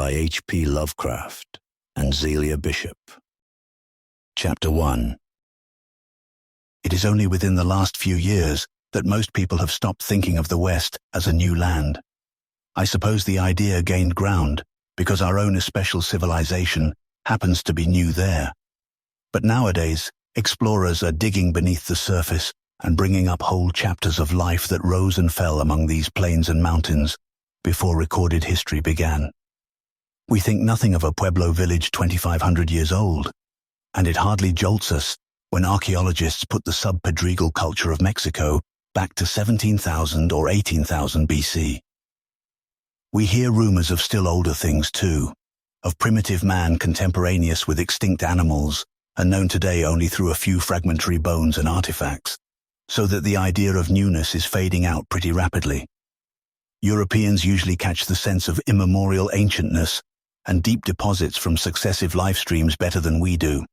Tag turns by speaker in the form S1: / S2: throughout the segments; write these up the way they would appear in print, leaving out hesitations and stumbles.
S1: by H.P. Lovecraft and Zealia Bishop. Chapter 1. It is only within the last few years that most people have stopped thinking of the West as a new land. I suppose the idea gained ground because our own especial civilization happens to be new there. But nowadays, explorers are digging beneath the surface and bringing up whole chapters of life that rose and fell among these plains and mountains before recorded history began. We think nothing of a Pueblo village 2,500 years old, and it hardly jolts us when archaeologists put the sub-Pedregal culture of Mexico back to 17,000 or 18,000 BC. We hear rumors of still older things too, of primitive man contemporaneous with extinct animals and known today only through a few fragmentary bones and artifacts, so that the idea of newness is fading out pretty rapidly. Europeans usually catch the sense of immemorial ancientness and deep deposits from successive life streams better than we do.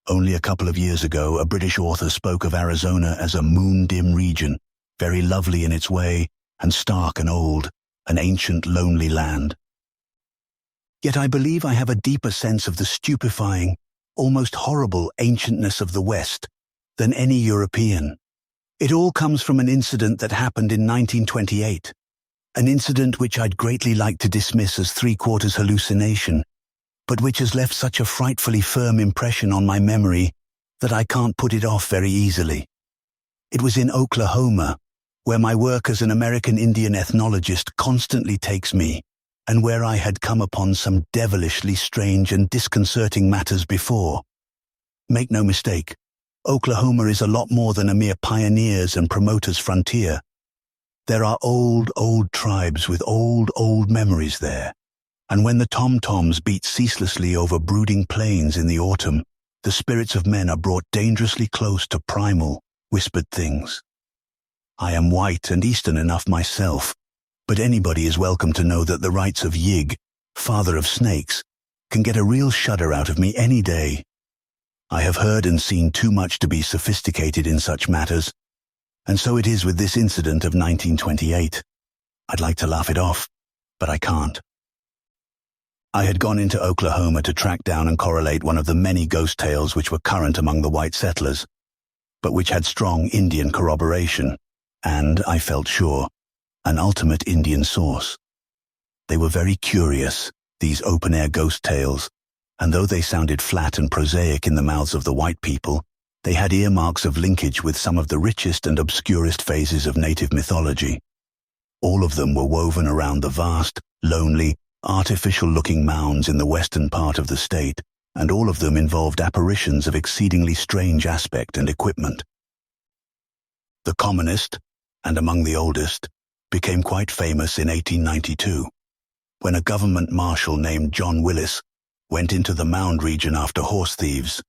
S1: Only a couple of years ago, a British author spoke of Arizona as a moon-dim region, very lovely in its way, and stark and old, an ancient, lonely land. Yet I believe I have a deeper sense of the stupefying, almost horrible ancientness of the West than any European. It all comes from an incident that happened in 1928, an incident which I'd greatly like to dismiss as three-quarters hallucination, but which has left such a frightfully firm impression on my memory that I can't put it off very easily. It was in Oklahoma, where my work as an American Indian ethnologist constantly takes me, and where I had come upon some devilishly strange and disconcerting matters before. Make no mistake, Oklahoma is a lot more than a mere pioneers' and promoters' frontier. There are old tribes with old memories there, and when the tom-toms beat ceaselessly over brooding plains in the autumn, the spirits of men are brought dangerously close to primal, whispered things. I am white and Eastern enough myself, but anybody is welcome to know that the rites of Yig, father of snakes, can get a real shudder out of me any day. I have heard and seen too much to be sophisticated in such matters, and so it is with this incident of 1928. I'd like to laugh it off, but I can't. I had gone into Oklahoma to track down and correlate one of the many ghost tales which were current among the white settlers, but which had strong Indian corroboration, and, I felt sure, an ultimate Indian source. They were very curious, these open-air ghost tales, and though they sounded flat and prosaic in the mouths of the white people, they had earmarks of linkage with some of the richest and obscurest phases of native mythology. All of them were woven around the vast, lonely, artificial-looking mounds in the western part of the state, and all of them involved apparitions of exceedingly strange aspect and equipment. The commonest, and among the oldest, became quite famous in 1892, when a government marshal named John Willis went into the Mound region after horse thieves,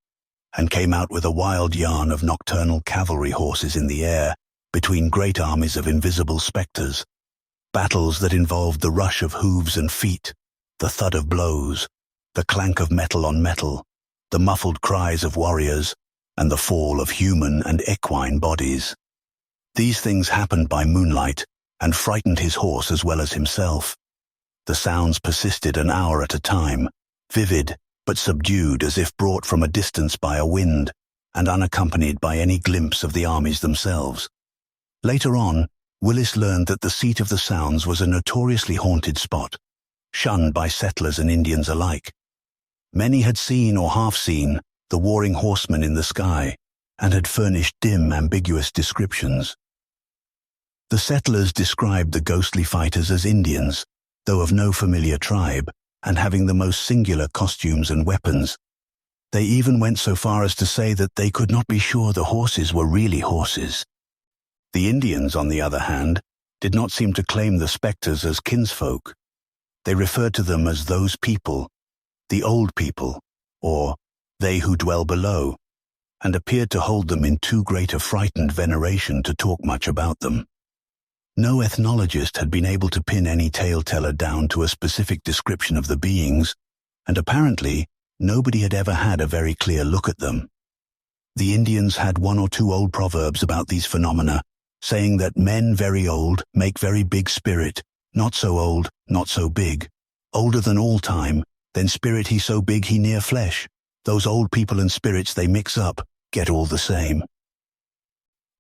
S1: and came out with a wild yarn of nocturnal cavalry horses in the air between great armies of invisible spectres, battles that involved the rush of hooves and feet, the thud of blows, the clank of metal on metal, the muffled cries of warriors, and the fall of human and equine bodies. These things happened by moonlight and frightened his horse as well as himself. The sounds persisted an hour at a time, vivid but subdued as if brought from a distance by a wind and unaccompanied by any glimpse of the armies themselves. Later on, Willis learned that the seat of the sounds was a notoriously haunted spot, shunned by settlers and Indians alike. Many had seen or half seen the warring horsemen in the sky and had furnished dim, ambiguous descriptions. The settlers described the ghostly fighters as Indians, though of no familiar tribe, and having the most singular costumes and weapons. They even went so far as to say that they could not be sure the horses were really horses. The Indians, on the other hand, did not seem to claim the spectres as kinsfolk. They referred to them as those people, the old people, or they who dwell below, and appeared to hold them in too great a frightened veneration to talk much about them. No ethnologist had been able to pin any tale-teller down to a specific description of the beings, and apparently nobody had ever had a very clear look at them. The Indians had one or two old proverbs about these phenomena, saying that men very old make very big spirit, not so old, not so big, older than all time, then spirit he so big he near flesh. Those old people and spirits they mix up, get all the same.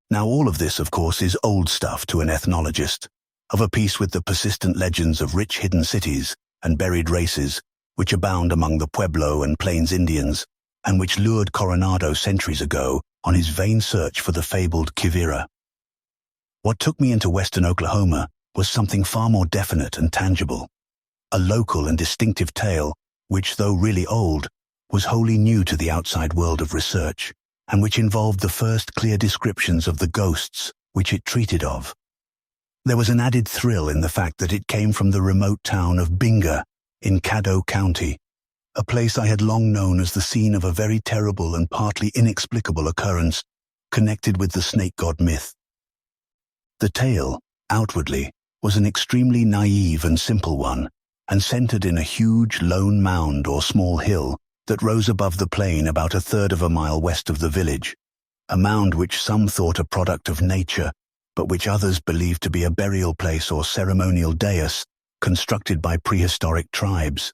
S1: Now all of this, of course, is old stuff to an ethnologist, of a piece with the persistent legends of rich hidden cities and buried races which abound among the Pueblo and Plains Indians, and which lured Coronado centuries ago on his vain search for the fabled Quivira. What took me into western Oklahoma was something far more definite and tangible, a local and distinctive tale which, though really old, was wholly new to the outside world of research, and which involved the first clear descriptions of the ghosts which it treated of. There was an added thrill in the fact that it came from the remote town of Binga in Caddo County, a place I had long known as the scene of a very terrible and partly inexplicable occurrence connected with the snake god myth. The tale, outwardly, was an extremely naive and simple one, and centered in a huge lone mound or small hill that rose above the plain about 1/3 of a mile west of the village, a mound which some thought a product of nature, but which others believed to be a burial place or ceremonial dais constructed by prehistoric tribes.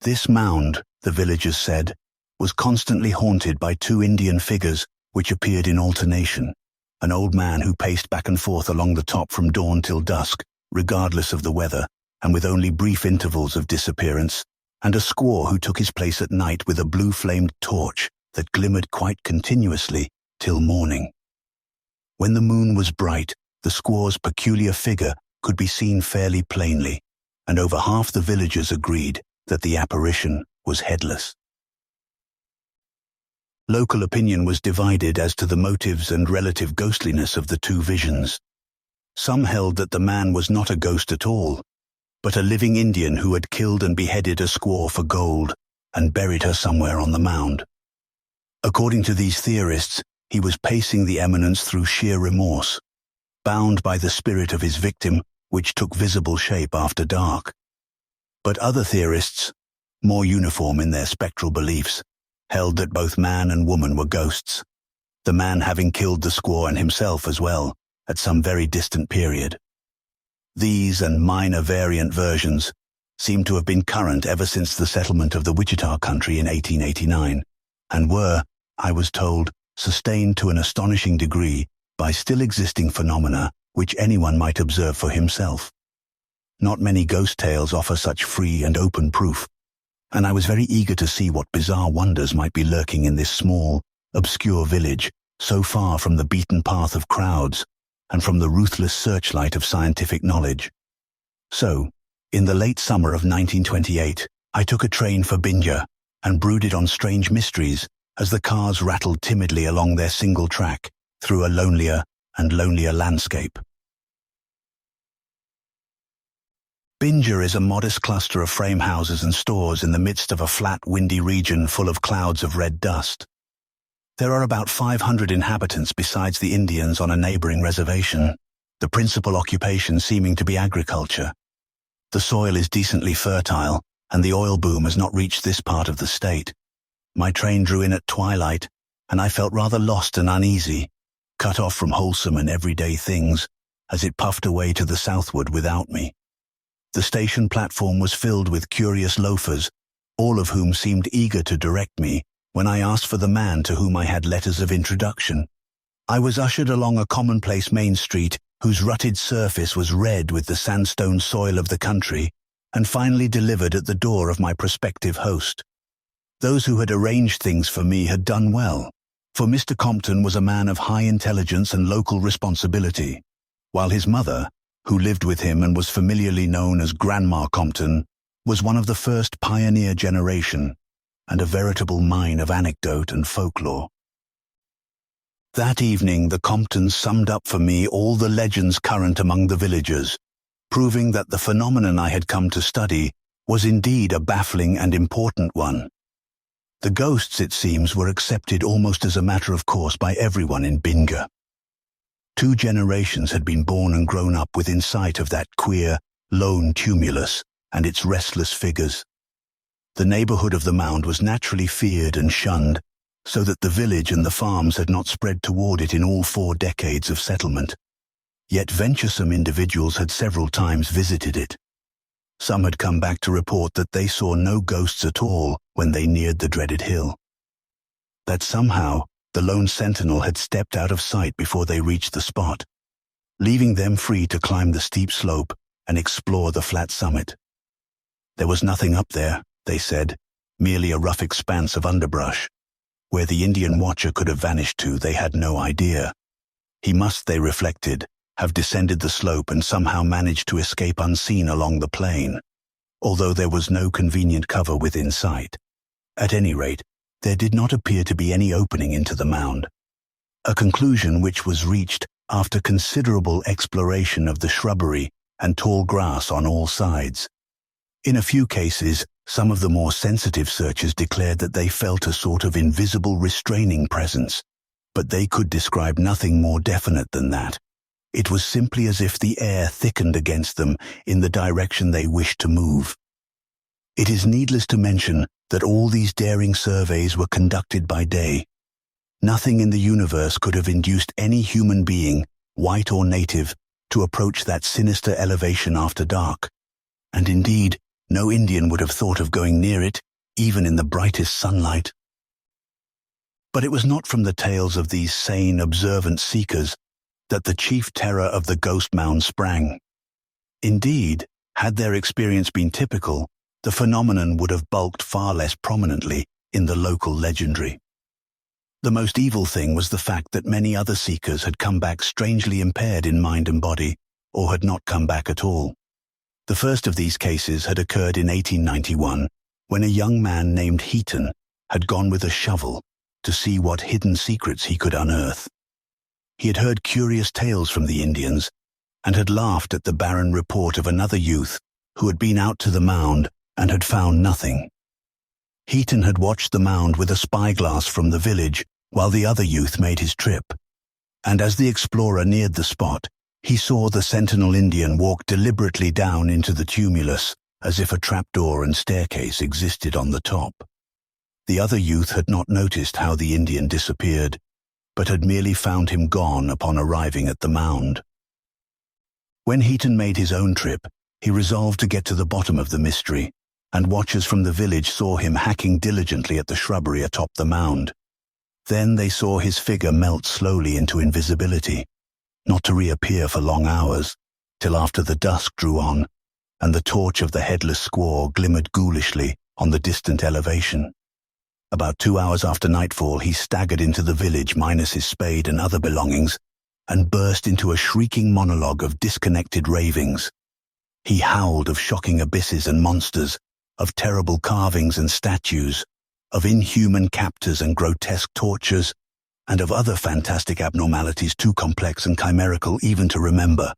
S1: This mound, the villagers said, was constantly haunted by 2 Indian figures which appeared in alternation, an old man who paced back and forth along the top from dawn till dusk, regardless of the weather, and with only brief intervals of disappearance, and a squaw who took his place at night with a blue-flamed torch that glimmered quite continuously till morning. When the moon was bright, the squaw's peculiar figure could be seen fairly plainly, and over half the villagers agreed that the apparition was headless. Local opinion was divided as to the motives and relative ghostliness of the 2 visions. Some held that the man was not a ghost at all, but a living Indian who had killed and beheaded a squaw for gold and buried her somewhere on the mound. According to these theorists, he was pacing the eminence through sheer remorse, bound by the spirit of his victim, which took visible shape after dark. But other theorists, more uniform in their spectral beliefs, held that both man and woman were ghosts, the man having killed the squaw and himself as well, at some very distant period. These and minor variant versions seem to have been current ever since the settlement of the Wichita country in 1889, and were, I was told, sustained to an astonishing degree by still existing phenomena which anyone might observe for himself. Not many ghost tales offer such free and open proof, and I was very eager to see what bizarre wonders might be lurking in this small, obscure village, so far from the beaten path of crowds and from the ruthless searchlight of scientific knowledge. So, in the late summer of 1928, I took a train for Binja and brooded on strange mysteries as the cars rattled timidly along their single track through a lonelier and lonelier landscape. Binja is a modest cluster of frame houses and stores in the midst of a flat, windy region full of clouds of red dust. There are about 500 inhabitants besides the Indians on a neighboring reservation, the principal occupation seeming to be agriculture. The soil is decently fertile, and the oil boom has not reached this part of the state. My train drew in at twilight, and I felt rather lost and uneasy, cut off from wholesome and everyday things, as it puffed away to the southward without me. The station platform was filled with curious loafers, all of whom seemed eager to direct me when I asked for the man to whom I had letters of introduction. I was ushered along a commonplace main street whose rutted surface was red with the sandstone soil of the country, and finally delivered at the door of my prospective host. Those who had arranged things for me had done well, for Mr. Compton was a man of high intelligence and local responsibility, while his mother, who lived with him and was familiarly known as Grandma Compton, was one of the first pioneer generation, and a veritable mine of anecdote and folklore. That evening the Comptons summed up for me all the legends current among the villagers, proving that the phenomenon I had come to study was indeed a baffling and important one. The ghosts, it seems, were accepted almost as a matter of course by everyone in Binga. 2 generations had been born and grown up within sight of that queer, lone tumulus and its restless figures. The neighborhood of the mound was naturally feared and shunned, so that the village and the farms had not spread toward it in all 4 decades of settlement. Yet venturesome individuals had several times visited it. Some had come back to report that they saw no ghosts at all when they neared the dreaded hill. That somehow the lone sentinel had stepped out of sight before they reached the spot, leaving them free to climb the steep slope and explore the flat summit. There was nothing up there, they said, merely a rough expanse of underbrush. Where the Indian watcher could have vanished to, they had no idea. He must, they reflected, have descended the slope and somehow managed to escape unseen along the plain, although there was no convenient cover within sight. At any rate, there did not appear to be any opening into the mound, a conclusion which was reached after considerable exploration of the shrubbery and tall grass on all sides. In a few cases, some of the more sensitive searchers declared that they felt a sort of invisible restraining presence, but they could describe nothing more definite than that. It was simply as if the air thickened against them in the direction they wished to move. It is needless to mention that all these daring surveys were conducted by day. Nothing in the universe could have induced any human being, white or native, to approach that sinister elevation after dark, and indeed, no Indian would have thought of going near it, even in the brightest sunlight. But it was not from the tales of these sane, observant seekers that the chief terror of the ghost mound sprang. Indeed, had their experience been typical, the phenomenon would have bulked far less prominently in the local legendary. The most evil thing was the fact that many other seekers had come back strangely impaired in mind and body, or had not come back at all. The first of these cases had occurred in 1891, when a young man named Heaton had gone with a shovel to see what hidden secrets he could unearth. He had heard curious tales from the Indians, and had laughed at the barren report of another youth who had been out to the mound and had found nothing. Heaton had watched the mound with a spyglass from the village while the other youth made his trip, and as the explorer neared the spot, he saw the sentinel Indian walk deliberately down into the tumulus as if a trapdoor and staircase existed on the top. The other youth had not noticed how the Indian disappeared, but had merely found him gone upon arriving at the mound. When Heaton made his own trip, he resolved to get to the bottom of the mystery, and watchers from the village saw him hacking diligently at the shrubbery atop the mound. Then they saw his figure melt slowly into invisibility, not to reappear for long hours, till after the dusk drew on, and the torch of the headless squaw glimmered ghoulishly on the distant elevation. About 2 hours after nightfall, he staggered into the village minus his spade and other belongings, and burst into a shrieking monologue of disconnected ravings. He howled of shocking abysses and monsters, of terrible carvings and statues, of inhuman captors and grotesque tortures, and of other fantastic abnormalities too complex and chimerical even to remember.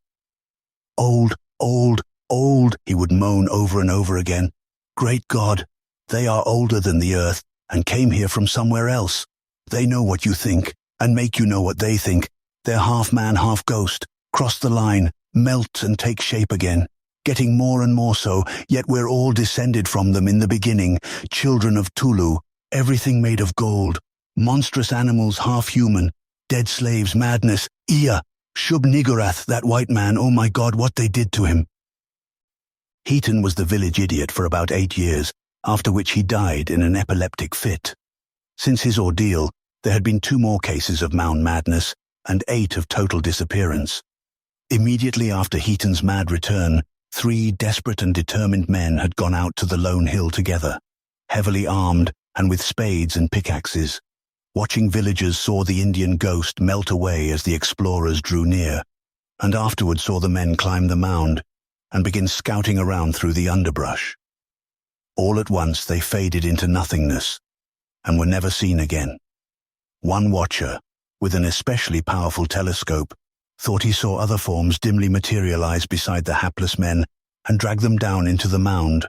S1: Old, old, old, he would moan over and over again. Great God, they are older than the earth and came here from somewhere else. They know what you think and make you know what they think. They're half man, half ghost, cross the line, melt and take shape again, getting more and more so, yet we're all descended from them in the beginning, children of Cthulhu, everything made of gold. Monstrous animals, half human, dead slaves, madness, Iya, Shub Niggurath, that white man, oh my God, what they did to him. Heaton was the village idiot for about 8 years, after which he died in an epileptic fit. Since his ordeal, there had been 2 more cases of mound madness and 8 of total disappearance. Immediately after Heaton's mad return, 3 desperate and determined men had gone out to the lone hill together, heavily armed and with spades and pickaxes. Watching villagers saw the Indian ghost melt away as the explorers drew near, and afterward saw the men climb the mound and begin scouting around through the underbrush. All at once they faded into nothingness and were never seen again. One watcher, with an especially powerful telescope, thought he saw other forms dimly materialize beside the hapless men and drag them down into the mound,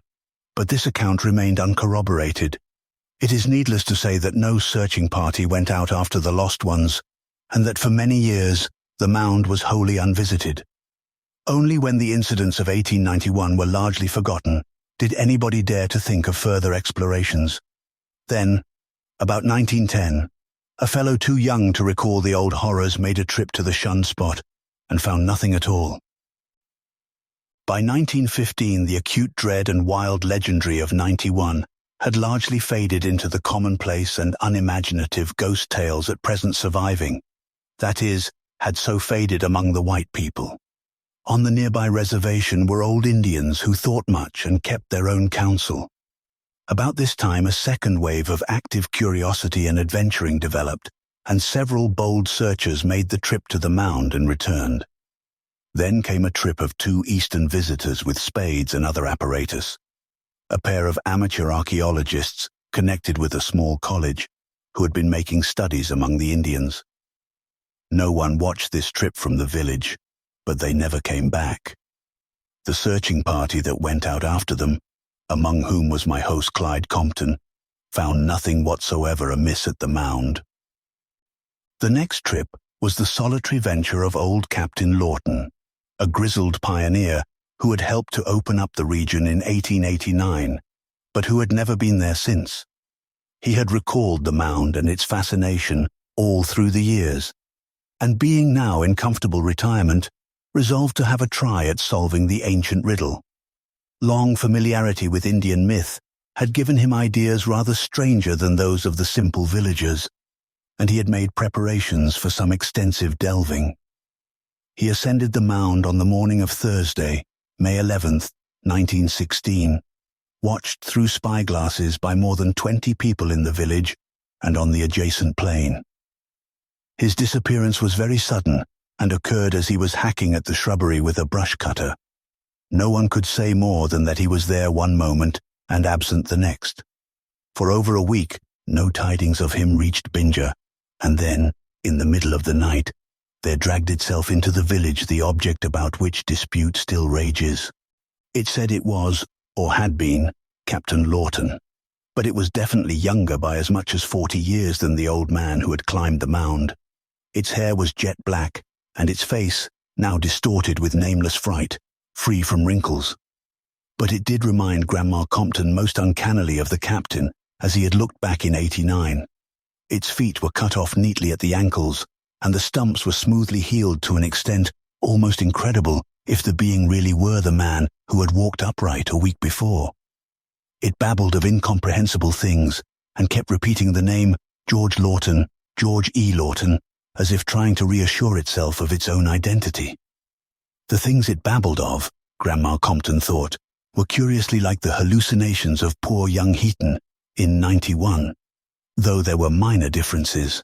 S1: but this account remained uncorroborated. It is needless to say that no searching party went out after the lost ones, and that for many years the mound was wholly unvisited. Only when the incidents of 1891 were largely forgotten did anybody dare to think of further explorations. Then, about 1910, a fellow too young to recall the old horrors made a trip to the shunned spot and found nothing at all. By 1915, the acute dread and wild legendary of 91 had largely faded into the commonplace and unimaginative ghost tales at present surviving. That is, had so faded among the white people. On the nearby reservation were old Indians who thought much and kept their own counsel. About this time, a second wave of active curiosity and adventuring developed, and several bold searchers made the trip to the mound and returned. Then came a trip of 2 Eastern visitors with spades and other apparatus, a pair of amateur archaeologists connected with a small college who had been making studies among the Indians. No one watched this trip from the village, but they never came back. The searching party that went out after them, among whom was my host Clyde Compton, found nothing whatsoever amiss at the mound. The next trip was the solitary venture of old Captain Lawton, a grizzled pioneer who had helped to open up the region in 1889, but who had never been there since. He had recalled the mound and its fascination all through the years, and being now in comfortable retirement, resolved to have a try at solving the ancient riddle. Long familiarity with Indian myth had given him ideas rather stranger than those of the simple villagers, and he had made preparations for some extensive delving. He ascended the mound on the morning of Thursday, May 11th, 1916, watched through spyglasses by more than 20 people in the village and on the adjacent plain. His disappearance was very sudden and occurred as he was hacking at the shrubbery with a brush cutter. No one could say more than that he was there one moment and absent the next. For over a week, no tidings of him reached Binja, and then, in the middle of the night, there dragged itself into the village the object about which dispute still rages. It said it was, or had been, Captain Lawton, but it was definitely younger by as much as 40 years than the old man who had climbed the mound. Its hair was jet black, and its face, now distorted with nameless fright, free from wrinkles. But it did remind Grandma Compton most uncannily of the captain as he had looked back in '89. Its feet were cut off neatly at the ankles, and the stumps were smoothly healed to an extent almost incredible if the being really were the man who had walked upright a week before. It babbled of incomprehensible things and kept repeating the name George Lawton, George E. Lawton, as if trying to reassure itself of its own identity. The things it babbled of, Grandma Compton thought, were curiously like the hallucinations of poor young Heaton in '91, though there were minor differences.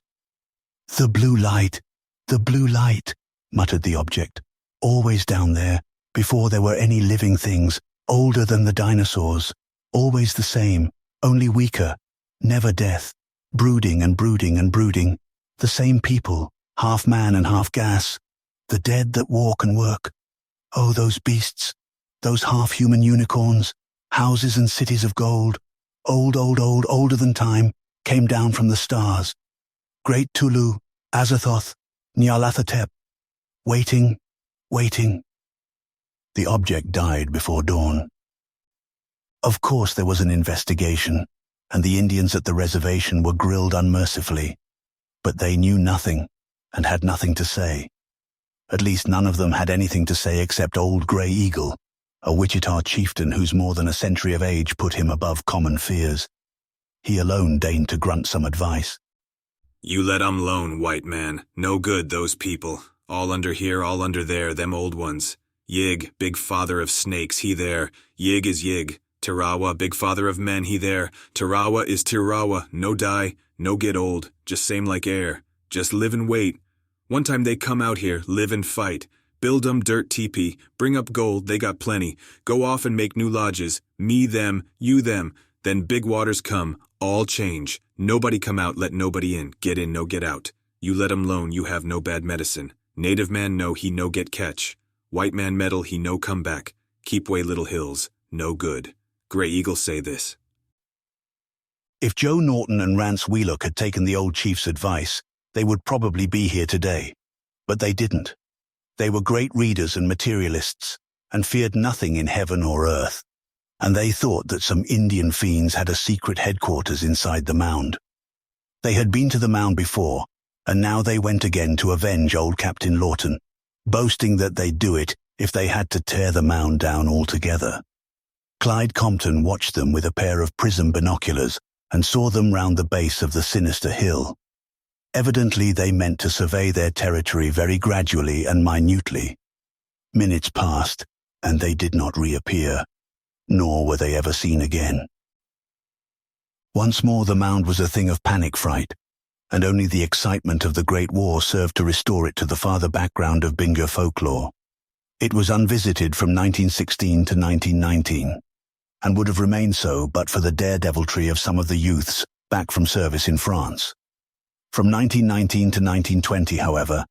S1: The blue light, muttered the object, always down there, before there were any living things, older than the dinosaurs, always the same, only weaker, never death, brooding and brooding and brooding, the same people, half man and half gas, the dead that walk and work. Oh, those beasts, those half-human unicorns, houses and cities of gold, old, older than time, came down from the stars. Great Tulu, Azathoth, Nyarlathotep, waiting. The object died before dawn. Of course there was an investigation, and the Indians at the reservation were grilled unmercifully, but they knew nothing and had nothing to say. At least none of them had anything to say except old Grey Eagle, a Wichita chieftain whose more than a century of age put him above common fears. He alone deigned to grunt some advice.
S2: You let 'em alone, white man. No good, those people. All under here, all under there, them old ones. Yig, big father of snakes, he there. Yig is Yig. Tirawa, big father of men, he there. Tirawa is Tirawa. No die, no get old. Just same like air. Just live and wait. One time they come out here, live and fight. Build 'em dirt teepee. Bring up gold, they got plenty. Go off and make new lodges. Me, them, you, them. Then big waters come. All change. Nobody come out, let nobody in. Get in, no get out. You let 'em alone, you have no bad medicine. Native man no, he no get catch. White man meddle, he no come back. Keep way little hills. No good. Grey Eagle say this.
S1: If Joe Norton and Rance Wheelock had taken the old chief's advice, they would probably be here today. But they didn't. They were great readers and materialists, and feared nothing in heaven or earth. And they thought that some Indian fiends had a secret headquarters inside the mound. They had been to the mound before, and now they went again to avenge old Captain Lawton, boasting that they'd do it if they had to tear the mound down altogether. Clyde Compton watched them with a pair of prism binoculars and saw them round the base of the sinister hill. Evidently they meant to survey their territory very gradually and minutely. Minutes passed, and they did not reappear, nor were they ever seen again. Once more the mound was a thing of panic fright, and only the excitement of the Great War served to restore it to the farther background of Bingha folklore. It was unvisited from 1916 to 1919, and would have remained so but for the daredeviltry of some of the youths back from service in France. From 1919 to 1920, however,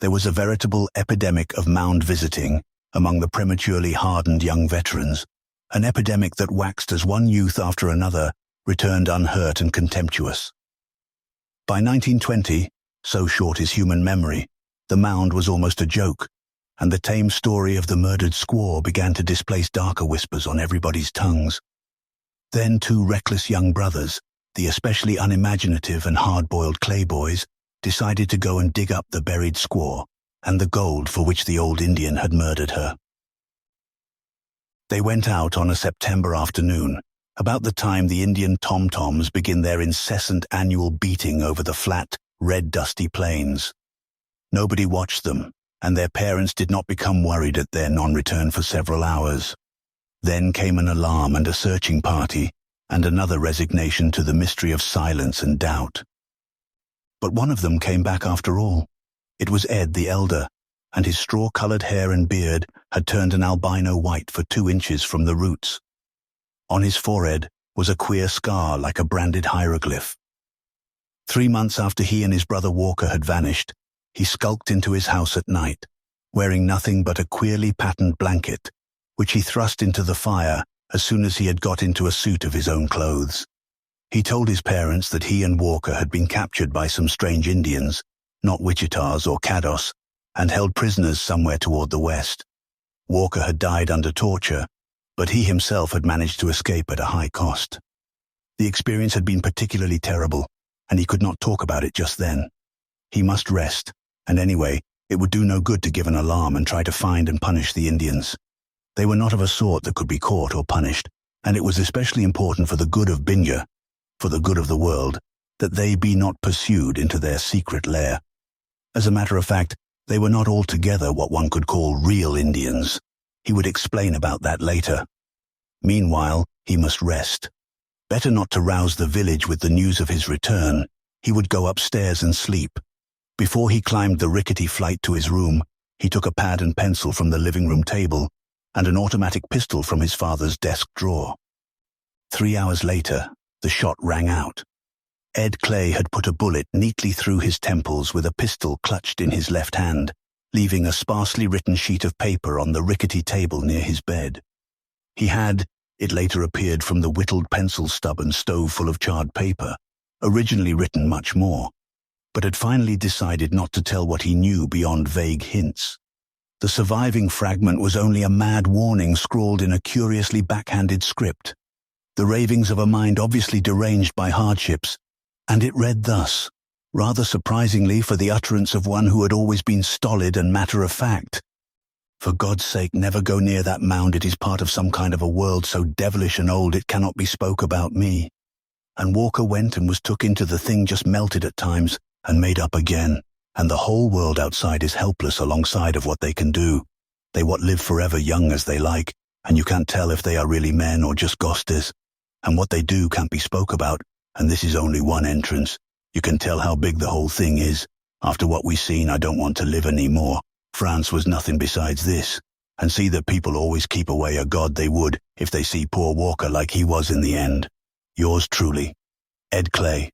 S1: there was a veritable epidemic of mound visiting among the prematurely hardened young veterans, an epidemic that waxed as one youth after another returned unhurt and contemptuous. By 1920, so short is human memory, the mound was almost a joke, and the tame story of the murdered squaw began to displace darker whispers on everybody's tongues. Then two reckless young brothers, the especially unimaginative and hard-boiled Clay boys, decided to go and dig up the buried squaw and the gold for which the old Indian had murdered her. They went out on a September afternoon, about the time the Indian tom-toms begin their incessant annual beating over the flat, red dusty plains. Nobody watched them, and their parents did not become worried at their non-return for several hours. Then came an alarm and a searching party, and another resignation to the mystery of silence and doubt. But one of them came back after all. It was Ed the elder, and his straw-colored hair and beard had turned an albino white for 2 inches from the roots. On his forehead was a queer scar like a branded hieroglyph. 3 months after he and his brother Walker had vanished, he skulked into his house at night, wearing nothing but a queerly patterned blanket, which he thrust into the fire as soon as he had got into a suit of his own clothes. He told his parents that he and Walker had been captured by some strange Indians, not Wichitas or Caddos, and held prisoners somewhere toward the west. Walker had died under torture, but he himself had managed to escape at a high cost. The experience had been particularly terrible, and he could not talk about it just then. He must rest, and anyway, it would do no good to give an alarm and try to find and punish the Indians. They were not of a sort that could be caught or punished, and it was especially important for the good of Bingha, for the good of the world, that they be not pursued into their secret lair. As a matter of fact, they were not altogether what one could call real Indians. He would explain about that later. Meanwhile, he must rest. Better not to rouse the village with the news of his return. He would go upstairs and sleep. Before he climbed the rickety flight to his room, he took a pad and pencil from the living room table and an automatic pistol from his father's desk drawer. 3 hours later, the shot rang out. Ed Clay had put a bullet neatly through his temples with a pistol clutched in his left hand, leaving a sparsely written sheet of paper on the rickety table near his bed. He had, it later appeared from the whittled pencil stub and stove full of charred paper, originally written much more, but had finally decided not to tell what he knew beyond vague hints. The surviving fragment was only a mad warning scrawled in a curiously backhanded script, the ravings of a mind obviously deranged by hardships, and it read thus, rather surprisingly for the utterance of one who had always been stolid and matter-of-fact. For God's sake, never go near that mound. It is part of some kind of a world so devilish and old it cannot be spoke about me. And Walker went and was took into the thing, just melted at times and made up again, and the whole world outside is helpless alongside of what they can do. They what live forever young as they like, and you can't tell if they are really men or just ghosties. And what they do can't be spoke about, and this is only one entrance. You can tell how big the whole thing is. After what we've seen, I don't want to live anymore. France was nothing besides this. And see that people always keep away a god they would if they see poor Walker like he was in the end. Yours truly, Ed Clay.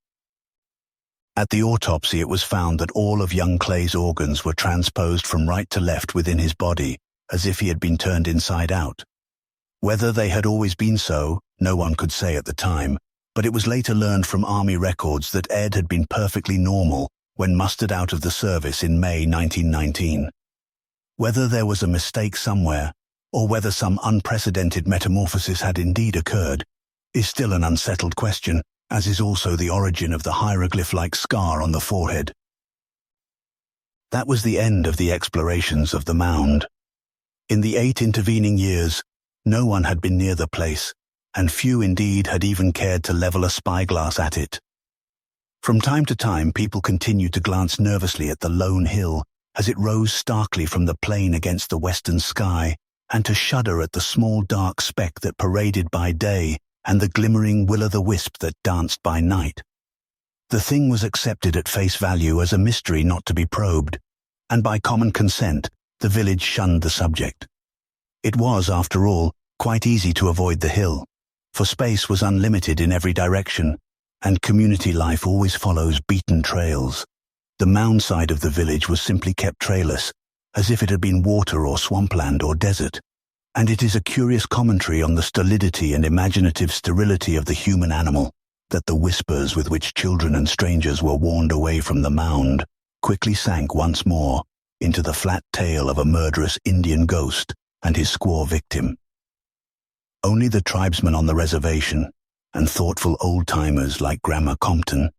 S1: At the autopsy, it was found that all of young Clay's organs were transposed from right to left within his body, as if he had been turned inside out. Whether they had always been so, no one could say at the time, but it was later learned from army records that Ed had been perfectly normal when mustered out of the service in May 1919. Whether there was a mistake somewhere, or whether some unprecedented metamorphosis had indeed occurred, is still an unsettled question, as is also the origin of the hieroglyph-like scar on the forehead. That was the end of the explorations of the mound. In the 8 intervening years, no one had been near the place, and few indeed had even cared to level a spyglass at it. From time to time, people continued to glance nervously at the lone hill as it rose starkly from the plain against the western sky, and to shudder at the small dark speck that paraded by day and the glimmering will-o'-the-wisp that danced by night. The thing was accepted at face value as a mystery not to be probed, and by common consent, the village shunned the subject. It was, after all, quite easy to avoid the hill, for space was unlimited in every direction, and community life always follows beaten trails. The mound side of the village was simply kept trailless, as if it had been water or swampland or desert, and it is a curious commentary on the stolidity and imaginative sterility of the human animal that the whispers with which children and strangers were warned away from the mound quickly sank once more into the flat tale of a murderous Indian ghost and his squaw victim. Only the tribesmen on the reservation, and thoughtful old-timers like Grandma Compton,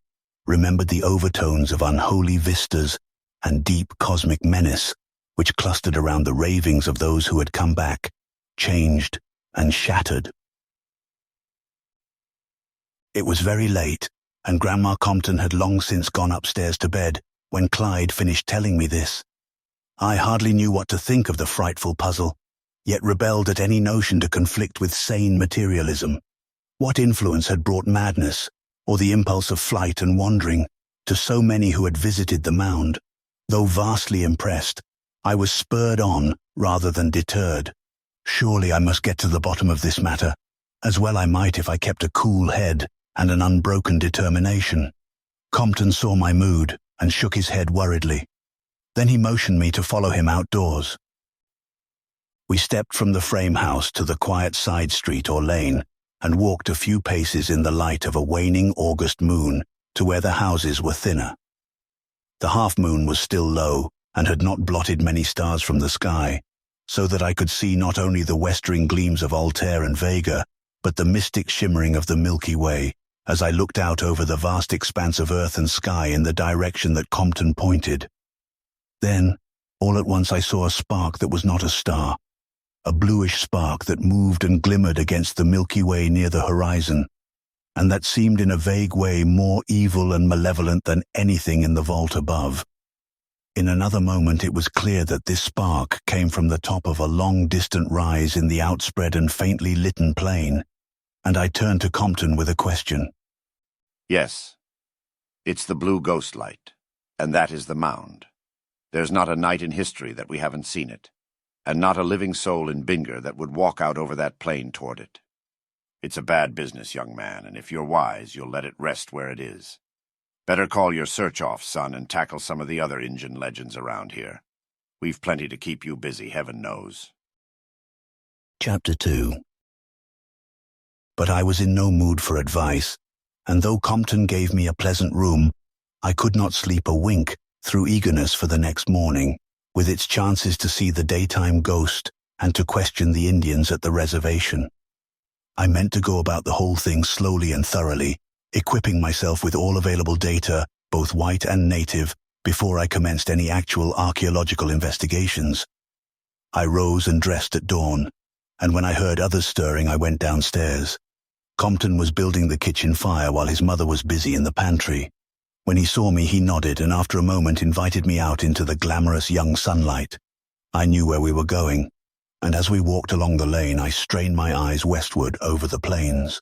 S1: remembered the overtones of unholy vistas and deep cosmic menace which clustered around the ravings of those who had come back, changed and shattered. It was very late, and Grandma Compton had long since gone upstairs to bed when Clyde finished telling me this. I hardly knew what to think of the frightful puzzle, yet rebelled at any notion to conflict with sane materialism. What influence had brought madness, or the impulse of flight and wandering, to so many who had visited the mound? Though vastly impressed, I was spurred on rather than deterred. Surely I must get to the bottom of this matter, as well I might if I kept a cool head and an unbroken determination. Compton saw my mood and shook his head worriedly. Then he motioned me to follow him outdoors. We stepped from the frame house to the quiet side street or lane and walked a few paces in the light of a waning August moon to where the houses were thinner. The half-moon was still low and had not blotted many stars from the sky, so that I could see not only the westering gleams of Altair and Vega, but the mystic shimmering of the Milky Way as I looked out over the vast expanse of earth and sky in the direction that Compton pointed. Then, all at once I saw a spark that was not a star, a bluish spark that moved and glimmered against the Milky Way near the horizon, and that seemed in a vague way more evil and malevolent than anything in the vault above. In another moment it was clear that this spark came from the top of a long distant rise in the outspread and faintly litten plain, and I turned to Compton with a question.
S3: Yes, it's the blue ghost light, and that is the mound. There's not a night in history that we haven't seen it, and not a living soul in Bingor that would walk out over that plain toward it. It's a bad business, young man, and if you're wise, you'll let it rest where it is. Better call your search off, son, and tackle some of the other Injun legends around here. We've plenty to keep you busy, heaven knows.
S1: Chapter 2. But I was in no mood for advice, and though Compton gave me a pleasant room, I could not sleep a wink through eagerness for the next morning, with its chances to see the daytime ghost and to question the Indians at the reservation. I meant to go about the whole thing slowly and thoroughly, equipping myself with all available data, both white and native, before I commenced any actual archaeological investigations. I rose and dressed at dawn, and when I heard others stirring, I went downstairs. Compton was building the kitchen fire while his mother was busy in the pantry. When he saw me, he nodded, and after a moment invited me out into the glamorous young sunlight. I knew where we were going, and as we walked along the lane, I strained my eyes westward over the plains.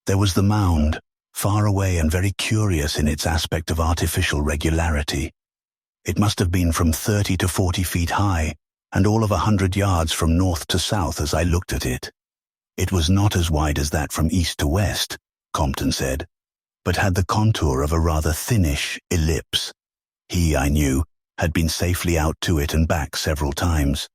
S1: There was the mound, far away and very curious in its aspect of artificial regularity. It must have been from 30 to 40 feet high, and all of 100 yards from north to south as I looked at it. It was not as wide as that from east to west, Compton said, but had the contour of a rather thinnish ellipse. He, I knew, had been safely out to it and back several times.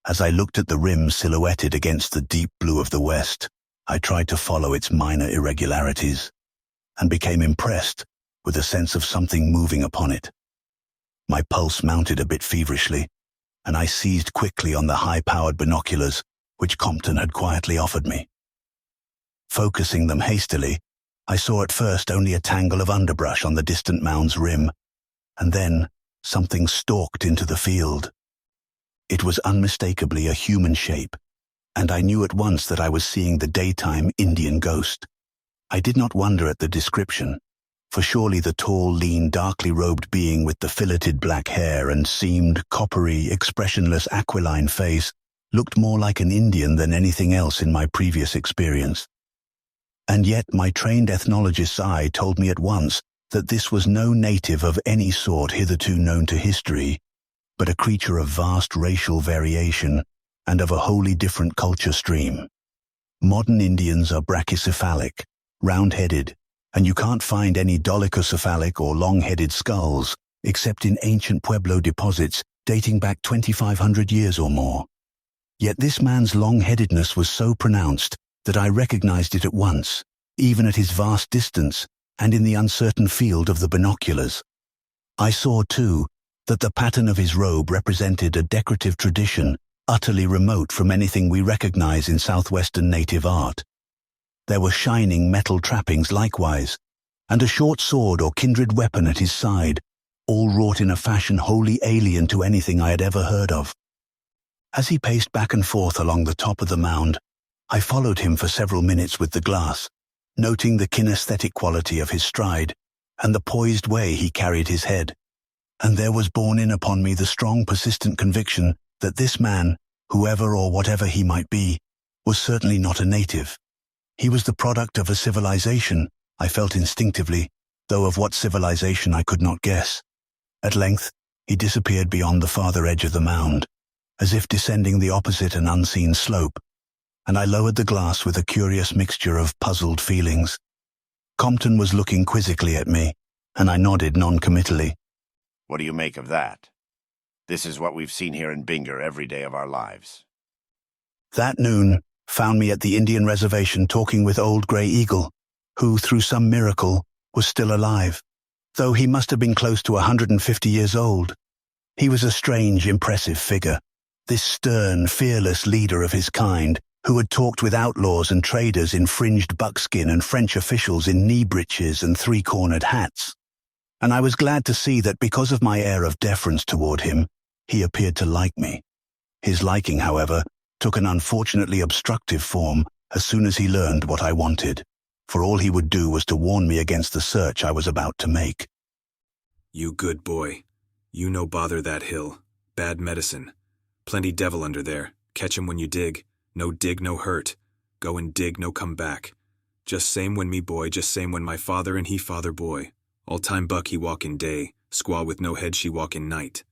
S1: As I looked at the rim silhouetted against the deep blue of the west, I tried to follow its minor irregularities, and became impressed with a sense of something moving upon it. My pulse mounted a bit feverishly, and I seized quickly on the high-powered binoculars which Compton had quietly offered me. Focusing them hastily, I saw at first only a tangle of underbrush on the distant mound's rim, and then something stalked into the field. It was unmistakably a human shape, and I knew at once that I was seeing the daytime Indian ghost. I did not wonder at the description, for surely the tall, lean, darkly robed being with the filleted black hair and seamed, coppery, expressionless aquiline face looked more like an Indian than anything else in my previous experience. And yet my trained ethnologist's eye told me at once that this was no native of any sort hitherto known to history, but a creature of vast racial variation and of a wholly different culture stream. Modern Indians are brachycephalic, round-headed, and you can't find any dolichocephalic or long-headed skulls except in ancient Pueblo deposits dating back 2,500 years or more. Yet this man's long-headedness was so pronounced that I recognized it at once, even at his vast distance and in the uncertain field of the binoculars. I saw, too, that the pattern of his robe represented a decorative tradition utterly remote from anything we recognize in southwestern native art. There were shining metal trappings likewise, and a short sword or kindred weapon at his side, all wrought in a fashion wholly alien to anything I had ever heard of. As he paced back and forth along the top of the mound, I followed him for several minutes with the glass, noting the kinesthetic quality of his stride and the poised way he carried his head. And there was borne in upon me the strong, persistent conviction that this man, whoever or whatever he might be, was certainly not a native. He was the product of a civilization, I felt instinctively, though of what civilization I could not guess. At length, he disappeared beyond the farther edge of the mound, as if descending the opposite and unseen slope, and I lowered the glass with a curious mixture of puzzled feelings. Compton was looking quizzically at me, and I nodded non-committally.
S3: What do you make of that? This is what we've seen here in Bingor every day of our lives.
S1: That noon found me at the Indian reservation talking with old Grey Eagle, who, through some miracle, was still alive, though he must have been close to 150 years old. He was a strange, impressive figure, this stern, fearless leader of his kind, who had talked with outlaws and traders in fringed buckskin and French officials in knee breeches and three-cornered hats. And I was glad to see that because of my air of deference toward him, he appeared to like me. His liking, however, took an unfortunately obstructive form as soon as he learned what I wanted, for all he would do was to warn me against the search I was about to make.
S2: You good boy. You no bother that hill. Bad medicine. Plenty devil under there. Catch him when you dig. No dig, no hurt. Go and dig, no come back. Just same when me boy, just same when my father and he father boy. All time buck he walk in day, squaw with no head she walk in night.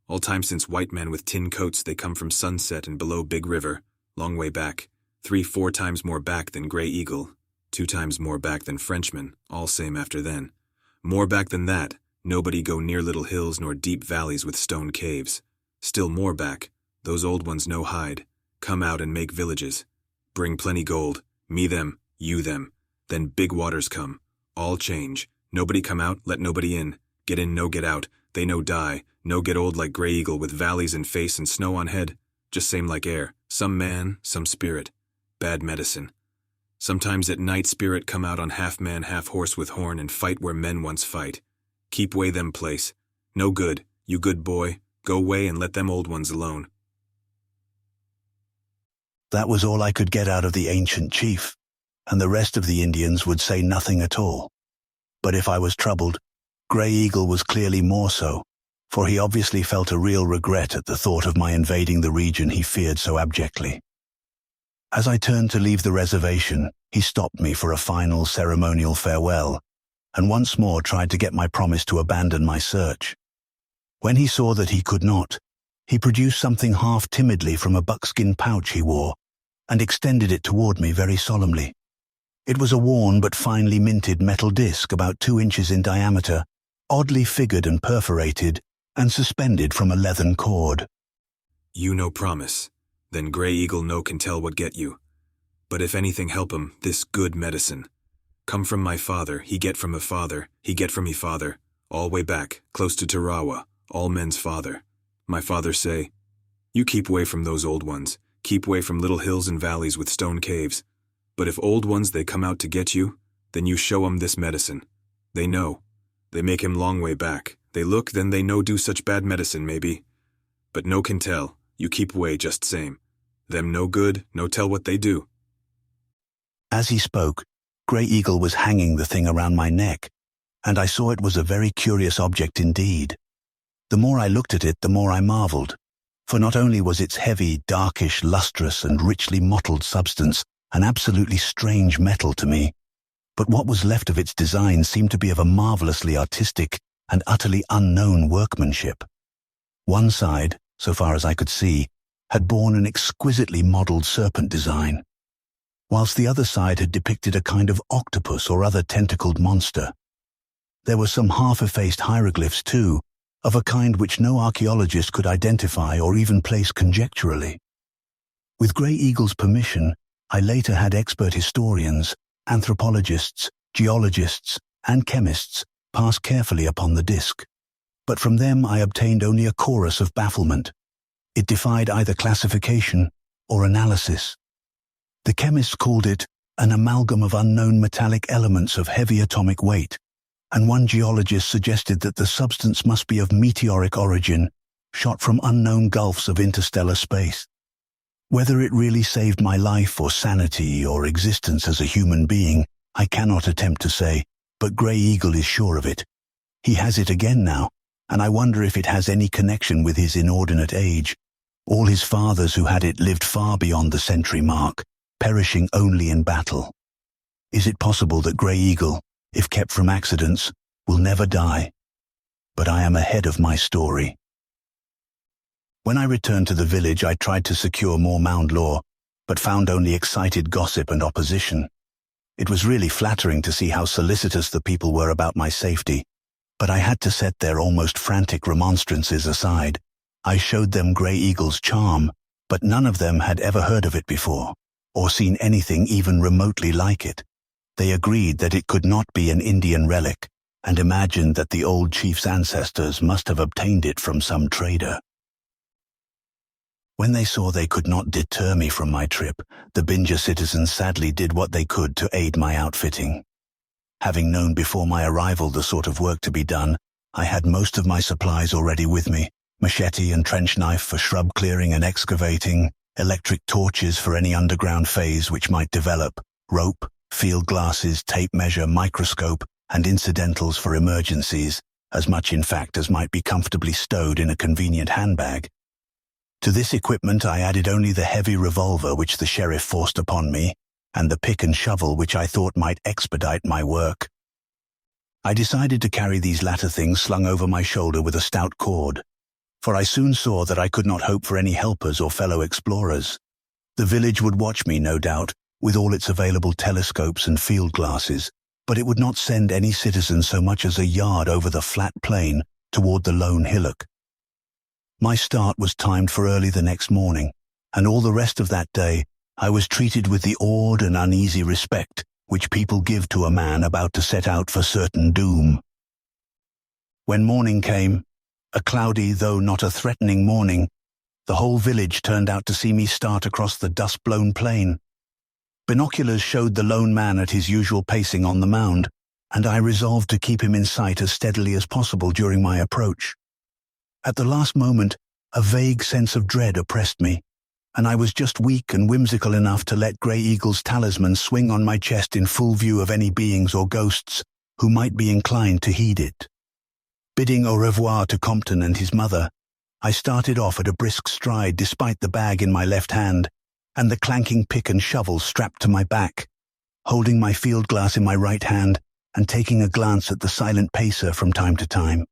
S2: All time since white men with tin coats they come from sunset and below Big River, long way back, 3-4 times more back than Grey Eagle, 2 times more back than Frenchman, all same after then. More back than that, nobody go near little hills nor deep valleys with stone caves. Still more back, those old ones no hide, come out and make villages. Bring plenty gold, me them, you them. Then big waters come, all change. Nobody come out, let nobody in. Get in, no get out. They no die, no get old like Grey Eagle with valleys in face and snow on head. Just same like air. Some man, some spirit. Bad medicine. Sometimes at night spirit come out on half man, half horse with horn and fight where men once fight. Keep way them place. No good, you good boy. Go way and let them old ones alone.
S1: That was all I could get out of the ancient chief, and the rest of the Indians would say nothing at all. But if I was troubled, Grey Eagle was clearly more so, for he obviously felt a real regret at the thought of my invading the region he feared so abjectly. As I turned to leave the reservation, he stopped me for a final ceremonial farewell, and once more tried to get my promise to abandon my search. When he saw that he could not, he produced something half timidly from a buckskin pouch he wore, and extended it toward me very solemnly. It was a worn but finely minted metal disc about 2 inches in diameter, oddly figured and perforated, and suspended from a leathern cord.
S2: You no promise. Then Grey Eagle no can tell what get you. But if anything help him, this good medicine. Come from my father, he get from a father, he get from me father, all way back, close to Tarawa, all men's father. My father say, you keep way from those old ones, keep way from little hills and valleys with stone caves. But if old ones they come out to get you, then you show 'em this medicine. They know. They make him long way back. They look, then they no do such bad medicine maybe. But no can tell. You keep away just same. Them no good, no tell what they do.
S1: As he spoke, Grey Eagle was hanging the thing around my neck, and I saw it was a very curious object indeed. The more I looked at it, the more I marveled, for not only was its heavy, darkish, lustrous, and richly mottled substance an absolutely strange metal to me, but what was left of its design seemed to be of a marvelously artistic and utterly unknown workmanship. One side, so far as I could see, had borne an exquisitely modelled serpent design, whilst the other side had depicted a kind of octopus or other tentacled monster. There were some half-effaced hieroglyphs too, of a kind which no archaeologist could identify or even place conjecturally. With Grey Eagle's permission, I later had expert historians, anthropologists, geologists, and chemists pass carefully upon the disc, but from them I obtained only a chorus of bafflement. It defied either classification or analysis. The chemists called it an amalgam of unknown metallic elements of heavy atomic weight, and one geologist suggested that the substance must be of meteoric origin, shot from unknown gulfs of interstellar space. Whether it really saved my life or sanity or existence as a human being, I cannot attempt to say, but Grey Eagle is sure of it. He has it again now, and I wonder if it has any connection with his inordinate age. All his fathers who had it lived far beyond the century mark, perishing only in battle. Is it possible that Grey Eagle, if kept from accidents, will never die? But I am ahead of my story. When I returned to the village, I tried to secure more Mound lore, but found only excited gossip and opposition. It was really flattering to see how solicitous the people were about my safety, but I had to set their almost frantic remonstrances aside. I showed them Grey Eagle's charm, but none of them had ever heard of it before, or seen anything even remotely like it. They agreed that it could not be an Indian relic, and imagined that the old chief's ancestors must have obtained it from some trader. When they saw they could not deter me from my trip, the Binja citizens sadly did what they could to aid my outfitting. Having known before my arrival the sort of work to be done, I had most of my supplies already with me: machete and trench knife for shrub clearing and excavating, electric torches for any underground phase which might develop, rope, field glasses, tape measure, microscope, and incidentals for emergencies, as much in fact as might be comfortably stowed in a convenient handbag. To this equipment I added only the heavy revolver which the sheriff forced upon me, and the pick and shovel which I thought might expedite my work. I decided to carry these latter things slung over my shoulder with a stout cord, for I soon saw that I could not hope for any helpers or fellow explorers. The village would watch me, no doubt, with all its available telescopes and field glasses, but it would not send any citizen so much as a yard over the flat plain toward the lone hillock. My start was timed for early the next morning, and all the rest of that day I was treated with the awed and uneasy respect which people give to a man about to set out for certain doom. When morning came, a cloudy though not a threatening morning, the whole village turned out to see me start across the dust-blown plain. Binoculars showed the lone man at his usual pacing on the mound, and I resolved to keep him in sight as steadily as possible during my approach. At the last moment, a vague sense of dread oppressed me, and I was just weak and whimsical enough to let Grey Eagle's talisman swing on my chest in full view of any beings or ghosts who might be inclined to heed it. Bidding au revoir to Compton and his mother, I started off at a brisk stride despite the bag in my left hand and the clanking pick and shovel strapped to my back, holding my field glass in my right hand and taking a glance at the silent pacer from time to time.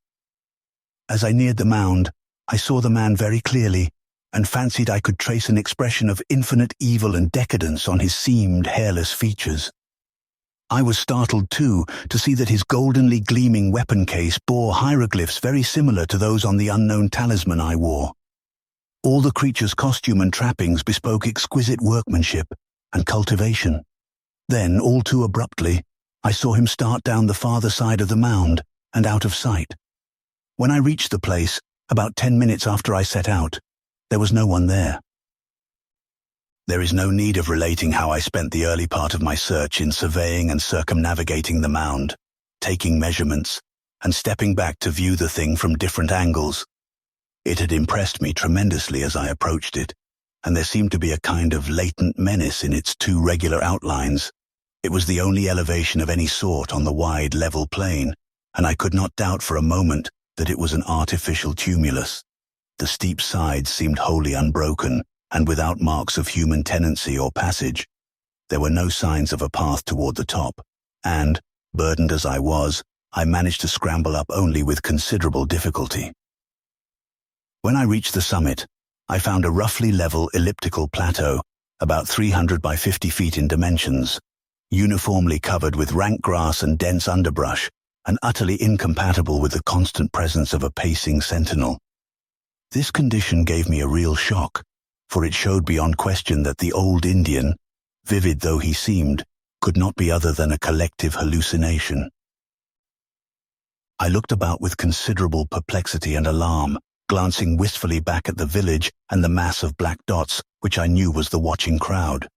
S1: As I neared the mound, I saw the man very clearly and fancied I could trace an expression of infinite evil and decadence on his seamed, hairless features. I was startled, too, to see that his goldenly gleaming weapon case bore hieroglyphs very similar to those on the unknown talisman I wore. All the creature's costume and trappings bespoke exquisite workmanship and cultivation. Then, all too abruptly, I saw him start down the farther side of the mound and out of sight. When I reached the place, about 10 minutes after I set out, there was no one there. There is no need of relating how I spent the early part of my search in surveying and circumnavigating the mound, taking measurements, and stepping back to view the thing from different angles. It had impressed me tremendously as I approached it, and there seemed to be a kind of latent menace in its two regular outlines. It was the only elevation of any sort on the wide, level plain, and I could not doubt for a moment that it was an artificial tumulus. The steep sides seemed wholly unbroken, and without marks of human tenancy or passage. There were no signs of a path toward the top, and, burdened as I was, I managed to scramble up only with considerable difficulty. When I reached the summit, I found a roughly level elliptical plateau, about 300 by 50 feet in dimensions, uniformly covered with rank grass and dense underbrush, and utterly incompatible with the constant presence of a pacing sentinel. This condition gave me a real shock, for it showed beyond question that the old Indian, vivid though he seemed, could not be other than a collective hallucination. I looked about with considerable perplexity and alarm, glancing wistfully back at the village and the mass of black dots, which I knew was the watching crowd.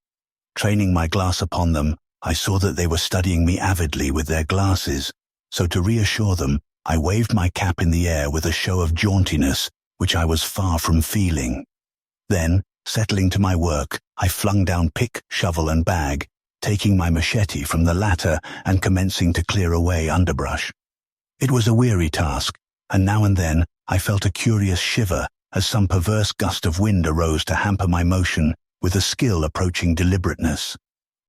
S1: Training my glass upon them, I saw that they were studying me avidly with their glasses, so to reassure them, I waved my cap in the air with a show of jauntiness, which I was far from feeling. Then, settling to my work, I flung down pick, shovel, and bag, taking my machete from the latter and commencing to clear away underbrush. It was a weary task, and now and then I felt a curious shiver as some perverse gust of wind arose to hamper my motion with a skill approaching deliberateness.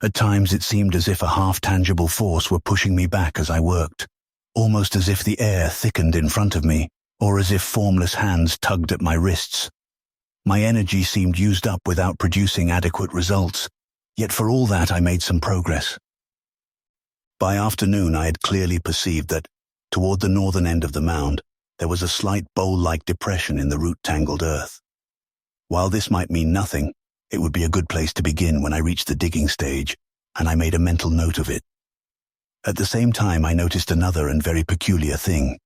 S1: At times it seemed as if a half-tangible force were pushing me back as I worked, almost as if the air thickened in front of me, or as if formless hands tugged at my wrists. My energy seemed used up without producing adequate results, yet for all that I made some progress. By afternoon I had clearly perceived that, toward the northern end of the mound, there was a slight bowl-like depression in the root-tangled earth. While this might mean nothing, it would be a good place to begin when I reached the digging stage, and I made a mental note of it. At the same time I noticed another and very peculiar thing,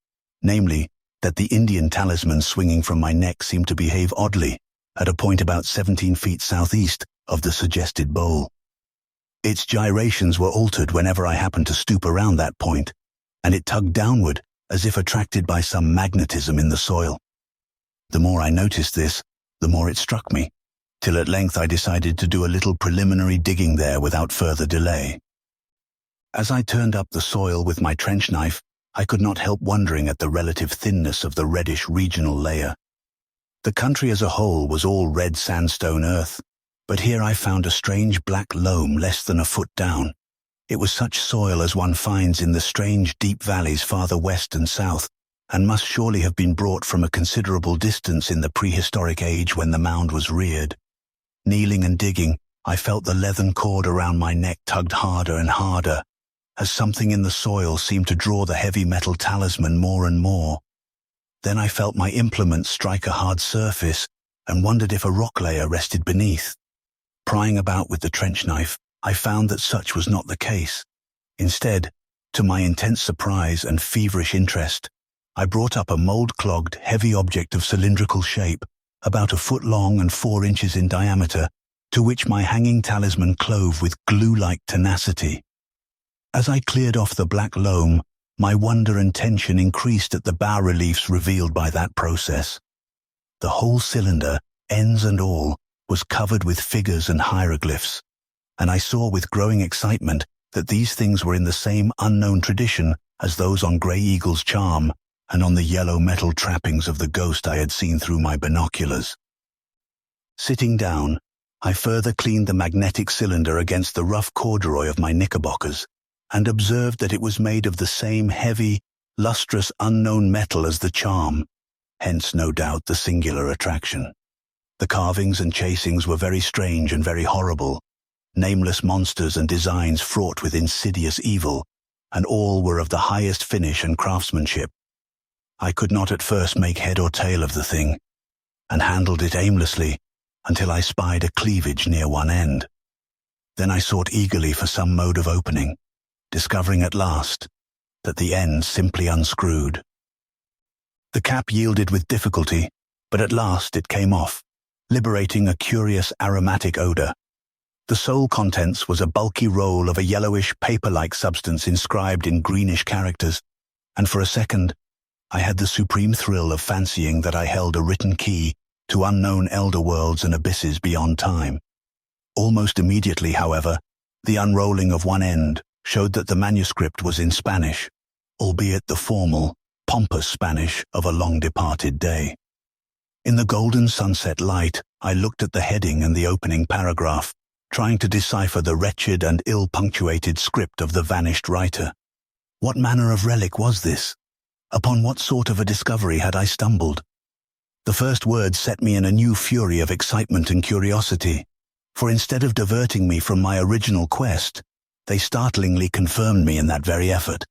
S1: namely, that the Indian talisman swinging from my neck seemed to behave oddly, at a point about 17 feet southeast of the suggested bowl. Its gyrations were altered whenever I happened to stoop around that point, and it tugged downward as if attracted by some magnetism in the soil. The more I noticed this, the more it struck me, till at length I decided to do a little preliminary digging there without further delay. As I turned up the soil with my trench knife, I could not help wondering at the relative thinness of the reddish regional layer. The country as a whole was all red sandstone earth, but here I found a strange black loam less than a foot down. It was such soil as one finds in the strange deep valleys farther west and south, and must surely have been brought from a considerable distance in the prehistoric age when the mound was reared. Kneeling and digging, I felt the leathern cord around my neck tugged harder and harder, as something in the soil seemed to draw the heavy metal talisman more and more. Then I felt my implement strike a hard surface and wondered if a rock layer rested beneath. Prying about with the trench knife, I found that such was not the case. Instead, to my intense surprise and feverish interest, I brought up a mold-clogged, heavy object of cylindrical shape, about a foot long and 4 inches in diameter, to which my hanging talisman clove with glue-like tenacity. As I cleared off the black loam, my wonder and tension increased at the bas-reliefs revealed by that process. The whole cylinder, ends and all, was covered with figures and hieroglyphs, and I saw with growing excitement that these things were in the same unknown tradition as those on Grey Eagle's charm and on the yellow metal trappings of the ghost I had seen through my binoculars. Sitting down, I further cleaned the magnetic cylinder against the rough corduroy of my knickerbockers, and observed that it was made of the same heavy, lustrous, unknown metal as the charm, hence no doubt the singular attraction. The carvings and chasings were very strange and very horrible, nameless monsters and designs fraught with insidious evil, and all were of the highest finish and craftsmanship. I could not at first make head or tail of the thing, and handled it aimlessly until I spied a cleavage near one end. Then I sought eagerly for some mode of opening, discovering at last that the end simply unscrewed. The cap yielded with difficulty, but at last it came off, liberating a curious aromatic odor. The sole contents was a bulky roll of a yellowish paper-like substance inscribed in greenish characters, and for a second I had the supreme thrill of fancying that I held a written key to unknown elder worlds and abysses beyond time. Almost immediately, however, the unrolling of one end showed that the manuscript was in Spanish, albeit the formal, pompous Spanish of a long-departed day. In the golden sunset light, I looked at the heading and the opening paragraph, trying to decipher the wretched and ill-punctuated script of the vanished writer. What manner of relic was this? Upon what sort of a discovery had I stumbled? The first words set me in a new fury of excitement and curiosity, for instead of diverting me from my original quest, they startlingly confirmed me in that very effort.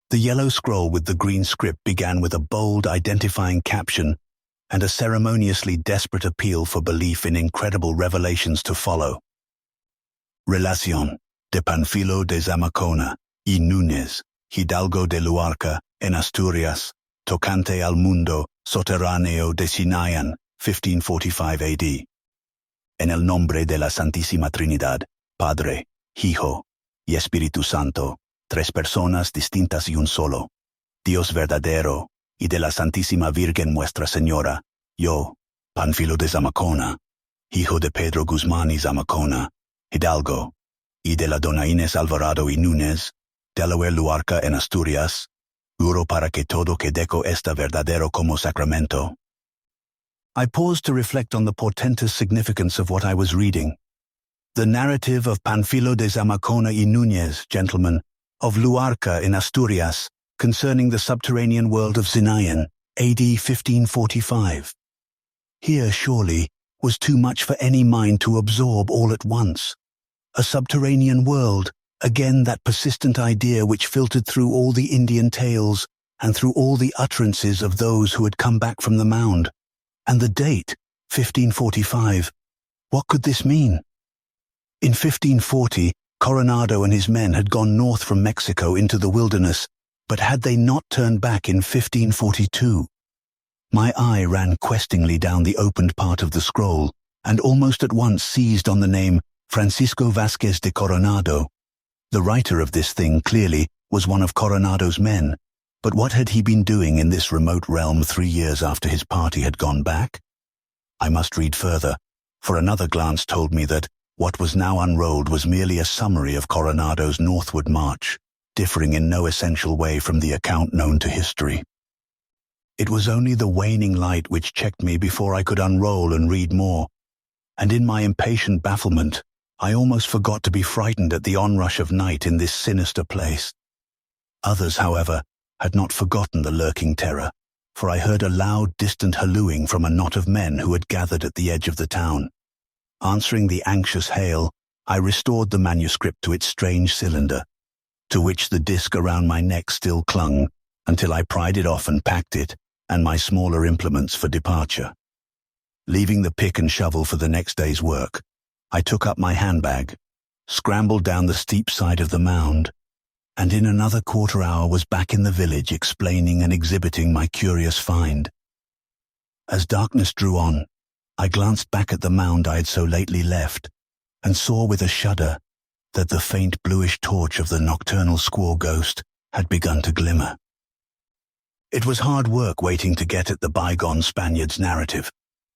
S1: The yellow scroll with the green script began with a bold, identifying caption and a ceremoniously desperate appeal for belief in incredible revelations to follow. Relación de Panfilo de Zamakona y Núñez, Hidalgo de Luarca, en Asturias, tocante al mundo soterráneo de Sinayan, 1545 AD. En el nombre de la Santísima Trinidad, Padre, Hijo y Espíritu Santo, tres personas distintas y un solo, Dios verdadero, y de la Santísima Virgen Nuestra Señora, yo, Panfilo de Zamakona, hijo de Pedro Guzmán y Zamakona, Hidalgo, y de la Dona Inés Alvarado y Núñez, Delaware Luarca en Asturias, juro para que todo quedeco está verdadero como sacramento. I paused to reflect on the portentous significance of what I was reading. The narrative of Panfilo de Zamakona y Núñez, gentlemen, of Luarca in Asturias, concerning the subterranean world of Sinayan, AD 1545. Here, surely, was too much for any mind to absorb all at once. A subterranean world, again that persistent idea which filtered through all the Indian tales and through all the utterances of those who had come back from the Mound. And the date, 1545, what could this mean? In 1540, Coronado and his men had gone north from Mexico into the wilderness, but had they not turned back in 1542? My eye ran questingly down the opened part of the scroll, and almost at once seized on the name Francisco Vázquez de Coronado. The writer of this thing, clearly, was one of Coronado's men, but what had he been doing in this remote realm 3 years after his party had gone back? I must read further, for another glance told me that what was now unrolled was merely a summary of Coronado's northward march, differing in no essential way from the account known to history. It was only the waning light which checked me before I could unroll and read more, and in my impatient bafflement, I almost forgot to be frightened at the onrush of night in this sinister place. Others, however, had not forgotten the lurking terror, for I heard a loud, distant hallooing from a knot of men who had gathered at the edge of the town. Answering the anxious hail, I restored the manuscript to its strange cylinder, to which the disc around my neck still clung, until I pried it off and packed it, and my smaller implements for departure. Leaving the pick and shovel for the next day's work, I took up my handbag, scrambled down the steep side of the mound, and in another quarter hour was back in the village explaining and exhibiting my curious find. As darkness drew on, I glanced back at the mound I had so lately left, and saw with a shudder that the faint bluish torch of the nocturnal squaw ghost had begun to glimmer. It was hard work waiting to get at the bygone Spaniard's narrative,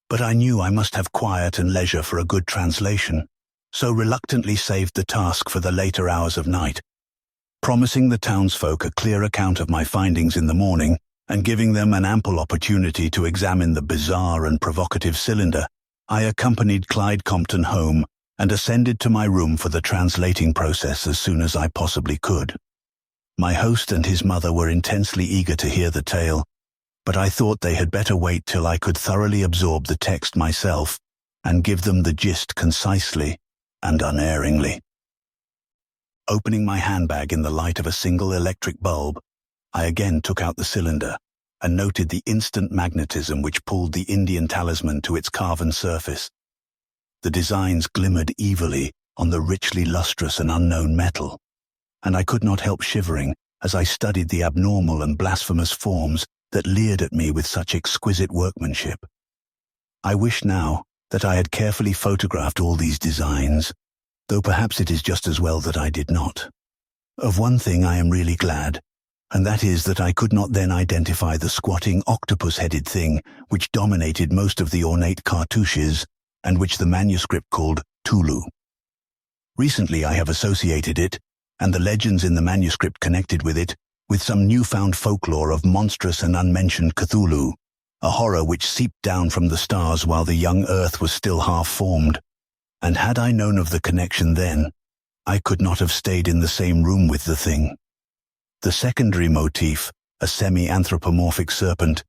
S1: but I knew I must have quiet and leisure for a good translation, so reluctantly saved the task for the later hours of night. Promising the townsfolk a clear account of my findings in the morning, and giving them an ample opportunity to examine the bizarre and provocative cylinder, I accompanied Clyde Compton home and ascended to my room for the translating process as soon as I possibly could. My host and his mother were intensely eager to hear the tale, but I thought they had better wait till I could thoroughly absorb the text myself and give them the gist concisely and unerringly. Opening my handbag in the light of a single electric bulb, I again took out the cylinder and noted the instant magnetism which pulled the Indian talisman to its carven surface. The designs glimmered evilly on the richly lustrous and unknown metal, and I could not help shivering as I studied the abnormal and blasphemous forms that leered at me with such exquisite workmanship. I wish now that I had carefully photographed all these designs, though perhaps it is just as well that I did not. Of one thing I am really glad. and that is that I could not then identify the squatting octopus-headed thing which dominated most of the ornate cartouches and which the manuscript called Cthulhu. Recently I have associated it, and the legends in the manuscript connected with it, with some newfound folklore of monstrous and unmentioned Cthulhu, a horror which seeped down from the stars while the young earth was still half-formed. And had I known of the connection then, I could not have stayed in the same room with the thing. The secondary motif, a semi-anthropomorphic serpent,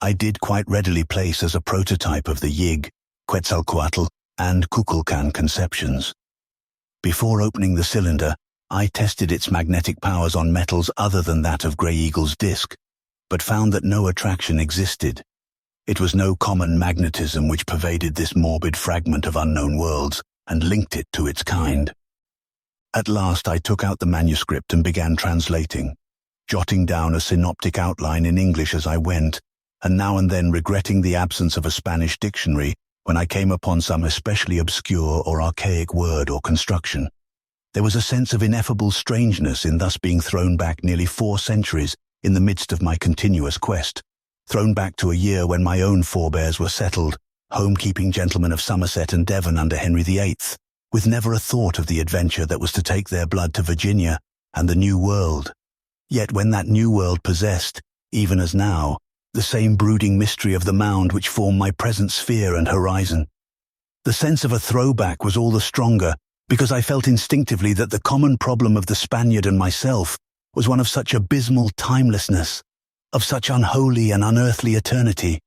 S1: I did quite readily place as a prototype of the Yig, Quetzalcoatl, and Kukulkan conceptions. Before opening the cylinder, I tested its magnetic powers on metals other than that of Grey Eagle's disk, but found that no attraction existed. It was no common magnetism which pervaded this morbid fragment of unknown worlds and linked it to its kind. At last I took out the manuscript and began translating, jotting down a synoptic outline in English as I went, and now and then regretting the absence of a Spanish dictionary when I came upon some especially obscure or archaic word or construction. There was a sense of ineffable strangeness in thus being thrown back nearly 4 centuries in the midst of my continuous quest, thrown back to a year when my own forebears were settled, home-keeping gentlemen of Somerset and Devon under Henry VIII, with never a thought of the adventure that was to take their blood to Virginia and the New World. Yet when that New World possessed, even as now, the same brooding mystery of the Mound which formed my present sphere and horizon. The sense of a throwback was all the stronger because I felt instinctively that the common problem of the Spaniard and myself was one of such abysmal timelessness, of such unholy and unearthly eternity,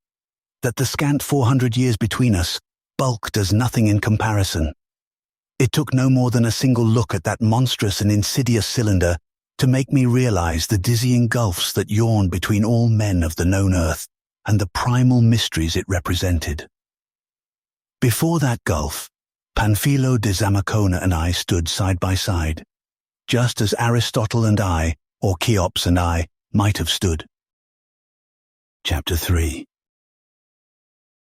S1: that the scant 400 years between us bulked as nothing in comparison. It took no more than a single look at that monstrous and insidious cylinder to make me realize the dizzying gulfs that yawned between all men of the known earth and the primal mysteries it represented. Before that gulf, Panfilo de Zamakona and I stood side by side, just as Aristotle and I, or Cheops and I, might have stood. Chapter 3.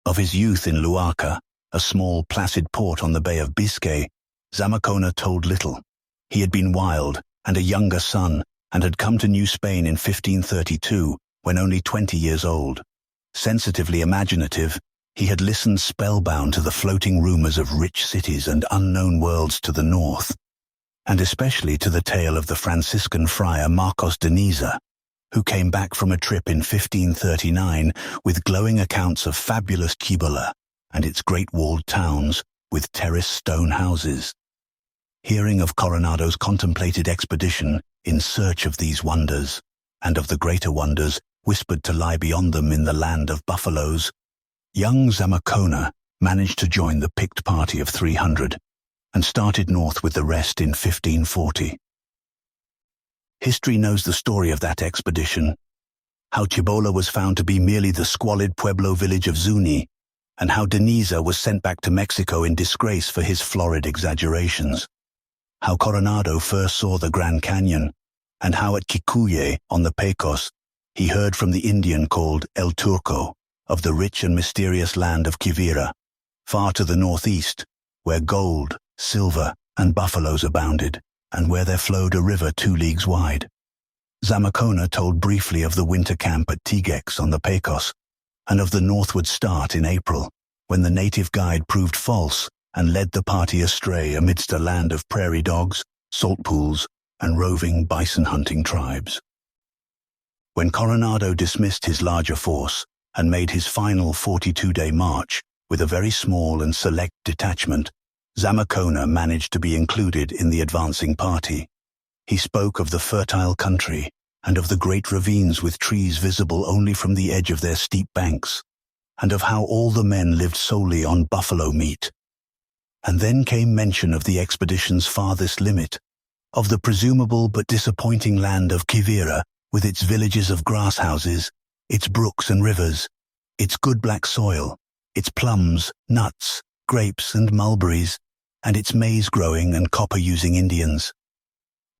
S1: Of his youth in Luarca, a small placid port on the Bay of Biscay, Zamakona told little. He had been wild and a younger son, and had come to New Spain in 1532, when only 20 years old. Sensitively imaginative, he had listened spellbound to the floating rumors of rich cities and unknown worlds to the north, and especially to the tale of the Franciscan friar Marcos de Niza, who came back from a trip in 1539 with glowing accounts of fabulous Cibola and its great walled towns with terraced stone houses. Hearing of Coronado's contemplated expedition in search of these wonders, and of the greater wonders whispered to lie beyond them in the land of buffaloes, young Zamakona managed to join the picked party of 300 and started north with the rest in 1540. History knows the story of that expedition, how Cibola was found to be merely the squalid Pueblo village of Zuni, and how Deniza was sent back to Mexico in disgrace for his florid exaggerations. How Coronado first saw the Grand Canyon, and how at Kikuye on the Pecos he heard from the Indian called El Turco of the rich and mysterious land of Quivira, far to the northeast, where gold, silver, and buffaloes abounded, and where there flowed a river 2 leagues wide. Zamakona told briefly of the winter camp at Tigex on the Pecos, and of the northward start in April, when the native guide proved false and led the party astray amidst a land of prairie dogs, salt pools, and roving bison-hunting tribes. When Coronado dismissed his larger force and made his final 42-day march with a very small and select detachment, Zamakona managed to be included in the advancing party. He spoke of the fertile country and of the great ravines with trees visible only from the edge of their steep banks, and of how all the men lived solely on buffalo meat. And then came mention of the expedition's farthest limit, of the presumable but disappointing land of Quivira, with its villages of grass houses, its brooks and rivers, its good black soil, its plums, nuts, grapes and mulberries, and its maize-growing and copper-using Indians.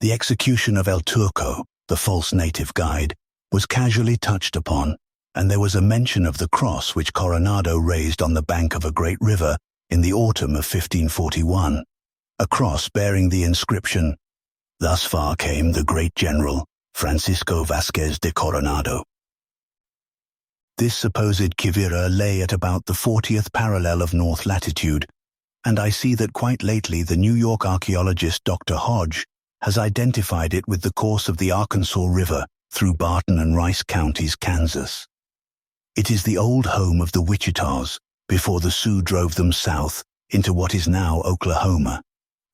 S1: The execution of El Turco, the false native guide, was casually touched upon, and there was a mention of the cross which Coronado raised on the bank of a great river in the autumn of 1541, a cross bearing the inscription, "Thus far came the great general, Francisco Vasquez de Coronado. This supposed Quivira lay at about the 40th parallel of north latitude, and I see that quite lately the New York archaeologist Dr. Hodge has identified it with the course of the Arkansas River through Barton and Rice counties, Kansas. It is the old home of the Wichitas before the Sioux drove them south into what is now Oklahoma,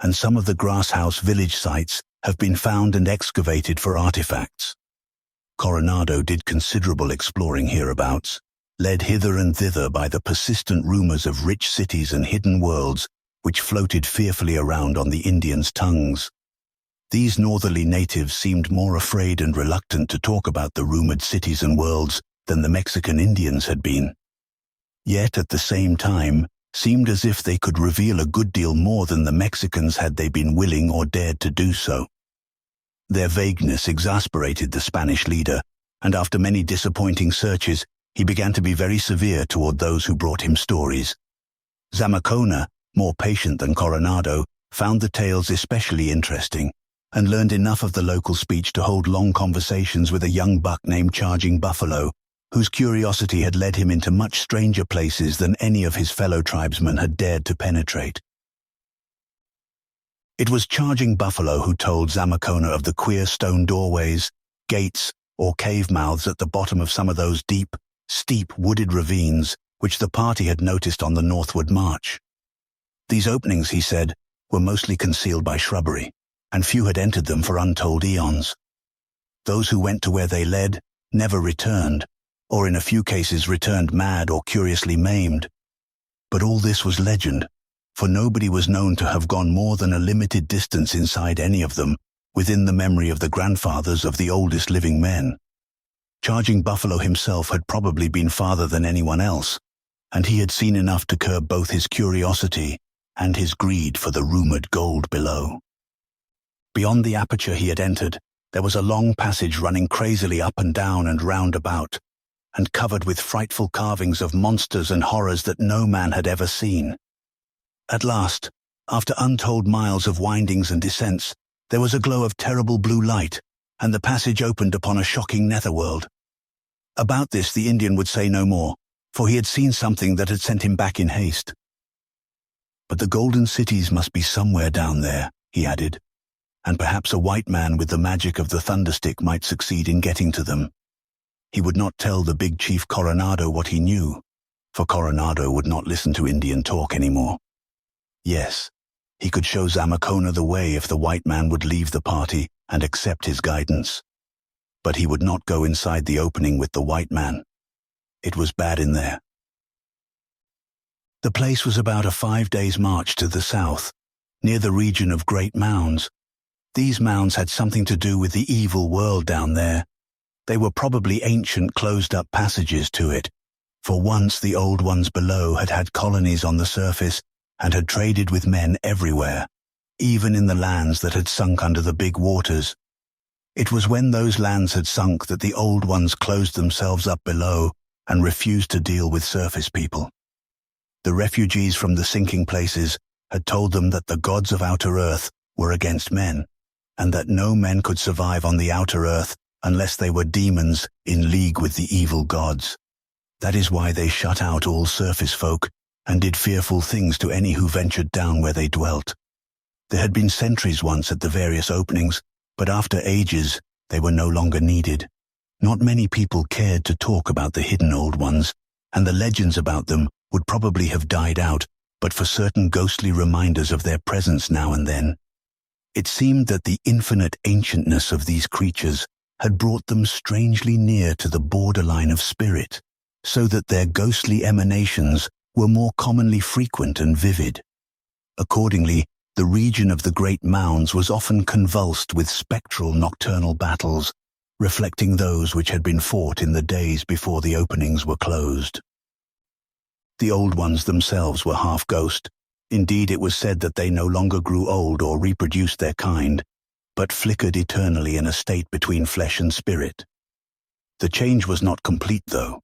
S1: and some of the Grass House village sites have been found and excavated for artifacts. Coronado did considerable exploring hereabouts, led hither and thither by the persistent rumors of rich cities and hidden worlds which floated fearfully around on the Indians' tongues. These northerly natives seemed more afraid and reluctant to talk about the rumored cities and worlds than the Mexican Indians had been. Yet at the same time, seemed as if they could reveal a good deal more than the Mexicans had they been willing or dared to do so. Their vagueness exasperated the Spanish leader, and after many disappointing searches, he began to be very severe toward those who brought him stories. Zamakona, more patient than Coronado, found the tales especially interesting, and learned enough of the local speech to hold long conversations with a young buck named Charging Buffalo, whose curiosity had led him into much stranger places than any of his fellow tribesmen had dared to penetrate. It was Charging Buffalo who told Zamakona of the queer stone doorways, gates, or cave mouths at the bottom of some of those deep, steep wooded ravines which the party had noticed on the northward march. These openings, he said, were mostly concealed by shrubbery, and few had entered them for untold eons. Those who went to where they led never returned, or in a few cases returned mad or curiously maimed. But all this was legend, for nobody was known to have gone more than a limited distance inside any of them, within the memory of the grandfathers of the oldest living men. Charging Buffalo himself had probably been farther than anyone else, and he had seen enough to curb both his curiosity and his greed for the rumored gold below. Beyond the aperture he had entered, there was a long passage running crazily up and down and round about, and covered with frightful carvings of monsters and horrors that no man had ever seen. At last, after untold miles of windings and descents, there was a glow of terrible blue light, and the passage opened upon a shocking netherworld. About this the Indian would say no more, for he had seen something that had sent him back in haste. But the golden cities must be somewhere down there, he added, and perhaps a white man with the magic of the thunderstick might succeed in getting to them. He would not tell the big chief Coronado what he knew, for Coronado would not listen to Indian talk anymore. Yes, he could show Zamakona the way if the white man would leave the party and accept his guidance. But he would not go inside the opening with the white man. It was bad in there. The place was about a 5 days' march to the south, near the region of great mounds. These mounds had something to do with the evil world down there. They were probably ancient closed-up passages to it, for once the old ones below had had colonies on the surface and had traded with men everywhere, even in the lands that had sunk under the big waters. It was when those lands had sunk that the old ones closed themselves up below and refused to deal with surface people. The refugees from the sinking places had told them that the gods of outer earth were against men, and that no men could survive on the outer earth unless they were demons in league with the evil gods. That is why they shut out all surface folk and did fearful things to any who ventured down where they dwelt. There had been sentries once at the various openings, but after ages they were no longer needed. Not many people cared to talk about the hidden old ones, and the legends about them would probably have died out but for certain ghostly reminders of their presence now and then. It seemed that the infinite ancientness of these creatures had brought them strangely near to the borderline of spirit, so that their ghostly emanations were more commonly frequent and vivid. Accordingly, the region of the great mounds was often convulsed with spectral nocturnal battles, reflecting those which had been fought in the days before the openings were closed. The old ones themselves were half ghost. Indeed, it was said that they no longer grew old or reproduced their kind, but flickered eternally in a state between flesh and spirit. The change was not complete, though,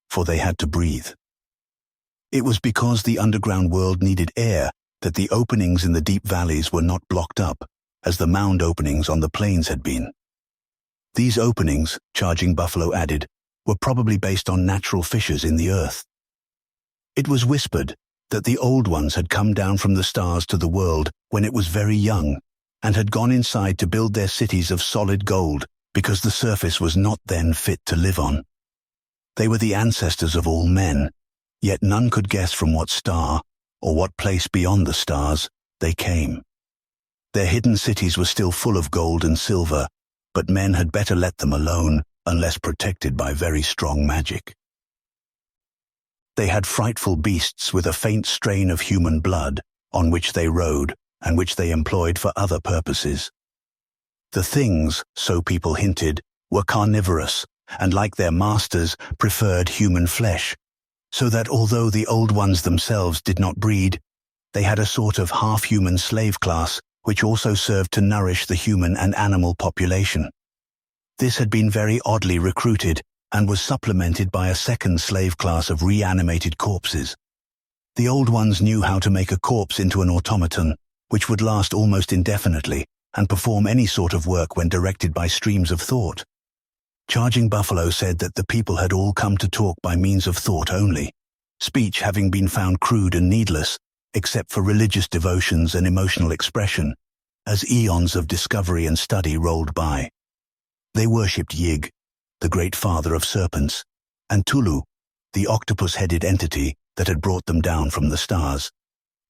S1: for they had to breathe. It was because the underground world needed air that the openings in the deep valleys were not blocked up, as the mound openings on the plains had been. These openings, Charging Buffalo added, were probably based on natural fissures in the earth. It was whispered that the Old Ones had come down from the stars to the world when it was very young and had gone inside to build their cities of solid gold because the surface was not then fit to live on. They were the ancestors of all men, yet none could guess from what star or what place beyond the stars they came. Their hidden cities were still full of gold and silver, but men had better let them alone unless protected by very strong magic. They had frightful beasts with a faint strain of human blood on which they rode and which they employed for other purposes. The things, so people hinted, were carnivorous and, like their masters, preferred human flesh, so that although the Old Ones themselves did not breed, they had a sort of half-human slave class which also served to nourish the human and animal population. This had been very oddly recruited and was supplemented by a second slave class of reanimated corpses. The Old Ones knew how to make a corpse into an automaton, which would last almost indefinitely and perform any sort of work when directed by streams of thought. Charging Buffalo said that the people had all come to talk by means of thought only, speech having been found crude and needless, except for religious devotions and emotional expression, as eons of discovery and study rolled by. They worshipped Yig, the great father of serpents, and Cthulhu, the octopus-headed entity that had brought them down from the stars,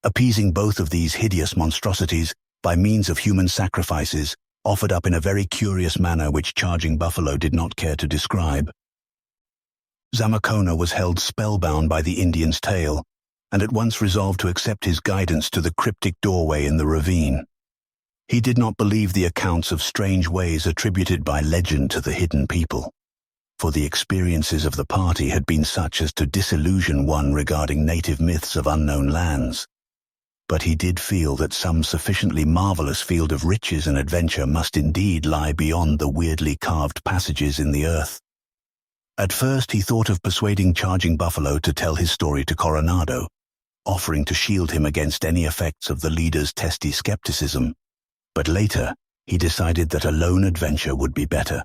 S1: appeasing both of these hideous monstrosities by means of human sacrifices offered up in a very curious manner which Charging Buffalo did not care to describe. Zamakona was held spellbound by the Indian's tale, and at once resolved to accept his guidance to the cryptic doorway in the ravine. He did not believe the accounts of strange ways attributed by legend to the hidden people, for the experiences of the party had been such as to disillusion one regarding native myths of unknown lands. But he did feel that some sufficiently marvelous field of riches and adventure must indeed lie beyond the weirdly carved passages in the earth. At first he thought of persuading Charging Buffalo to tell his story to Coronado, offering to shield him against any effects of the leader's testy skepticism. But later, he decided that a lone adventure would be better.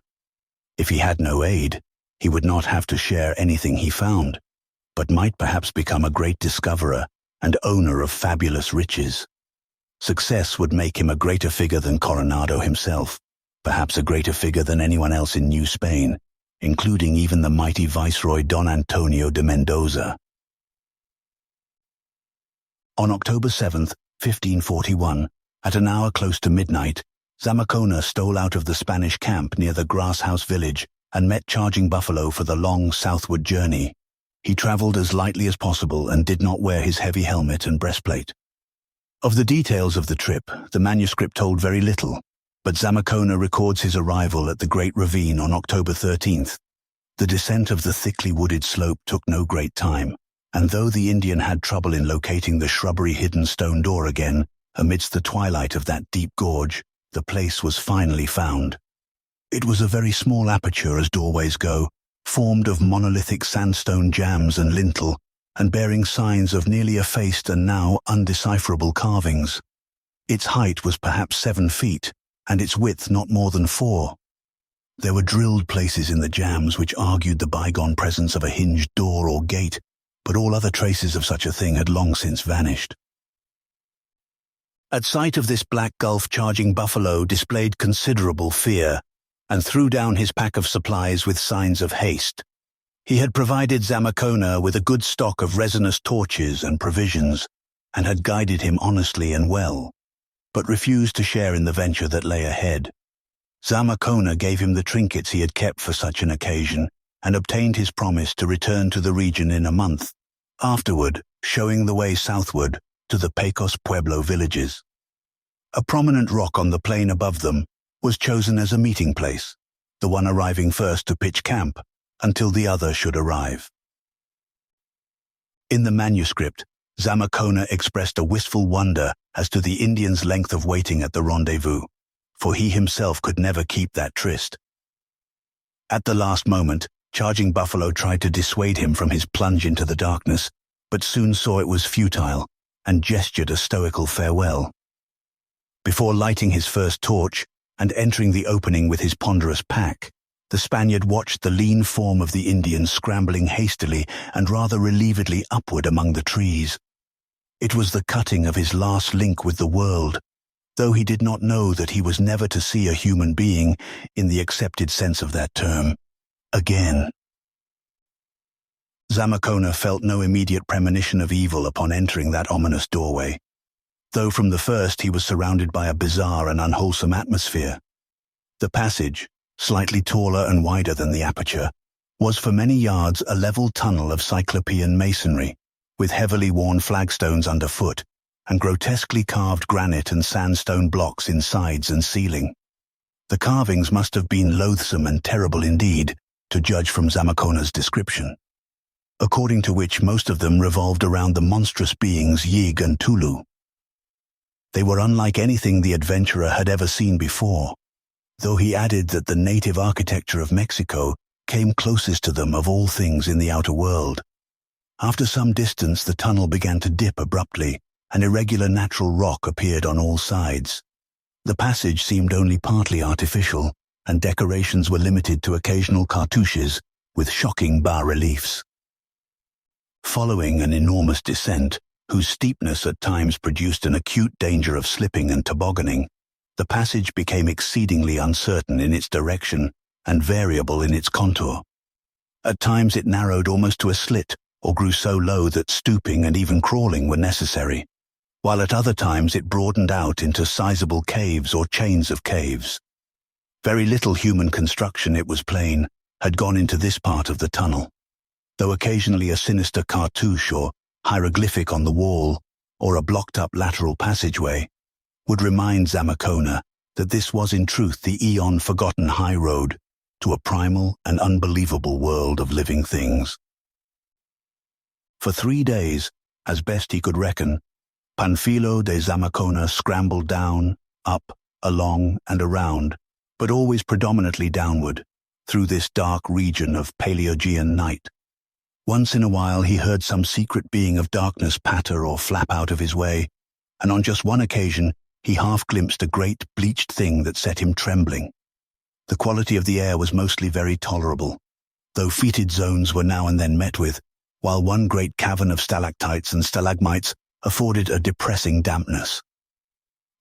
S1: If he had no aid, he would not have to share anything he found, but might perhaps become a great discoverer and owner of fabulous riches. Success would make him a greater figure than Coronado himself, perhaps a greater figure than anyone else in New Spain, including even the mighty Viceroy Don Antonio de Mendoza. On October 7th, 1541, at an hour close to midnight, Zamakona stole out of the Spanish camp near the Grass House village and met Charging Buffalo for the long southward journey. He traveled as lightly as possible and did not wear his heavy helmet and breastplate. Of the details of the trip, the manuscript told very little, but Zamakona records his arrival at the Great Ravine on October 13th. The descent of the thickly wooded slope took no great time, and though the Indian had trouble in locating the shrubbery-hidden stone door again, amidst the twilight of that deep gorge, the place was finally found. It was a very small aperture as doorways go, formed of monolithic sandstone jambs and lintel, and bearing signs of nearly effaced and now undecipherable carvings. Its height was perhaps 7 feet, and its width not more than 4. There were drilled places in the jambs which argued the bygone presence of a hinged door or gate, but all other traces of such a thing had long since vanished. At sight of this black gulf, Charging Buffalo displayed considerable fear and threw down his pack of supplies with signs of haste. He had provided Zamakona with a good stock of resinous torches and provisions, and had guided him honestly and well, but refused to share in the venture that lay ahead. Zamakona gave him the trinkets he had kept for such an occasion, and obtained his promise to return to the region in a month, afterward showing the way southward to the Pecos Pueblo villages. A prominent rock on the plain above them was chosen as a meeting place, the one arriving first to pitch camp, until the other should arrive. In the manuscript, Zamakona expressed a wistful wonder as to the Indian's length of waiting at the rendezvous, for he himself could never keep that tryst. At the last moment, Charging Buffalo tried to dissuade him from his plunge into the darkness, but soon saw it was futile, and gestured a stoical farewell. Before lighting his first torch, and entering the opening with his ponderous pack, the Spaniard watched the lean form of the Indian scrambling hastily and rather relievedly upward among the trees. It was the cutting of his last link with the world, though he did not know that he was never to see a human being, in the accepted sense of that term, again. Zamakona felt no immediate premonition of evil upon entering that ominous doorway, though from the first he was surrounded by a bizarre and unwholesome atmosphere. The passage, slightly taller and wider than the aperture, was for many yards a level tunnel of cyclopean masonry, with heavily worn flagstones underfoot, and grotesquely carved granite and sandstone blocks in sides and ceiling. The carvings must have been loathsome and terrible indeed, to judge from Zamakona's description, according to which most of them revolved around the monstrous beings Yig and Cthulhu. They were unlike anything the adventurer had ever seen before, though he added that the native architecture of Mexico came closest to them of all things in the outer world. After some distance, the tunnel began to dip abruptly, and irregular natural rock appeared on all sides. The passage seemed only partly artificial, and decorations were limited to occasional cartouches with shocking bas-reliefs. Following an enormous descent, whose steepness at times produced an acute danger of slipping and tobogganing, the passage became exceedingly uncertain in its direction and variable in its contour. At times it narrowed almost to a slit, or grew so low that stooping and even crawling were necessary, while at other times it broadened out into sizable caves or chains of caves. Very little human construction, it was plain, had gone into this part of the tunnel, though occasionally a sinister cartouche or hieroglyphic on the wall, or a blocked-up lateral passageway, would remind Zamakona that this was in truth the eon-forgotten high road to a primal and unbelievable world of living things. For 3 days, as best he could reckon, Panfilo de Zamakona scrambled down, up, along, and around, but always predominantly downward, through this dark region of Paleogean night. Once in a while he heard some secret being of darkness patter or flap out of his way, and on just one occasion he half-glimpsed a great bleached thing that set him trembling. The quality of the air was mostly very tolerable, though fetid zones were now and then met with, while one great cavern of stalactites and stalagmites afforded a depressing dampness.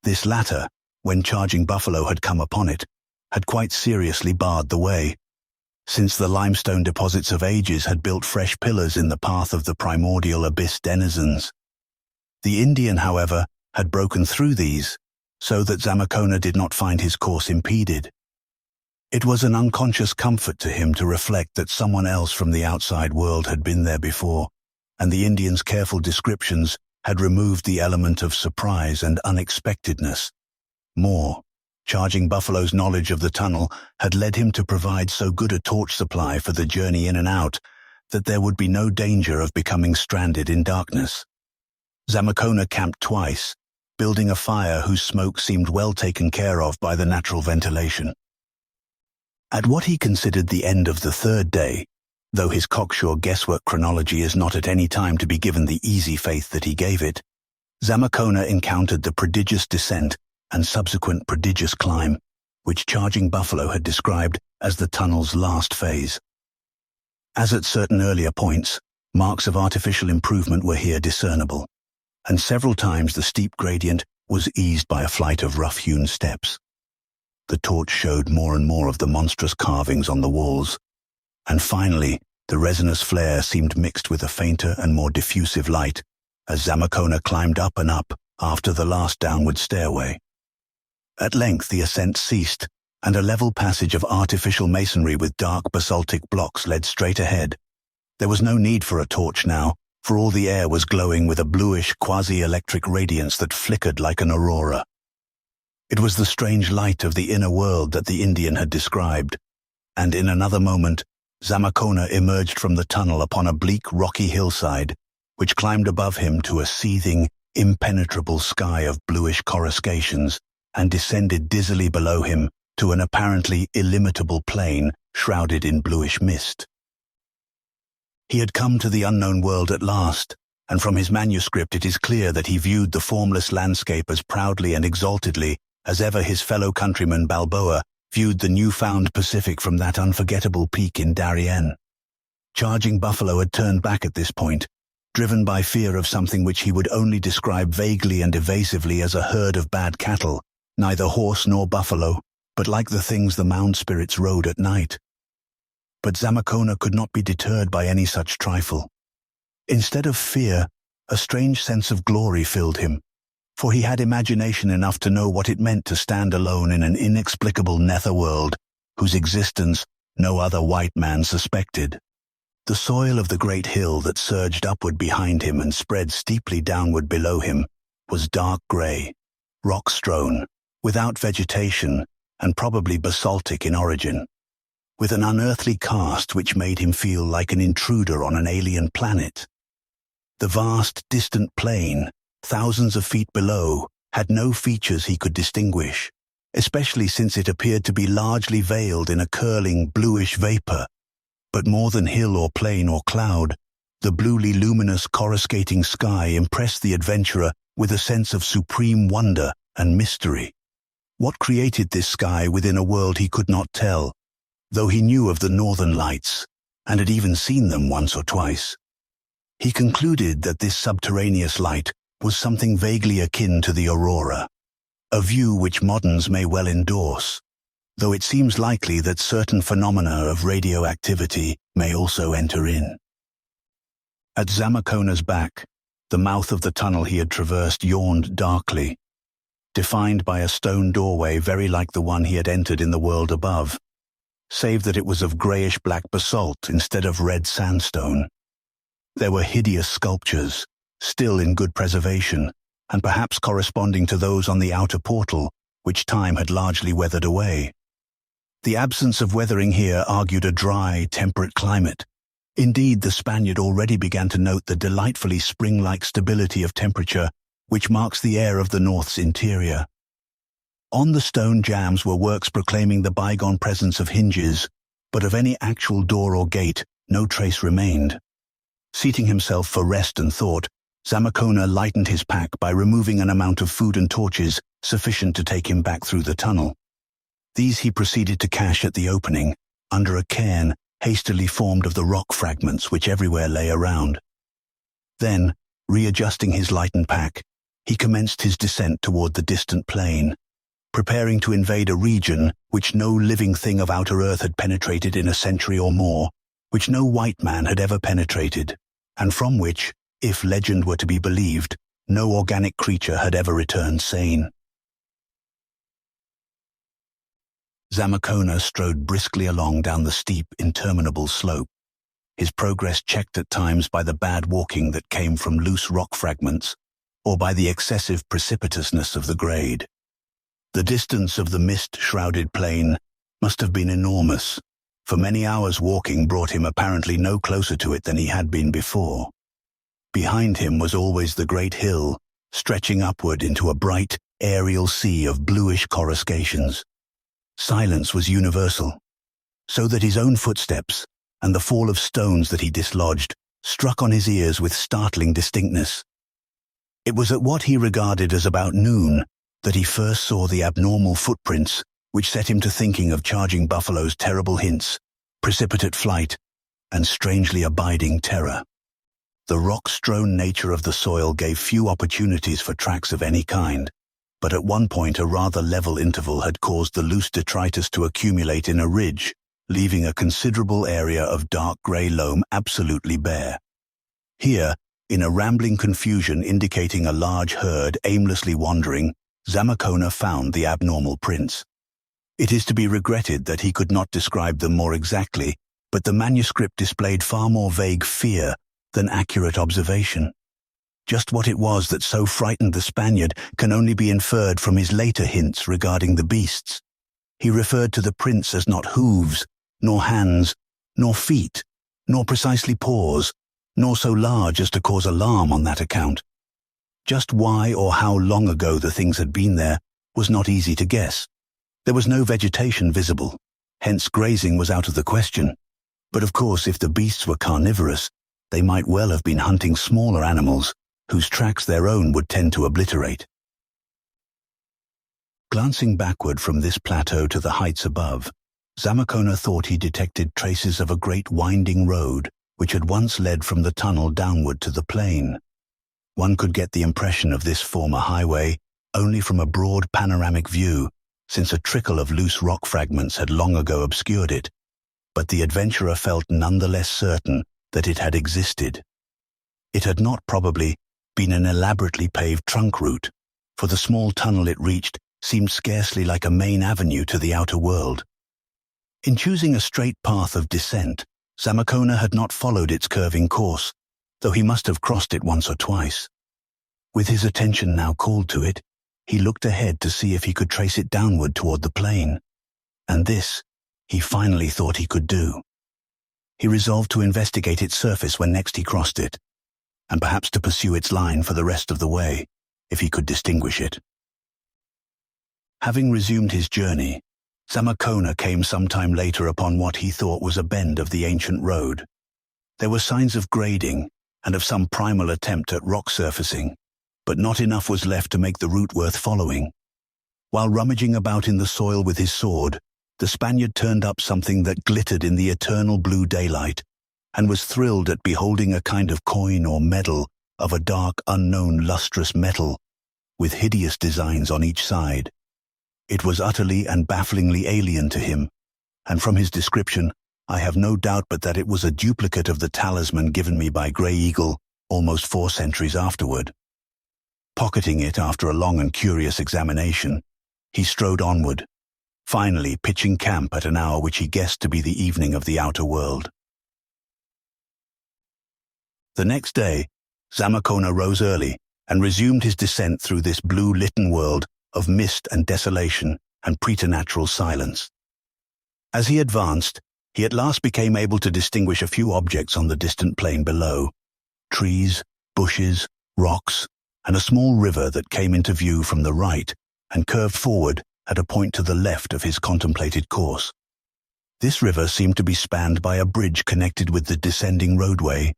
S1: This latter, when Charging Buffalo had come upon it, had quite seriously barred the way, since the limestone deposits of ages had built fresh pillars in the path of the primordial abyss denizens. The Indian, however, had broken through these, so that Zamakona did not find his course impeded. It was an unconscious comfort to him to reflect that someone else from the outside world had been there before, and the Indian's careful descriptions had removed the element of surprise and unexpectedness. More, Charging Buffalo's knowledge of the tunnel had led him to provide so good a torch supply for the journey in and out that there would be no danger of becoming stranded in darkness. Zamakona camped twice, building a fire whose smoke seemed well taken care of by the natural ventilation. At what he considered the end of the 3rd day, though his cocksure guesswork chronology is not at any time to be given the easy faith that he gave it, Zamakona encountered the prodigious descent and subsequent prodigious climb, which Charging Buffalo had described as the tunnel's last phase. As at certain earlier points, marks of artificial improvement were here discernible, and several times the steep gradient was eased by a flight of rough-hewn steps. The torch showed more and more of the monstrous carvings on the walls, and finally the resinous flare seemed mixed with a fainter and more diffusive light as Zamakona climbed up and up after the last downward stairway. At length the ascent ceased, and a level passage of artificial masonry with dark basaltic blocks led straight ahead. There was no need for a torch now, for all the air was glowing with a bluish quasi-electric radiance that flickered like an aurora. It was the strange light of the inner world that the Indian had described, and in another moment Zamakona emerged from the tunnel upon a bleak rocky hillside, which climbed above him to a seething, impenetrable sky of bluish coruscations, and descended dizzily below him to an apparently illimitable plain shrouded in bluish mist. He had come to the unknown world at last, and from his manuscript it is clear that he viewed the formless landscape as proudly and exaltedly as ever his fellow countryman Balboa viewed the newfound Pacific from that unforgettable peak in Darien. Charging Buffalo had turned back at this point, driven by fear of something which he would only describe vaguely and evasively as a herd of bad cattle, neither horse nor buffalo, but like the things the Mound spirits rode at night. But Zamakona could not be deterred by any such trifle. Instead of fear, a strange sense of glory filled him, for he had imagination enough to know what it meant to stand alone in an inexplicable netherworld whose existence no other white man suspected. The soil of the great hill that surged upward behind him and spread steeply downward below him was dark grey, rock-strewn, without vegetation, and probably basaltic in origin, with an unearthly cast which made him feel like an intruder on an alien planet. The vast, distant plain, thousands of feet below, had no features he could distinguish, especially since it appeared to be largely veiled in a curling, bluish vapor. But more than hill or plain or cloud, the bluely luminous coruscating sky impressed the adventurer with a sense of supreme wonder and mystery. What created this sky within a world he could not tell, though he knew of the northern lights, and had even seen them once or twice? He concluded that this subterraneous light was something vaguely akin to the aurora, a view which moderns may well endorse, though it seems likely that certain phenomena of radioactivity may also enter in. At Zamakona's back, the mouth of the tunnel he had traversed yawned darkly, defined by a stone doorway very like the one he had entered in the world above, save that it was of greyish-black basalt instead of red sandstone. There were hideous sculptures, still in good preservation, and perhaps corresponding to those on the outer portal, which time had largely weathered away. The absence of weathering here argued a dry, temperate climate. Indeed, the Spaniard already began to note the delightfully spring-like stability of temperature which marks the air of the North's interior. On the stone jambs were works proclaiming the bygone presence of hinges, but of any actual door or gate no trace remained. Seating himself for rest and thought, Zamakona lightened his pack by removing an amount of food and torches sufficient to take him back through the tunnel. These he proceeded to cache at the opening, under a cairn hastily formed of the rock fragments which everywhere lay around. Then, readjusting his lightened pack, he commenced his descent toward the distant plain, preparing to invade a region which no living thing of outer earth had penetrated in a century or more, which no white man had ever penetrated, and from which, if legend were to be believed, no organic creature had ever returned sane. Zamakona strode briskly along down the steep, interminable slope, his progress checked at times by the bad walking that came from loose rock fragments, or by the excessive precipitousness of the grade. The distance of the mist-shrouded plain must have been enormous, for many hours' walking brought him apparently no closer to it than he had been before. Behind him was always the great hill, stretching upward into a bright, aerial sea of bluish coruscations. Silence was universal, so that his own footsteps, and the fall of stones that he dislodged, struck on his ears with startling distinctness. It was at what he regarded as about noon that he first saw the abnormal footprints which set him to thinking of Charging Buffalo's terrible hints, precipitate flight, and strangely abiding terror. The rock-strewn nature of the soil gave few opportunities for tracks of any kind, but at one point a rather level interval had caused the loose detritus to accumulate in a ridge, leaving a considerable area of dark grey loam absolutely bare. Here, in a rambling confusion indicating a large herd aimlessly wandering, Zamakona found the abnormal prints. It is to be regretted that he could not describe them more exactly, but the manuscript displayed far more vague fear than accurate observation. Just what it was that so frightened the Spaniard can only be inferred from his later hints regarding the beasts. He referred to the prints as not hooves, nor hands, nor feet, nor precisely paws, nor so large as to cause alarm on that account. Just why or how long ago the things had been there was not easy to guess. There was no vegetation visible, hence grazing was out of the question. But of course, if the beasts were carnivorous, they might well have been hunting smaller animals, whose tracks their own would tend to obliterate. Glancing backward from this plateau to the heights above, Zamakona thought he detected traces of a great winding road which had once led from the tunnel downward to the plain. One could get the impression of this former highway only from a broad panoramic view, since a trickle of loose rock fragments had long ago obscured it, but the adventurer felt none the less certain that it had existed. It had not probably been an elaborately paved trunk route, for the small tunnel it reached seemed scarcely like a main avenue to the outer world. In choosing a straight path of descent, Zamakona had not followed its curving course, though he must have crossed it once or twice. With his attention now called to it, he looked ahead to see if he could trace it downward toward the plain, and this he finally thought he could do. He resolved to investigate its surface when next he crossed it, and perhaps to pursue its line for the rest of the way, if he could distinguish it. Having resumed his journey, Zamakona came some time later upon what he thought was a bend of the ancient road. There were signs of grading and of some primal attempt at rock surfacing, but not enough was left to make the route worth following. While rummaging about in the soil with his sword, the Spaniard turned up something that glittered in the eternal blue daylight, and was thrilled at beholding a kind of coin or medal of a dark, unknown, lustrous metal, with hideous designs on each side. It was utterly and bafflingly alien to him, and from his description, I have no doubt but that it was a duplicate of the talisman given me by Grey Eagle almost 4 centuries afterward. Pocketing it after a long and curious examination, he strode onward, finally pitching camp at an hour which he guessed to be the evening of the outer world. The next day, Zamakona rose early and resumed his descent through this blue-litten world of mist and desolation and preternatural silence. As he advanced, he at last became able to distinguish a few objects on the distant plain below: trees, bushes, rocks, and a small river that came into view from the right and curved forward at a point to the left of his contemplated course. This river seemed to be spanned by a bridge connected with the descending roadway,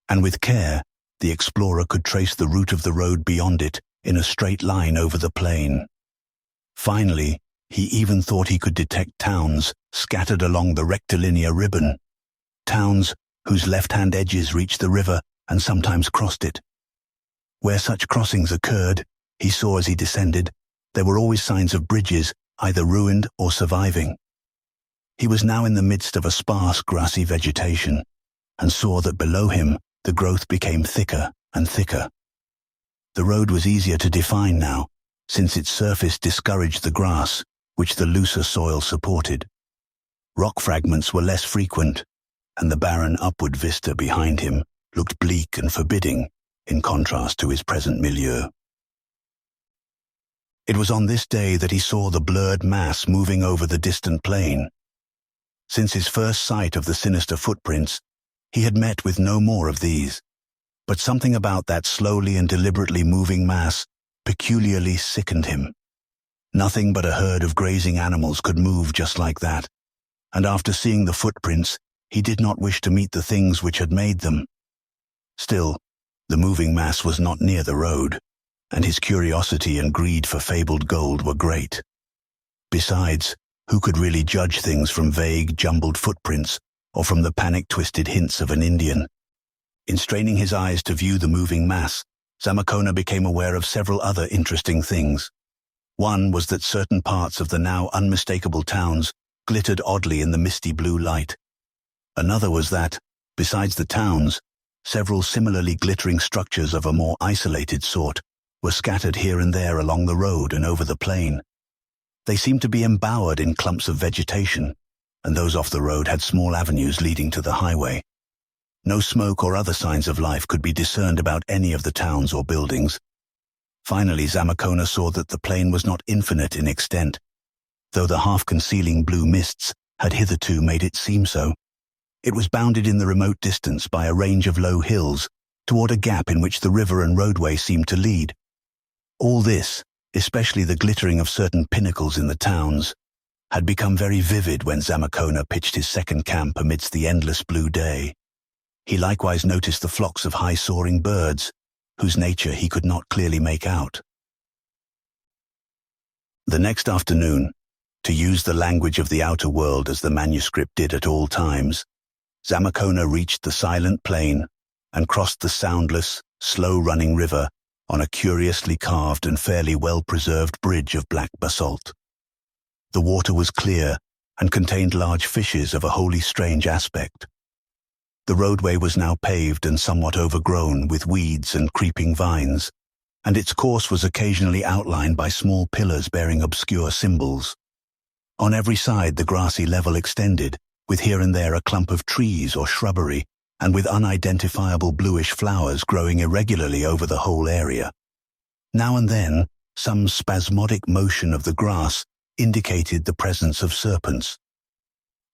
S1: and with care, the explorer could trace the route of the road beyond it in a straight line over the plain. Finally, he even thought he could detect towns scattered along the rectilinear ribbon, towns whose left-hand edges reached the river and sometimes crossed it. Where such crossings occurred, he saw as he descended, there were always signs of bridges, either ruined or surviving. He was now in the midst of a sparse, grassy vegetation, and saw that below him the growth became thicker and thicker. The road was easier to define now, since its surface discouraged the grass, which the looser soil supported. Rock fragments were less frequent, and the barren upward vista behind him looked bleak and forbidding, in contrast to his present milieu. It was on this day that he saw the blurred mass moving over the distant plain. Since his first sight of the sinister footprints, he had met with no more of these, but something about that slowly and deliberately moving mass peculiarly sickened him. Nothing but a herd of grazing animals could move just like that, and after seeing the footprints, he did not wish to meet the things which had made them. Still, the moving mass was not near the road, and his curiosity and greed for fabled gold were great. Besides, who could really judge things from vague, jumbled footprints or from the panic-twisted hints of an Indian? In straining his eyes to view the moving mass, Zamakona became aware of several other interesting things. One was that certain parts of the now unmistakable towns glittered oddly in the misty blue light. Another was that, besides the towns, several similarly glittering structures of a more isolated sort were scattered here and there along the road and over the plain. They seemed to be embowered in clumps of vegetation, and those off the road had small avenues leading to the highway. No smoke or other signs of life could be discerned about any of the towns or buildings. Finally, Zamakona saw that the plain was not infinite in extent, though the half-concealing blue mists had hitherto made it seem so. It was bounded in the remote distance by a range of low hills, toward a gap in which the river and roadway seemed to lead. All this, especially the glittering of certain pinnacles in the towns, had become very vivid when Zamakona pitched his second camp amidst the endless blue day. He likewise noticed the flocks of high-soaring birds, whose nature he could not clearly make out. The next afternoon, to use the language of the outer world as the manuscript did at all times, Zamakona reached the silent plain and crossed the soundless, slow-running river on a curiously carved and fairly well-preserved bridge of black basalt. The water was clear and contained large fishes of a wholly strange aspect. The roadway was now paved and somewhat overgrown with weeds and creeping vines, and its course was occasionally outlined by small pillars bearing obscure symbols. On every side the grassy level extended, with here and there a clump of trees or shrubbery, and with unidentifiable bluish flowers growing irregularly over the whole area. Now and then, some spasmodic motion of the grass indicated the presence of serpents.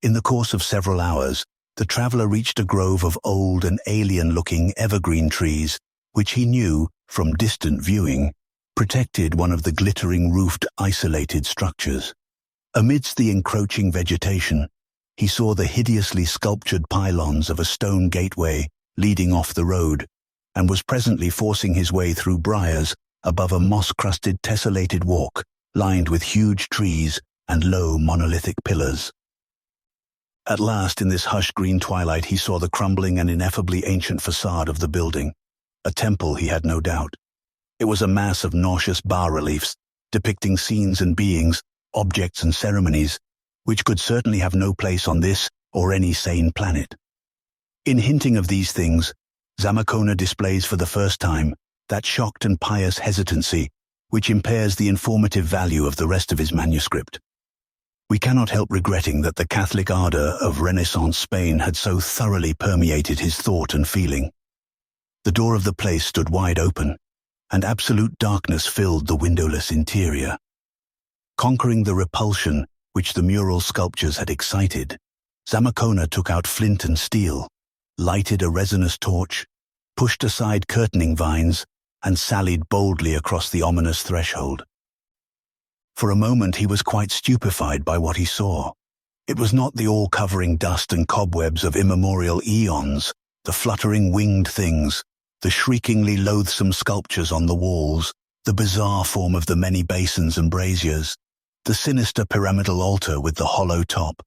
S1: In the course of several hours, the traveler reached a grove of old and alien-looking evergreen trees, which he knew, from distant viewing, protected one of the glittering-roofed isolated structures. Amidst the encroaching vegetation, he saw the hideously sculptured pylons of a stone gateway leading off the road, and was presently forcing his way through briars above a moss-crusted tessellated walk lined with huge trees and low monolithic pillars. At last, in this hushed green twilight, he saw the crumbling and ineffably ancient facade of the building. A temple, he had no doubt. It was a mass of nauseous bas-reliefs depicting scenes and beings, objects and ceremonies, which could certainly have no place on this or any sane planet. In hinting of these things, Zamakona displays for the first time that shocked and pious hesitancy which impairs the informative value of the rest of his manuscript. We cannot help regretting that the Catholic ardor of Renaissance Spain had so thoroughly permeated his thought and feeling. The door of the place stood wide open, and absolute darkness filled the windowless interior. Conquering the repulsion which the mural sculptures had excited, Zamakona took out flint and steel, lighted a resinous torch, pushed aside curtaining vines, and sallied boldly across the ominous threshold. For a moment he was quite stupefied by what he saw. It was not the all-covering dust and cobwebs of immemorial eons, the fluttering winged things, the shriekingly loathsome sculptures on the walls, the bizarre form of the many basins and braziers, the sinister pyramidal altar with the hollow top,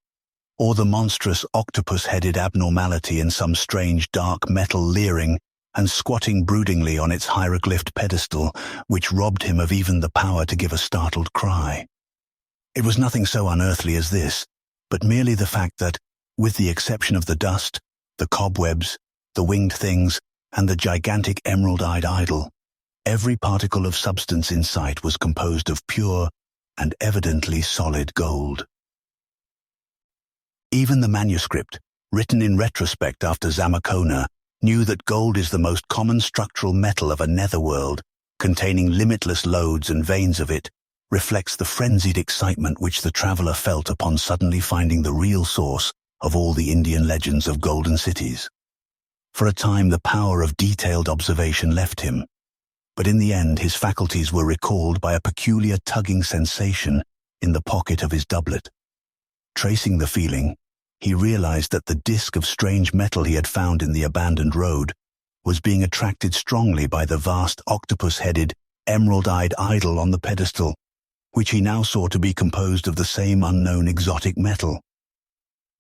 S1: or the monstrous octopus-headed abnormality in some strange dark metal leering and squatting broodingly on its hieroglyphed pedestal, which robbed him of even the power to give a startled cry. It was nothing so unearthly as this, but merely the fact that, with the exception of the dust, the cobwebs, the winged things, and the gigantic emerald-eyed idol, every particle of substance in sight was composed of pure and evidently solid gold. Even the manuscript, written in retrospect after Zamakona, knew that gold is the most common structural metal of a netherworld, containing limitless lodes and veins of it, reflects the frenzied excitement which the traveler felt upon suddenly finding the real source of all the Indian legends of golden cities. For a time the power of detailed observation left him, but in the end his faculties were recalled by a peculiar tugging sensation in the pocket of his doublet. Tracing the feeling, he realized that the disk of strange metal he had found in the abandoned road was being attracted strongly by the vast octopus-headed, emerald-eyed idol on the pedestal, which he now saw to be composed of the same unknown exotic metal.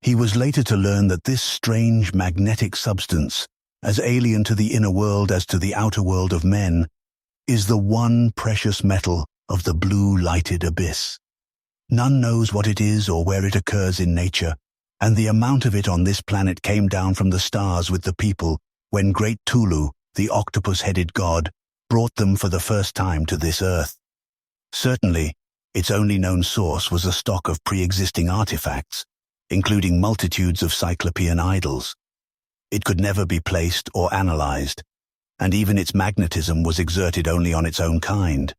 S1: He was later to learn that this strange magnetic substance, as alien to the inner world as to the outer world of men, is the one precious metal of the blue-lighted abyss. None knows what it is or where it occurs in nature, and the amount of it on this planet came down from the stars with the people when great Cthulhu, the octopus-headed god, brought them for the first time to this earth. Certainly, its only known source was a stock of pre-existing artifacts, including multitudes of cyclopean idols. It could never be placed or analyzed, and even its magnetism was exerted only on its own kind.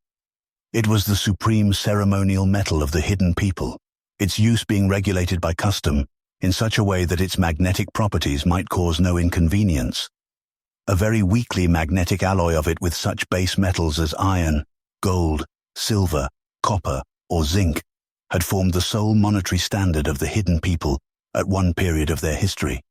S1: It was the supreme ceremonial metal of the hidden people, its use being regulated by custom in such a way that its magnetic properties might cause no inconvenience. A very weakly magnetic alloy of it with such base metals as iron, gold, silver, copper, or zinc had formed the sole monetary standard of the hidden people at one period of their history.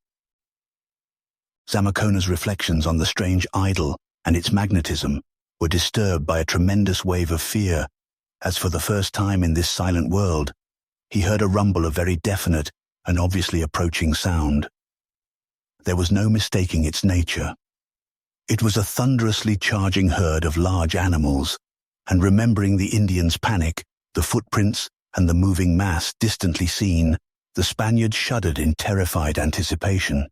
S1: Zamakona's reflections on the strange idol and its magnetism were disturbed by a tremendous wave of fear as for the first time in this silent world, he heard a rumble of very definite and obviously approaching sound. There was no mistaking its nature. It was a thunderously charging herd of large animals, and remembering the Indians' panic, the footprints, and the moving mass distantly seen, the Spaniard shuddered in terrified anticipation.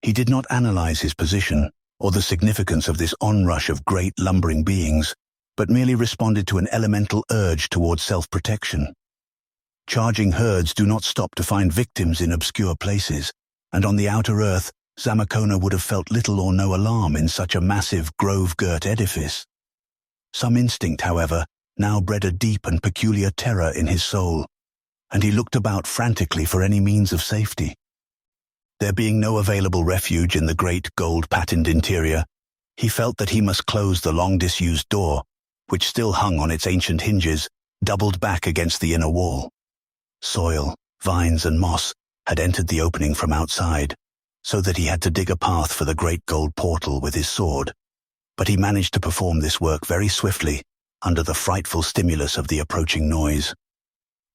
S1: He did not analyze his position or the significance of this onrush of great lumbering beings, but merely responded to an elemental urge towards self-protection. Charging herds do not stop to find victims in obscure places, and on the outer earth, Zamakona would have felt little or no alarm in such a massive, grove-girt edifice. Some instinct, however, now bred a deep and peculiar terror in his soul, and he looked about frantically for any means of safety. There being no available refuge in the great gold-patterned interior, he felt that he must close the long-disused door, which still hung on its ancient hinges, doubled back against the inner wall. Soil, vines, and moss had entered the opening from outside, so that he had to dig a path for the great gold portal with his sword, but he managed to perform this work very swiftly, under the frightful stimulus of the approaching noise.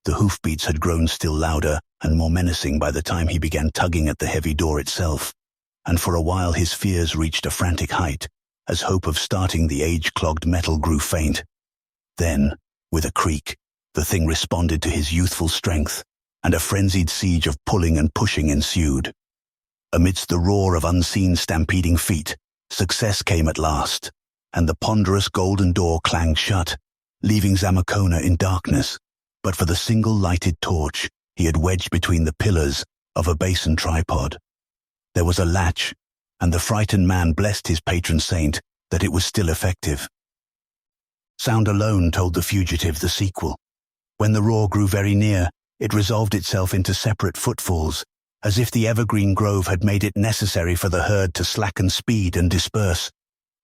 S1: The hoofbeats had grown still louder and more menacing by the time he began tugging at the heavy door itself, and for a while his fears reached a frantic height, as hope of starting the age-clogged metal grew faint. Then, with a creak, the thing responded to his youthful strength, and a frenzied siege of pulling and pushing ensued. Amidst the roar of unseen stampeding feet, success came at last, and the ponderous golden door clanged shut, leaving Zamakona in darkness, but for the single lighted torch he had wedged between the pillars of a basin tripod. There was a latch, and the frightened man blessed his patron saint that it was still effective. Sound alone told the fugitive the sequel. When the roar grew very near, it resolved itself into separate footfalls, as if the evergreen grove had made it necessary for the herd to slacken speed and disperse.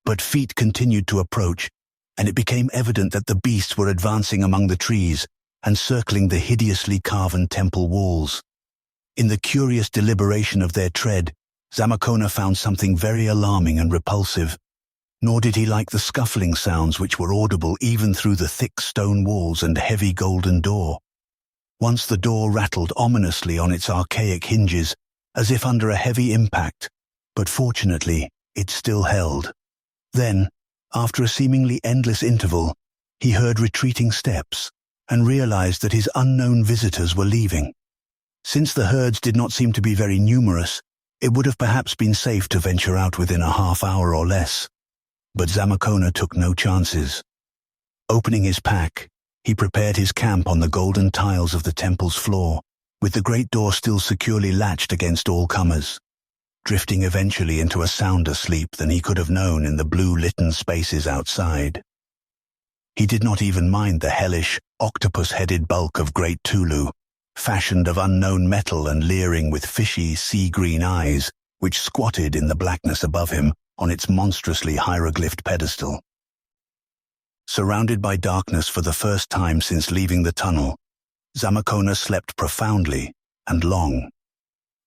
S1: But feet continued to approach, and it became evident that the beasts were advancing among the trees and circling the hideously carven temple walls. In the curious deliberation of their tread, Zamakona found something very alarming and repulsive, nor did he like the scuffling sounds which were audible even through the thick stone walls and heavy golden door. Once the door rattled ominously on its archaic hinges, as if under a heavy impact, but fortunately it still held. Then, after a seemingly endless interval, he heard retreating steps and realized that his unknown visitors were leaving. Since the herds did not seem to be very numerous, it would have perhaps been safe to venture out within a half hour or less. But Zamakona took no chances. Opening his pack, he prepared his camp on the golden tiles of the temple's floor, with the great door still securely latched against all comers, drifting eventually into a sounder sleep than he could have known in the blue-litten spaces outside. He did not even mind the hellish, octopus-headed bulk of great Cthulhu, fashioned of unknown metal and leering with fishy, sea-green eyes, which squatted in the blackness above him on its monstrously hieroglyphed pedestal. Surrounded by darkness for the first time since leaving the tunnel, Zamakona slept profoundly and long.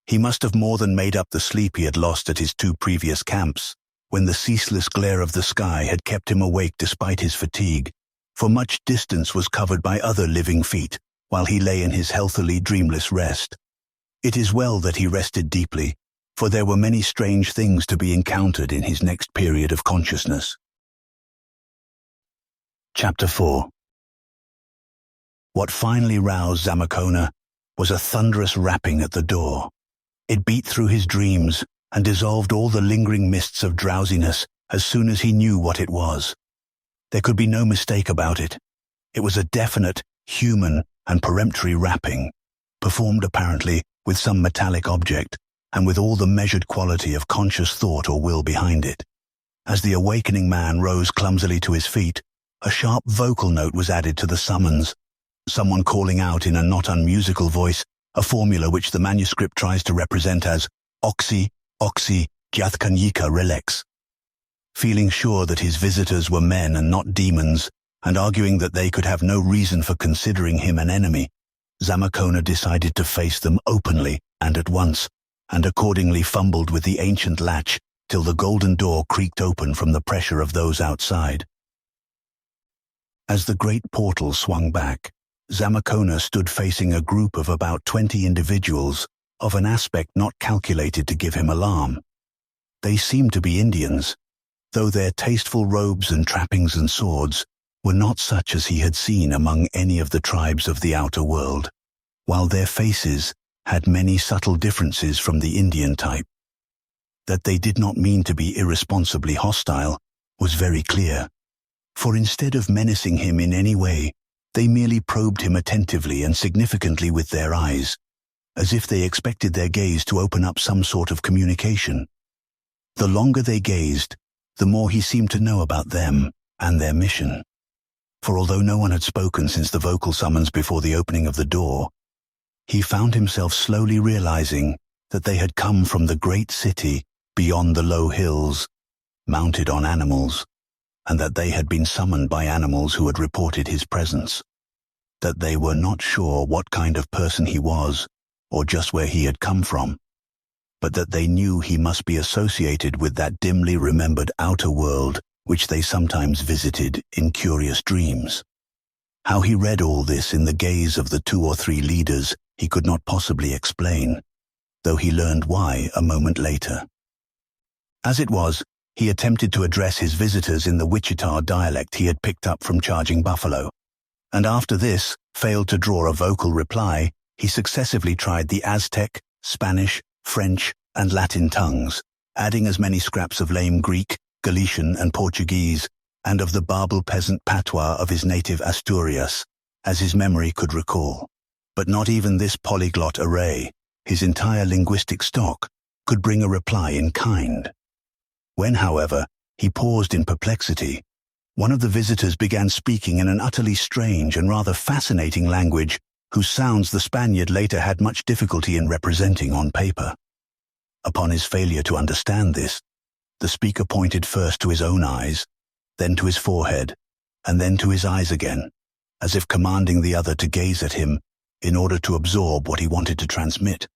S1: He must have more than made up the sleep he had lost at his two previous camps, when the ceaseless glare of the sky had kept him awake despite his fatigue, for much distance was covered by other living feet, while he lay in his healthily dreamless rest. It is well that he rested deeply, for there were many strange things to be encountered in his next period of consciousness. Chapter 4. What finally roused Zamakona was a thunderous rapping at the door. It beat through his dreams and dissolved all the lingering mists of drowsiness as soon as he knew what it was. There could be no mistake about it. It was a definite, human, and peremptory rapping, performed apparently with some metallic object, and with all the measured quality of conscious thought or will behind it. As the awakening man rose clumsily to his feet, a sharp vocal note was added to the summons, someone calling out in a not unmusical voice a formula which the manuscript tries to represent as Oxy, Oxy, Gyathkanyika Relax. Feeling sure that his visitors were men and not demons, and arguing that they could have no reason for considering him an enemy, Zamakona decided to face them openly and at once, and accordingly fumbled with the ancient latch till the golden door creaked open from the pressure of those outside. As the great portal swung back, Zamakona stood facing a group of about 20 individuals of an aspect not calculated to give him alarm. They seemed to be Indians, though their tasteful robes and trappings and swords were not such as he had seen among any of the tribes of the outer world, while their faces had many subtle differences from the Indian type. That they did not mean to be irresponsibly hostile was very clear, for instead of menacing him in any way, they merely probed him attentively and significantly with their eyes, as if they expected their gaze to open up some sort of communication. The longer they gazed, the more he seemed to know about them and their mission. For although no one had spoken since the vocal summons before the opening of the door, he found himself slowly realizing that they had come from the great city beyond the low hills, mounted on animals, and that they had been summoned by animals who had reported his presence. That they were not sure what kind of person he was, or just where he had come from, but that they knew he must be associated with that dimly remembered outer world which they sometimes visited in curious dreams. How he read all this in the gaze of the 2 or 3 leaders he could not possibly explain, though he learned why a moment later. As it was, he attempted to address his visitors in the Wichita dialect he had picked up from Charging Buffalo, and after this failed to draw a vocal reply, he successively tried the Aztec, Spanish, French, and Latin tongues, adding as many scraps of lame Greek, Galician, and Portuguese, and of the Barbel peasant patois of his native Asturias, as his memory could recall. But not even this polyglot array, his entire linguistic stock, could bring a reply in kind. When, however, he paused in perplexity, one of the visitors began speaking in an utterly strange and rather fascinating language whose sounds the Spaniard later had much difficulty in representing on paper. Upon his failure to understand this, the speaker pointed first to his own eyes, then to his forehead, and then to his eyes again, as if commanding the other to gaze at him in order to absorb what he wanted to transmit.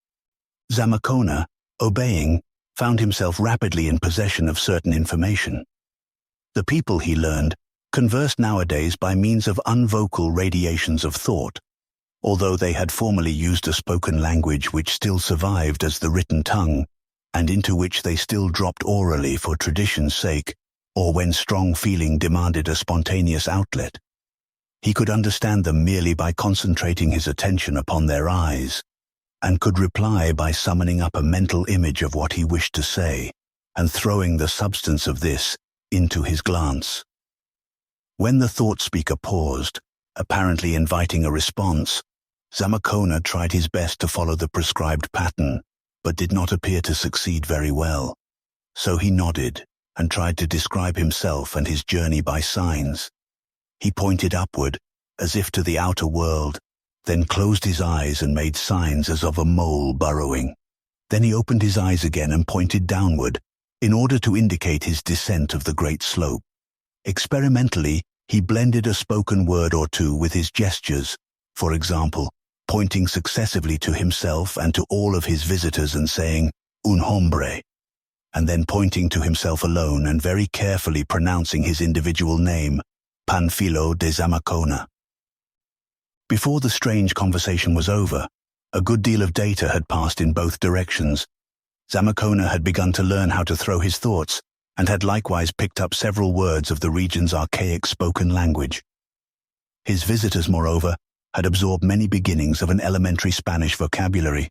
S1: Zamakona, obeying, found himself rapidly in possession of certain information. The people, he learned, conversed nowadays by means of unvocal radiations of thought, although they had formerly used a spoken language which still survived as the written tongue, and into which they still dropped orally for tradition's sake, or when strong feeling demanded a spontaneous outlet. He could understand them merely by concentrating his attention upon their eyes, and could reply by summoning up a mental image of what he wished to say, and throwing the substance of this into his glance. When the thought speaker paused, apparently inviting a response, Zamakona tried his best to follow the prescribed pattern, but did not appear to succeed very well. So he nodded and tried to describe himself and his journey by signs. He pointed upward, as if to the outer world, then closed his eyes and made signs as of a mole burrowing. Then he opened his eyes again and pointed downward, in order to indicate his descent of the great slope. Experimentally, he blended a spoken word or two with his gestures, for example, pointing successively to himself and to all of his visitors and saying, "Un hombre," and then pointing to himself alone and very carefully pronouncing his individual name, Panfilo de Zamakona. Before the strange conversation was over, a good deal of data had passed in both directions. Zamakona had begun to learn how to throw his thoughts, and had likewise picked up several words of the region's archaic spoken language. His visitors, moreover, had absorbed many beginnings of an elementary Spanish vocabulary.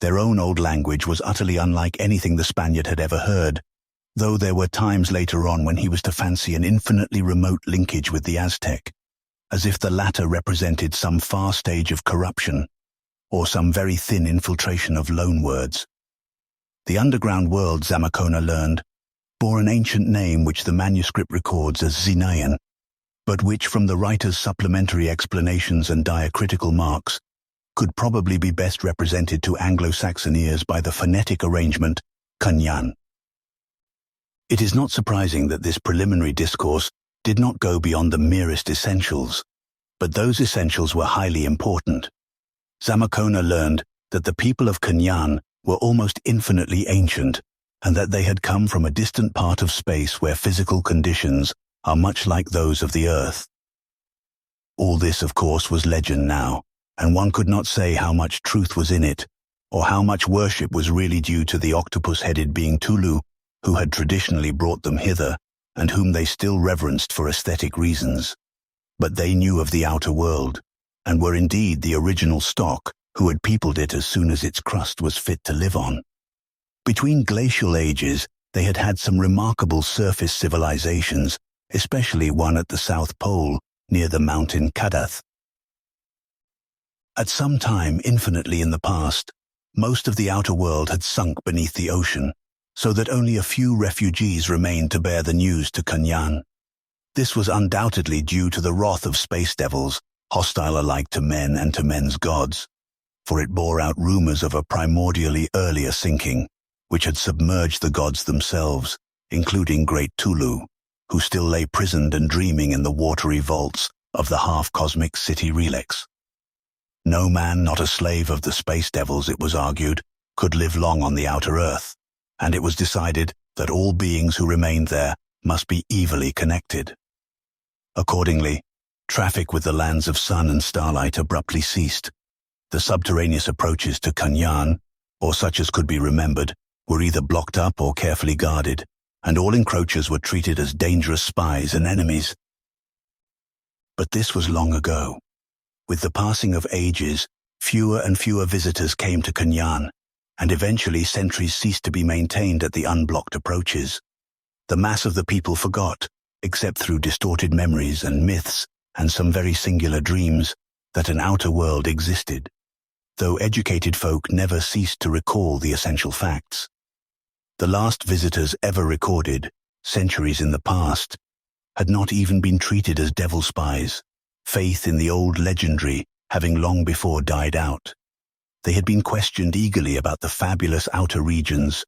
S1: Their own old language was utterly unlike anything the Spaniard had ever heard, though there were times later on when he was to fancy an infinitely remote linkage with the Aztec, as if the latter represented some far stage of corruption, or some very thin infiltration of loanwords. The underground world, Zamakona learned, bore an ancient name which the manuscript records as Zinayan, but which from the writer's supplementary explanations and diacritical marks could probably be best represented to Anglo-Saxon ears by the phonetic arrangement Kanyan. It is not surprising that this preliminary discourse did not go beyond the merest essentials, but those essentials were highly important. Zamakona learned that the people of Kanyan were almost infinitely ancient, and that they had come from a distant part of space where physical conditions are much like those of the Earth. All this, of course, was legend now, and one could not say how much truth was in it, or how much worship was really due to the octopus-headed being Cthulhu, who had traditionally brought them hither, and whom they still reverenced for aesthetic reasons. But they knew of the outer world, and were indeed the original stock who had peopled it as soon as its crust was fit to live on. Between glacial ages, they had had some remarkable surface civilizations, especially one at the South Pole, near the mountain Cthulhu. At some time infinitely in the past, most of the outer world had sunk beneath the ocean, so that only a few refugees remained to bear the news to Kunyan. This was undoubtedly due to the wrath of space devils, hostile alike to men and to men's gods, for it bore out rumors of a primordially earlier sinking, which had submerged the gods themselves, including great Cthulhu, who still lay prisoned and dreaming in the watery vaults of the half-cosmic city relics. No man, not a slave of the space devils, it was argued, could live long on the outer earth, and it was decided that all beings who remained there must be evilly connected. Accordingly, traffic with the lands of sun and starlight abruptly ceased. The subterraneous approaches to Kunyan, or such as could be remembered, were either blocked up or carefully guarded, and all encroachers were treated as dangerous spies and enemies. But this was long ago. With the passing of ages, fewer and fewer visitors came to Kunyan, and eventually sentries ceased to be maintained at the unblocked approaches. The mass of the people forgot, except through distorted memories and myths and some very singular dreams, that an outer world existed, though educated folk never ceased to recall the essential facts. The last visitors ever recorded, centuries in the past, had not even been treated as devil spies, faith in the old legendary having long before died out. They had been questioned eagerly about the fabulous outer regions,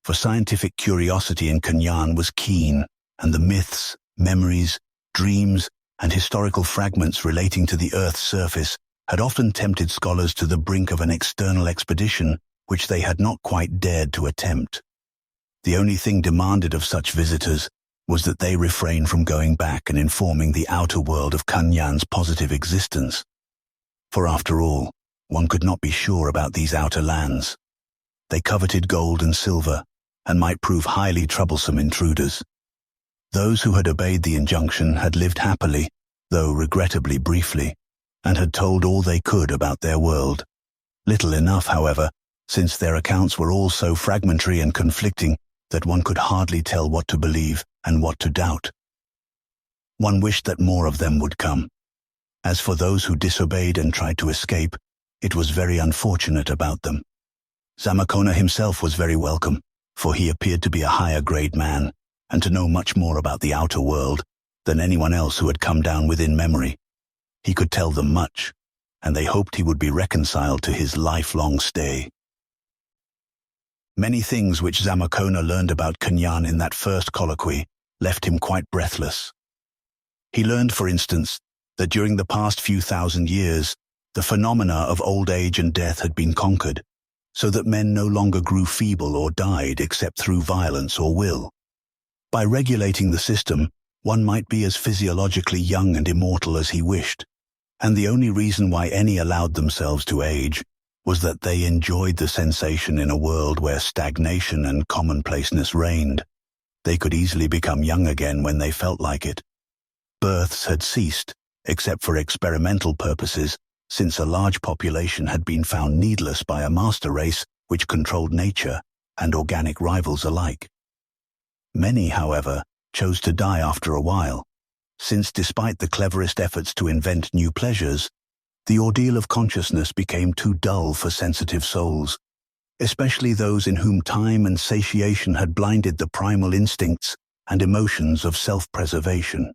S1: for scientific curiosity in Kunyan was keen, and the myths, memories, dreams, and historical fragments relating to the Earth's surface had often tempted scholars to the brink of an external expedition which they had not quite dared to attempt. The only thing demanded of such visitors was that they refrain from going back and informing the outer world of Kunyan's positive existence. For after all, one could not be sure about these outer lands. They coveted gold and silver, and might prove highly troublesome intruders. Those who had obeyed the injunction had lived happily, though regrettably briefly, and had told all they could about their world. Little enough, however, since their accounts were all so fragmentary and conflicting that one could hardly tell what to believe and what to doubt. One wished that more of them would come. As for those who disobeyed and tried to escape, it was very unfortunate about them. Zamakona himself was very welcome, for he appeared to be a higher-grade man, and to know much more about the outer world than anyone else who had come down within memory. He could tell them much, and they hoped he would be reconciled to his lifelong stay. Many things which Zamakona learned about Kunyan in that first colloquy left him quite breathless. He learned, for instance, that during the past few thousand years, the phenomena of old age and death had been conquered, so that men no longer grew feeble or died except through violence or will. By regulating the system, one might be as physiologically young and immortal as he wished, and the only reason why any allowed themselves to age was that they enjoyed the sensation in a world where stagnation and commonplaceness reigned. They could easily become young again when they felt like it. Births had ceased, except for experimental purposes, since a large population had been found needless by a master race which controlled nature and organic rivals alike. Many, however, chose to die after a while, since despite the cleverest efforts to invent new pleasures, the ordeal of consciousness became too dull for sensitive souls, especially those in whom time and satiation had blinded the primal instincts and emotions of self-preservation.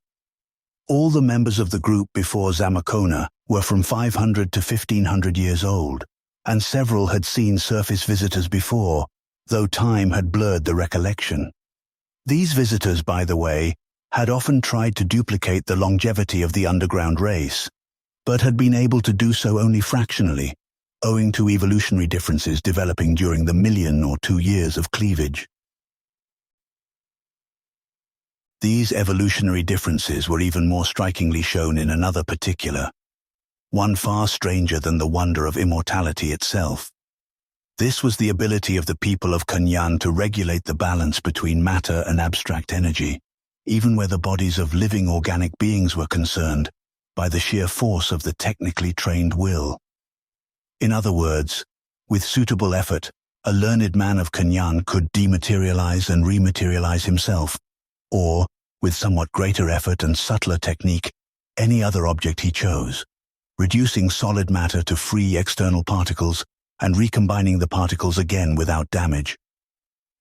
S1: All the members of the group before Zamakona were from 500 to 1500 years old, and several had seen surface visitors before, though time had blurred the recollection. These visitors, by the way, had often tried to duplicate the longevity of the underground race, but had been able to do so only fractionally, owing to evolutionary differences developing during the 1,000,000 or 2 years of cleavage. These evolutionary differences were even more strikingly shown in another particular, one far stranger than the wonder of immortality itself. This was the ability of the people of Kunyan to regulate the balance between matter and abstract energy, even where the bodies of living organic beings were concerned, by the sheer force of the technically trained will. In other words, with suitable effort, a learned man of Kunyan could dematerialize and rematerialize himself, or, with somewhat greater effort and subtler technique, any other object he chose, reducing solid matter to free external particles and recombining the particles again without damage.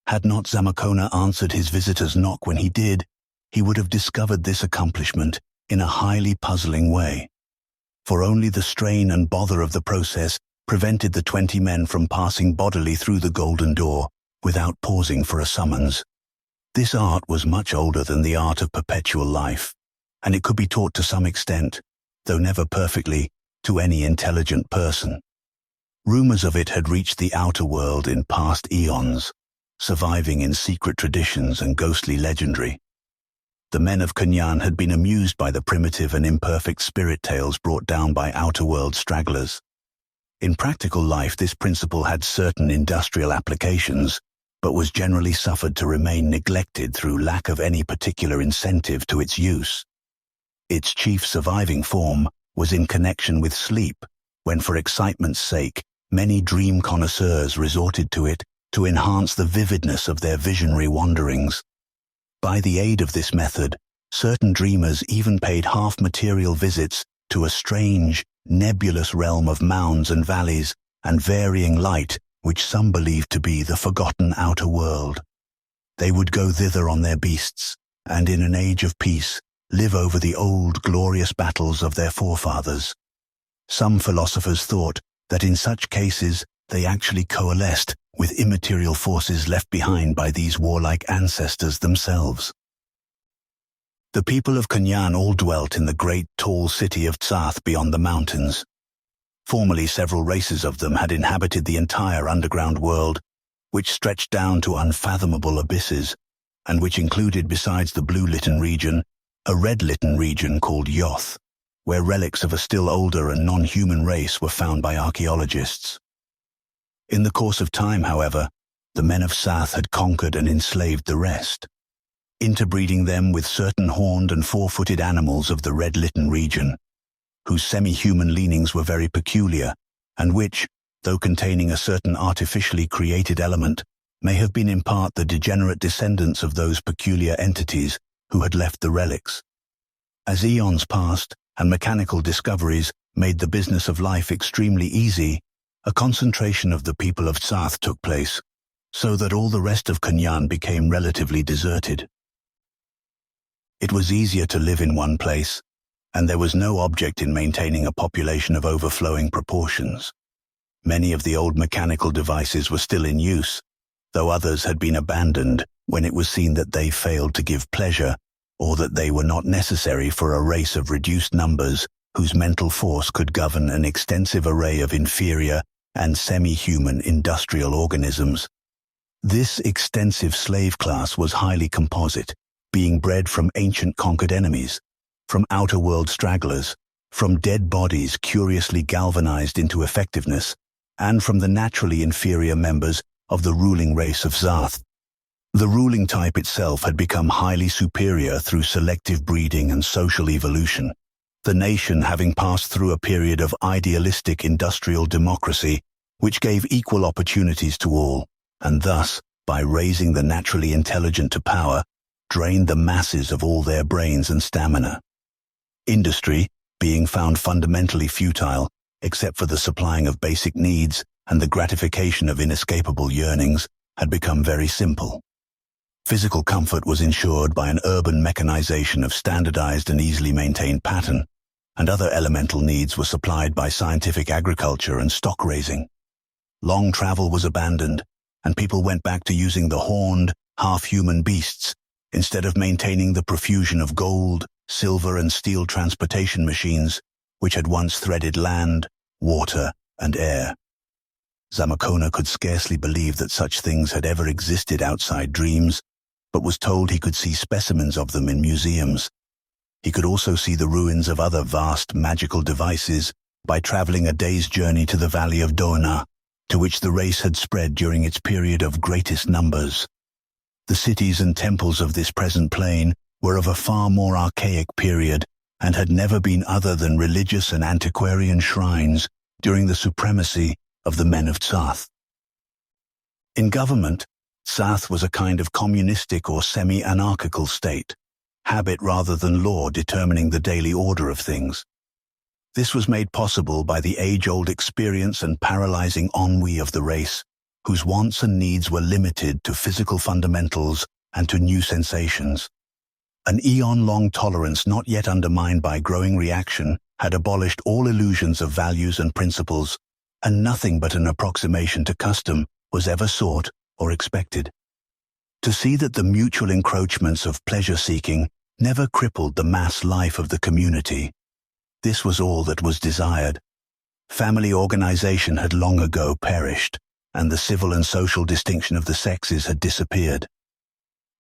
S1: Had not Zamakona answered his visitor's knock when he did, he would have discovered this accomplishment in a highly puzzling way. For only the strain and bother of the process prevented the 20 men from passing bodily through the golden door without pausing for a summons. This art was much older than the art of perpetual life, and it could be taught to some extent, though never perfectly, to any intelligent person. Rumors of it had reached the outer world in past eons, surviving in secret traditions and ghostly legendary. The men of Kunyan had been amused by the primitive and imperfect spirit tales brought down by outer world stragglers. In practical life, this principle had certain industrial applications, but was generally suffered to remain neglected through lack of any particular incentive to its use. Its chief surviving form was in connection with sleep, when for excitement's sake, many dream connoisseurs resorted to it to enhance the vividness of their visionary wanderings. By the aid of this method, certain dreamers even paid half-material visits to a strange, nebulous realm of mounds and valleys and varying light which some believed to be the forgotten outer world. They would go thither on their beasts, and in an age of peace, live over the old glorious battles of their forefathers. Some philosophers thought that in such cases they actually coalesced with immaterial forces left behind by these warlike ancestors themselves. The people of Kunyan all dwelt in the great tall city of Tsath beyond the mountains. Formerly several races of them had inhabited the entire underground world, which stretched down to unfathomable abysses, and which included, besides the blue-litten region, a red-litten region called Yoth, where relics of a still older and non-human race were found by archaeologists. In the course of time, however, the men of Tsath had conquered and enslaved the rest, interbreeding them with certain horned and four-footed animals of the red-litten region, whose semi-human leanings were very peculiar, and which, though containing a certain artificially created element, may have been in part the degenerate descendants of those peculiar entities who had left the relics. As eons passed and mechanical discoveries made the business of life extremely easy, a concentration of the people of Tsath took place, so that all the rest of Kunyan became relatively deserted. It was easier to live in one place, and there was no object in maintaining a population of overflowing proportions. Many of the old mechanical devices were still in use, though others had been abandoned when it was seen that they failed to give pleasure, or that they were not necessary for a race of reduced numbers whose mental force could govern an extensive array of inferior and semi-human industrial organisms. This extensive slave class was highly composite, being bred from ancient conquered enemies, from outer world stragglers, from dead bodies curiously galvanized into effectiveness, and from the naturally inferior members of the ruling race of Tsath. The ruling type itself had become highly superior through selective breeding and social evolution, the nation having passed through a period of idealistic industrial democracy which gave equal opportunities to all, and thus, by raising the naturally intelligent to power, drained the masses of all their brains and stamina. Industry, being found fundamentally futile, except for the supplying of basic needs and the gratification of inescapable yearnings, had become very simple. Physical comfort was ensured by an urban mechanization of standardized and easily maintained pattern, and other elemental needs were supplied by scientific agriculture and stock raising. Long travel was abandoned, and people went back to using the horned, half-human beasts, instead of maintaining the profusion of gold, silver and steel transportation machines which had once threaded land, water, and air. Zamakona could scarcely believe that such things had ever existed outside dreams, but was told he could see specimens of them in museums. He could also see the ruins of other vast magical devices by traveling a day's journey to the valley of Dona, to which the race had spread during its period of greatest numbers. The cities and temples of this present plane were of a far more archaic period and had never been other than religious and antiquarian shrines during the supremacy of the men of Tsath. In government, Tsath was a kind of communistic or semi-anarchical state, habit rather than law determining the daily order of things. This was made possible by the age-old experience and paralyzing ennui of the race, whose wants and needs were limited to physical fundamentals and to new sensations. An eon-long tolerance not yet undermined by growing reaction had abolished all illusions of values and principles, and nothing but an approximation to custom was ever sought or expected. To see that the mutual encroachments of pleasure-seeking never crippled the mass life of the community, this was all that was desired. Family organization had long ago perished, and the civil and social distinction of the sexes had disappeared.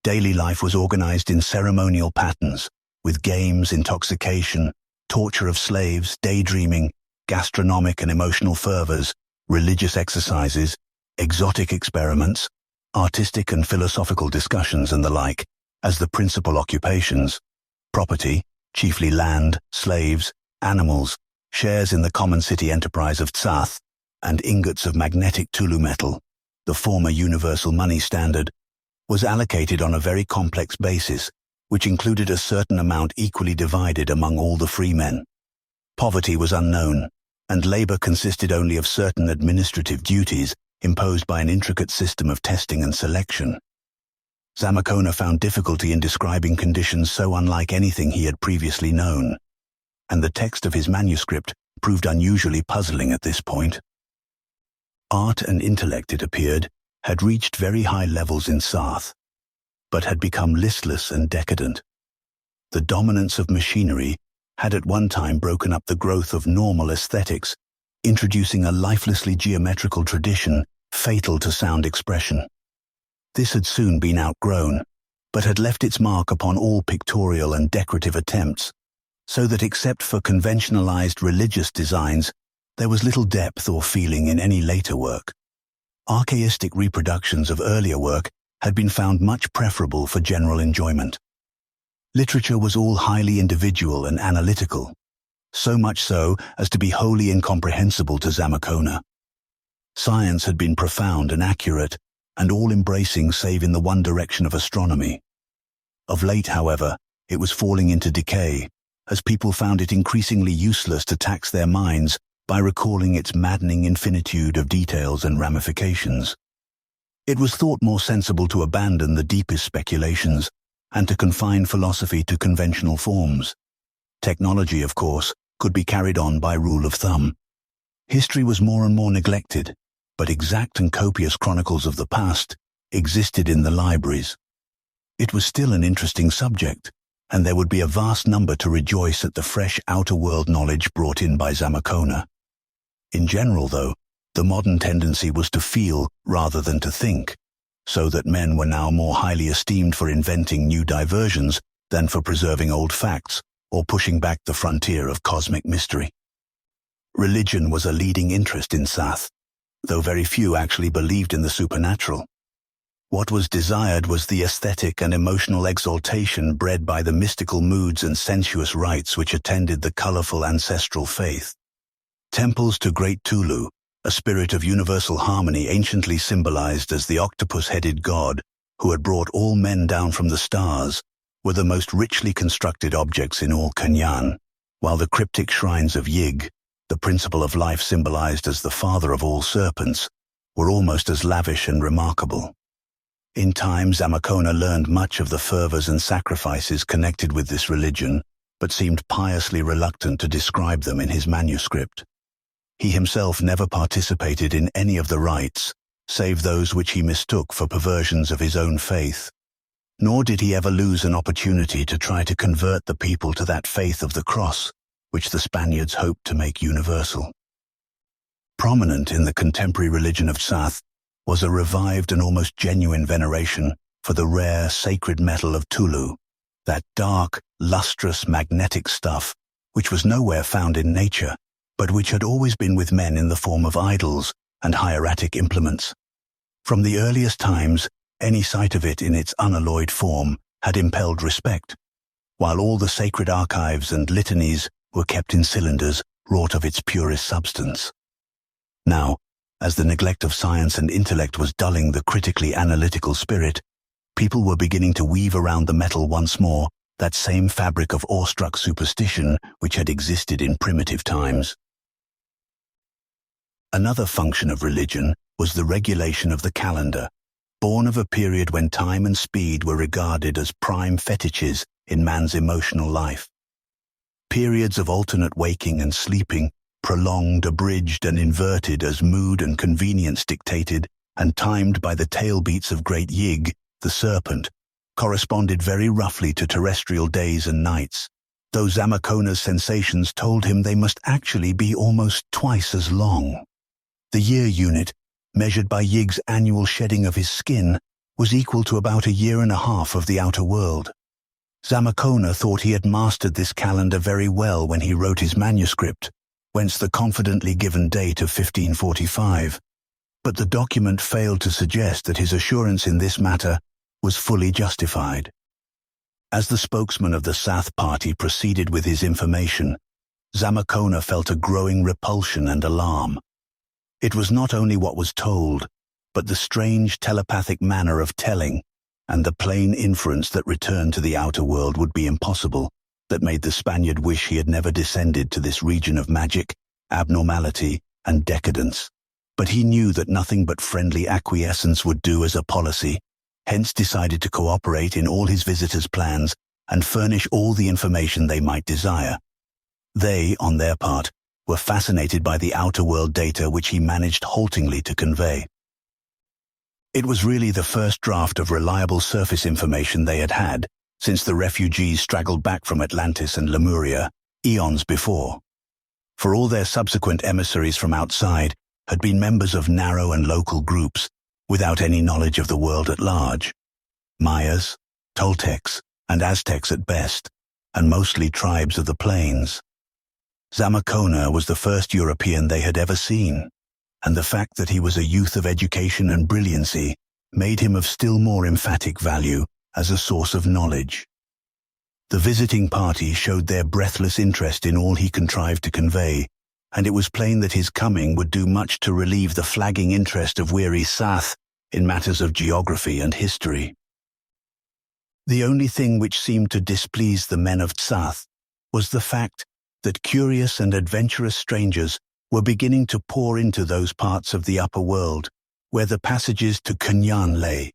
S1: Daily life was organized in ceremonial patterns, with games, intoxication, torture of slaves, daydreaming, gastronomic and emotional fervors, religious exercises, exotic experiments, artistic and philosophical discussions and the like, as the principal occupations. Property, chiefly land, slaves, animals, shares in the common city enterprise of Tsath, and ingots of magnetic Cthulhu metal, the former universal money standard, was allocated on a very complex basis, which included a certain amount equally divided among all the free men. Poverty was unknown, and labor consisted only of certain administrative duties imposed by an intricate system of testing and selection. Zamakona found difficulty in describing conditions so unlike anything he had previously known, and the text of his manuscript proved unusually puzzling at this point. Art and intellect, it appeared, had reached very high levels in Tsath, but had become listless and decadent. The dominance of machinery had at one time broken up the growth of normal aesthetics, introducing a lifelessly geometrical tradition fatal to sound expression. This had soon been outgrown, but had left its mark upon all pictorial and decorative attempts, so that except for conventionalized religious designs, there was little depth or feeling in any later work. Archaistic reproductions of earlier work had been found much preferable for general enjoyment. Literature was all highly individual and analytical, so much so as to be wholly incomprehensible to Zamakona. Science had been profound and accurate, and all-embracing save in the one direction of astronomy. Of late, however, it was falling into decay, as people found it increasingly useless to tax their minds by recalling its maddening infinitude of details and ramifications. It was thought more sensible to abandon the deepest speculations and to confine philosophy to conventional forms. Technology, of course, could be carried on by rule of thumb. History was more and more neglected, but exact and copious chronicles of the past existed in the libraries. It was still an interesting subject, and there would be a vast number to rejoice at the fresh outer-world knowledge brought in by Zamakona. In general, though, the modern tendency was to feel rather than to think, so that men were now more highly esteemed for inventing new diversions than for preserving old facts or pushing back the frontier of cosmic mystery. Religion was a leading interest in Tsath, though very few actually believed in the supernatural. What was desired was the aesthetic and emotional exaltation bred by the mystical moods and sensuous rites which attended the colorful ancestral faith. Temples to Great Cthulhu, a spirit of universal harmony anciently symbolized as the octopus-headed god who had brought all men down from the stars, were the most richly constructed objects in all Kanyan, while the cryptic shrines of Yig, the principle of life symbolized as the father of all serpents, were almost as lavish and remarkable. In time, Zamakona learned much of the fervors and sacrifices connected with this religion, but seemed piously reluctant to describe them in his manuscript. He himself never participated in any of the rites, save those which he mistook for perversions of his own faith. Nor did he ever lose an opportunity to try to convert the people to that faith of the cross, which the Spaniards hoped to make universal. Prominent in the contemporary religion of Tsath was a revived and almost genuine veneration for the rare sacred metal of Cthulhu, that dark, lustrous, magnetic stuff which was nowhere found in nature, but which had always been with men in the form of idols and hieratic implements. From the earliest times, any sight of it in its unalloyed form had impelled respect, while all the sacred archives and litanies were kept in cylinders wrought of its purest substance. Now, as the neglect of science and intellect was dulling the critically analytical spirit, people were beginning to weave around the metal once more that same fabric of awestruck superstition which had existed in primitive times. Another function of religion was the regulation of the calendar, born of a period when time and speed were regarded as prime fetishes in man's emotional life. Periods of alternate waking and sleeping, prolonged, abridged, and inverted as mood and convenience dictated, and timed by the tail beats of great Yig, the serpent, corresponded very roughly to terrestrial days and nights, though Zamakona's sensations told him they must actually be almost twice as long. The year unit, measured by Yig's annual shedding of his skin, was equal to about a year and a half of the outer world. Zamakona thought he had mastered this calendar very well when he wrote his manuscript, whence the confidently given date of 1545, but the document failed to suggest that his assurance in this matter was fully justified. As the spokesman of the Tsath party proceeded with his information, Zamakona felt a growing repulsion and alarm. It was not only what was told, but the strange telepathic manner of telling, and the plain inference that return to the outer world would be impossible, that made the Spaniard wish he had never descended to this region of magic, abnormality, and decadence. But he knew that nothing but friendly acquiescence would do as a policy, hence decided to cooperate in all his visitors' plans and furnish all the information they might desire. They, on their part, were fascinated by the outer world data which he managed haltingly to convey. It was really the first draft of reliable surface information they had had since the refugees straggled back from Atlantis and Lemuria eons before. For all their subsequent emissaries from outside had been members of narrow and local groups without any knowledge of the world at large. Mayas, Toltecs, and Aztecs at best, and mostly tribes of the plains. Zamakona was the first European they had ever seen, and the fact that he was a youth of education and brilliancy made him of still more emphatic value as a source of knowledge. The visiting party showed their breathless interest in all he contrived to convey, and it was plain that his coming would do much to relieve the flagging interest of weary Tsath in matters of geography and history. The only thing which seemed to displease the men of Tsath was the fact that curious and adventurous strangers were beginning to pour into those parts of the upper world where the passages to Canaan lay.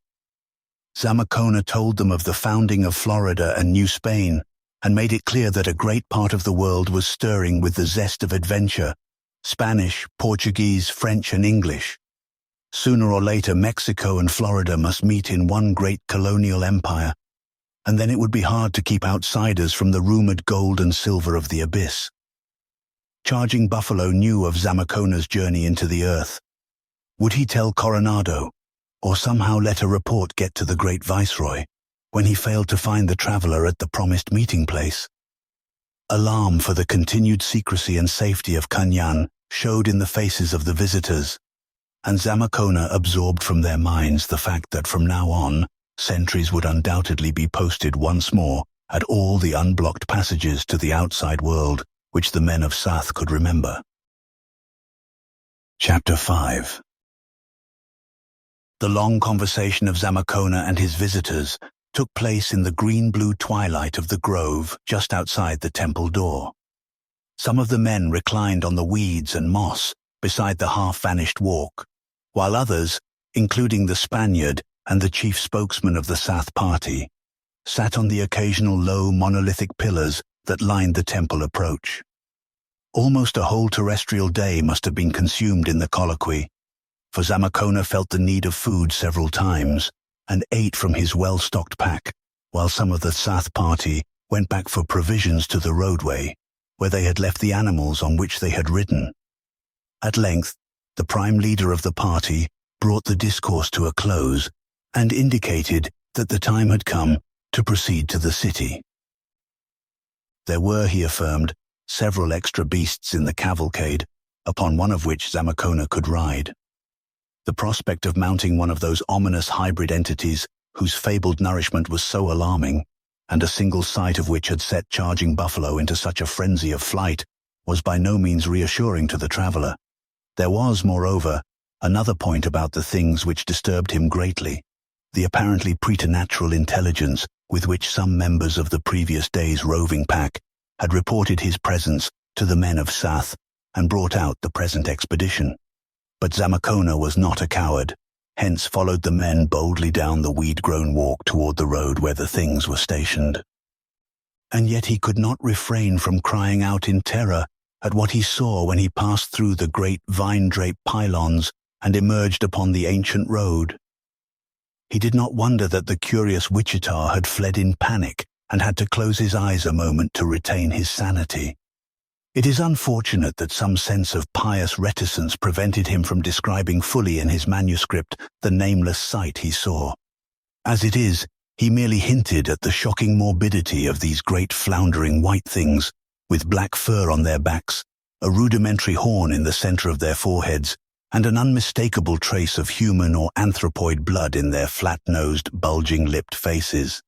S1: Zamakona told them of the founding of Florida and New Spain and made it clear that a great part of the world was stirring with the zest of adventure, Spanish, Portuguese, French, and English. Sooner or later, Mexico and Florida must meet in one great colonial empire, and then it would be hard to keep outsiders from the rumored gold and silver of the abyss. Charging Buffalo knew of Zamakona's journey into the earth. Would he tell Coronado, or somehow let a report get to the great viceroy, when he failed to find the traveler at the promised meeting place? Alarm for the continued secrecy and safety of Canaan showed in the faces of the visitors, and Zamakona absorbed from their minds the fact that from now on, sentries would undoubtedly be posted once more at all the unblocked passages to the outside world which the men of Tsath could remember. Chapter 5. The long conversation of Zamakona and his visitors took place in the green-blue twilight of the grove just outside the temple door. Some of the men reclined on the weeds and moss beside the half-vanished walk, while others, including the Spaniard and the chief spokesman of the Tsath party, sat on the occasional low monolithic pillars that lined the temple approach. Almost a whole terrestrial day must have been consumed in the colloquy, for Zamakona felt the need of food several times and ate from his well-stocked pack, while some of the Tsath party went back for provisions to the roadway, where they had left the animals on which they had ridden. At length, the prime leader of the party brought the discourse to a close and indicated that the time had come to proceed to the city. There were, he affirmed, several extra beasts in the cavalcade, upon one of which Zamakona could ride. The prospect of mounting one of those ominous hybrid entities whose fabled nourishment was so alarming, and a single sight of which had set charging buffalo into such a frenzy of flight, was by no means reassuring to the traveller. There was, moreover, another point about the things which disturbed him greatly: the apparently preternatural intelligence with which some members of the previous day's roving pack had reported his presence to the men of Tsath and brought out the present expedition. But Zamakona was not a coward, hence followed the men boldly down the weed-grown walk toward the road where the things were stationed. And yet he could not refrain from crying out in terror at what he saw when he passed through the great vine-draped pylons and emerged upon the ancient road. He did not wonder that the curious Wichita had fled in panic and had to close his eyes a moment to retain his sanity. It is unfortunate that some sense of pious reticence prevented him from describing fully in his manuscript the nameless sight he saw. As it is, he merely hinted at the shocking morbidity of these great floundering white things, with black fur on their backs, a rudimentary horn in the center of their foreheads, and an unmistakable trace of human or anthropoid blood in their flat-nosed, bulging-lipped faces.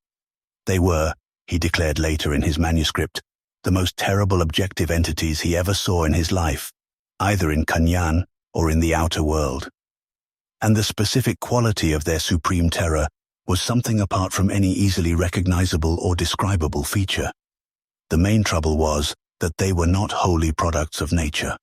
S1: They were, he declared later in his manuscript, the most terrible objective entities he ever saw in his life, either in Kanyan or in the outer world. And the specific quality of their supreme terror was something apart from any easily recognizable or describable feature. The main trouble was that they were not wholly products of nature.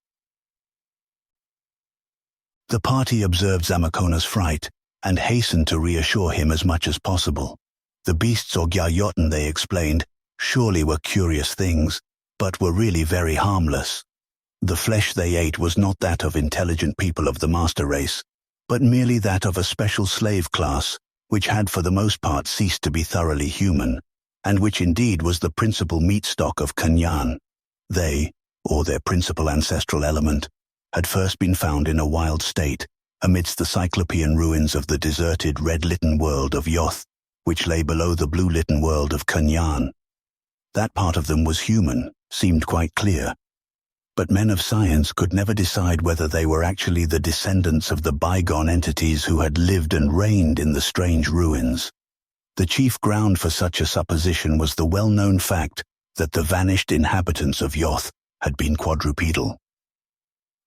S1: The party observed Zamakona's fright and hastened to reassure him as much as possible. The beasts or Gyayoten, they explained, surely were curious things, but were really very harmless. The flesh they ate was not that of intelligent people of the master race, but merely that of a special slave class, which had for the most part ceased to be thoroughly human, and which indeed was the principal meat stock of Kanyan. They, or their principal ancestral element, had first been found in a wild state amidst the cyclopean ruins of the deserted red-litten world of Yoth, which lay below the blue-litten world of Kanyan. That part of them was human, seemed quite clear. But men of science could never decide whether they were actually the descendants of the bygone entities who had lived and reigned in the strange ruins. The chief ground for such a supposition was the well-known fact that the vanished inhabitants of Yoth had been quadrupedal.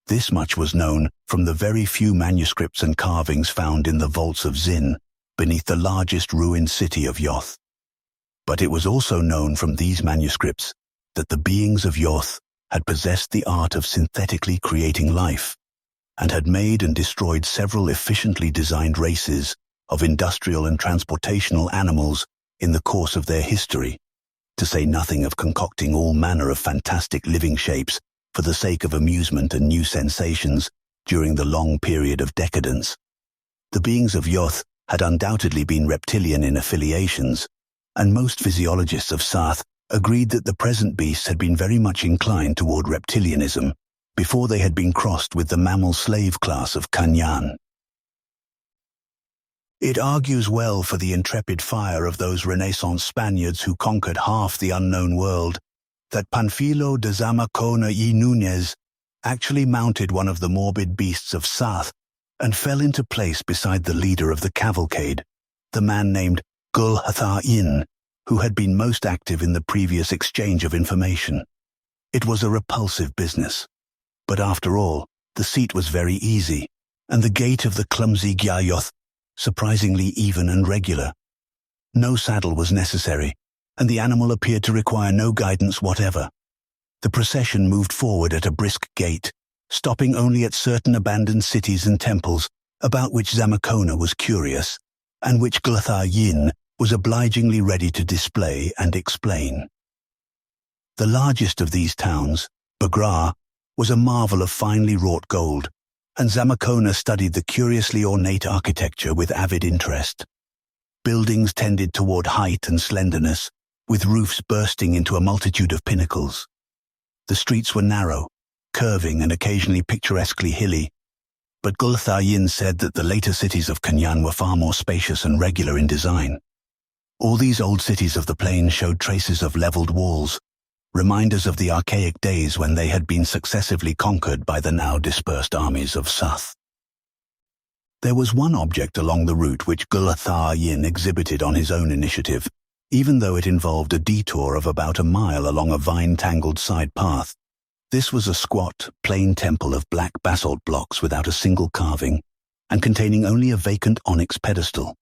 S1: This much was known from the very few manuscripts and carvings found in the vaults of Zin, beneath the largest ruined city of Yoth. But it was also known from these manuscripts that the beings of Yoth had possessed the art of synthetically creating life, and had made and destroyed several efficiently designed races of industrial and transportational animals in the course of their history, to say nothing of concocting all manner of fantastic living shapes for the sake of amusement and new sensations during the long period of decadence. The beings of Yoth had undoubtedly been reptilian in affiliations, and most physiologists of Tsath agreed that the present beasts had been very much inclined toward reptilianism before they had been crossed with the mammal slave class of Kanyan. It argues well for the intrepid fire of those Renaissance Spaniards who conquered half the unknown world that Panfilo de Zamakona y Núñez actually mounted one of the morbid beasts of Tsath and fell into place beside the leader of the cavalcade, the man named Gulhatha-in, who had been most active in the previous exchange of information. It was a repulsive business, but after all, the seat was very easy, and the gait of the clumsy Gyayoth surprisingly even and regular. No saddle was necessary, and the animal appeared to require no guidance whatever. The procession moved forward at a brisk gait, stopping only at certain abandoned cities and temples about which Zamakona was curious, and which Gulhatha-in was obligingly ready to display and explain. The largest of these towns, Bagra, was a marvel of finely wrought gold, and Zamakona studied the curiously ornate architecture with avid interest. Buildings tended toward height and slenderness, with roofs bursting into a multitude of pinnacles. The streets were narrow, curving and occasionally picturesquely hilly, but Gulhatha-in said that the later cities of Kanyan were far more spacious and regular in design. All these old cities of the plain showed traces of leveled walls, reminders of the archaic days when they had been successively conquered by the now dispersed armies of Tsath. There was one object along the route which Gulathar Yin exhibited on his own initiative, even though it involved a detour of about a mile along a vine-tangled side path. This was a squat, plain temple of black basalt blocks without a single carving, and containing only a vacant onyx pedestal.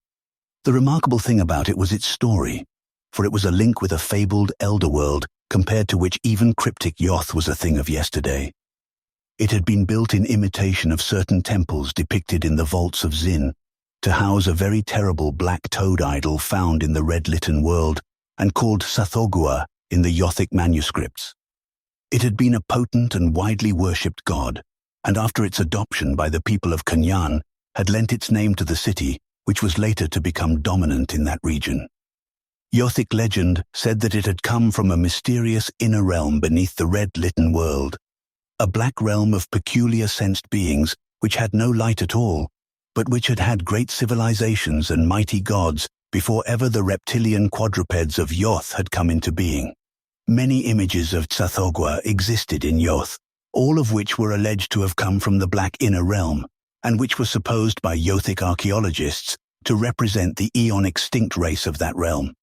S1: The remarkable thing about it was its story, for it was a link with a fabled elder world compared to which even cryptic Yoth was a thing of yesterday. It had been built in imitation of certain temples depicted in the vaults of Zin, to house a very terrible black toad idol found in the red-litten world and called Tsathoggua in the Yothic manuscripts. It had been a potent and widely worshipped god, and after its adoption by the people of Kanyan, had lent its name to the city, which was later to become dominant in that region. Yothic legend said that it had come from a mysterious inner realm beneath the red-litten world, a black realm of peculiar sensed beings which had no light at all, but which had had great civilizations and mighty gods before ever the reptilian quadrupeds of Yoth had come into being. Many images of Tsathoggua existed in Yoth, all of which were alleged to have come from the black inner realm, and which were supposed by Yothic archaeologists to represent the eon-extinct race of that realm.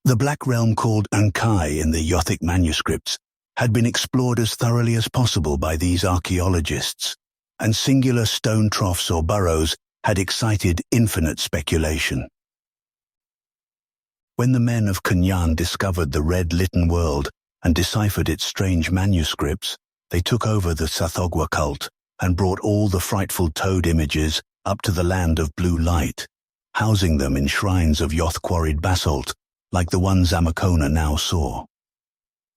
S1: The black realm called Ankai in the Yothic manuscripts had been explored as thoroughly as possible by these archaeologists, and singular stone troughs or burrows had excited infinite speculation. When the men of Kanyan discovered the red-litten world and deciphered its strange manuscripts, they took over the Tsathoggua cult and brought all the frightful toad images up to the land of blue light, housing them in shrines of Yoth-quarried basalt, like the one Zamakona now saw.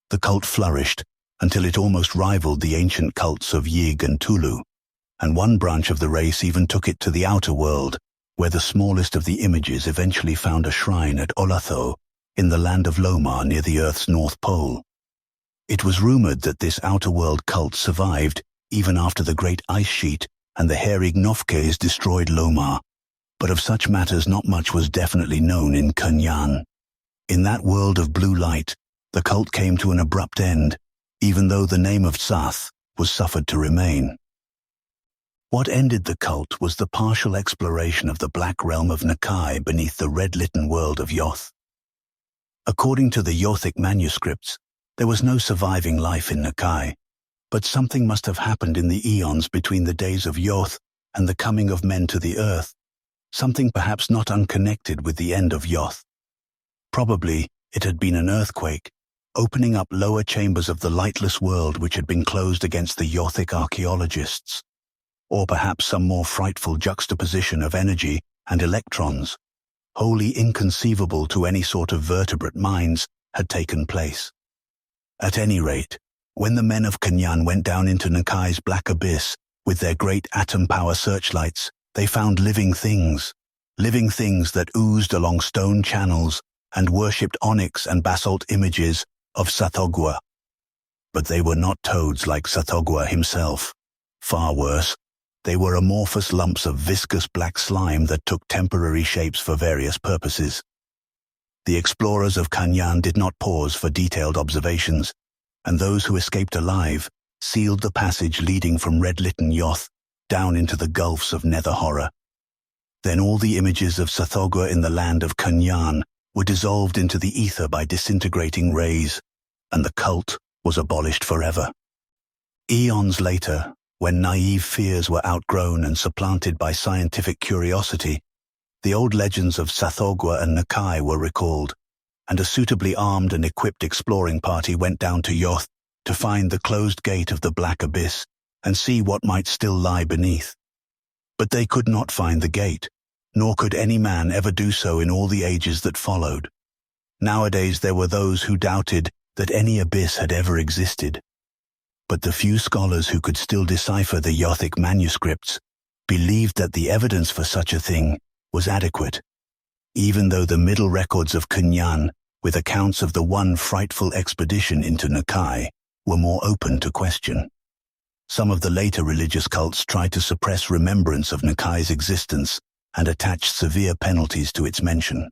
S1: The cult flourished until it almost rivaled the ancient cults of Yig and Tulu, and one branch of the race even took it to the outer world, where the smallest of the images eventually found a shrine at Olatho, in the land of Lomar near the Earth's North Pole. It was rumored that this outer world cult survived even after the great ice sheet and the hairy Gnofkes destroyed Lomar, but of such matters not much was definitely known in Kanyan. In that world of blue light, the cult came to an abrupt end, even though the name of Tsath was suffered to remain. What ended the cult was the partial exploration of the black realm of Nakai beneath the red-litten world of Yoth. According to the Yothic manuscripts, there was no surviving life in Nakai, but something must have happened in the eons between the days of Yoth and the coming of men to the earth, something perhaps not unconnected with the end of Yoth. Probably it had been an earthquake, opening up lower chambers of the lightless world which had been closed against the Yothic archaeologists, or perhaps some more frightful juxtaposition of energy and electrons, wholly inconceivable to any sort of vertebrate minds, had taken place. At any rate, when the men of Kanyan went down into Nakai's black abyss with their great atom power searchlights, they found living things that oozed along stone channels and worshipped onyx and basalt images of Tsathoggua. But they were not toads like Tsathoggua himself. Far worse, they were amorphous lumps of viscous black slime that took temporary shapes for various purposes. The explorers of Kanyan did not pause for detailed observations, and those who escaped alive sealed the passage leading from red-litten Yoth down into the gulfs of nether horror. Then all the images of Tsathoggua in the land of Kanyan were dissolved into the ether by disintegrating rays, and the cult was abolished forever. Eons later, when naive fears were outgrown and supplanted by scientific curiosity, the old legends of Tsathoggua and Nakai were recalled, and a suitably armed and equipped exploring party went down to Yoth to find the closed gate of the Black Abyss and see what might still lie beneath. But they could not find the gate, nor could any man ever do so in all the ages that followed. Nowadays there were those who doubted that any abyss had ever existed. But the few scholars who could still decipher the Yothic manuscripts believed that the evidence for such a thing was adequate, even though the middle records of Kanyan, with accounts of the one frightful expedition into Nakai, were more open to question. Some of the later religious cults tried to suppress remembrance of Nakai's existence and attached severe penalties to its mention.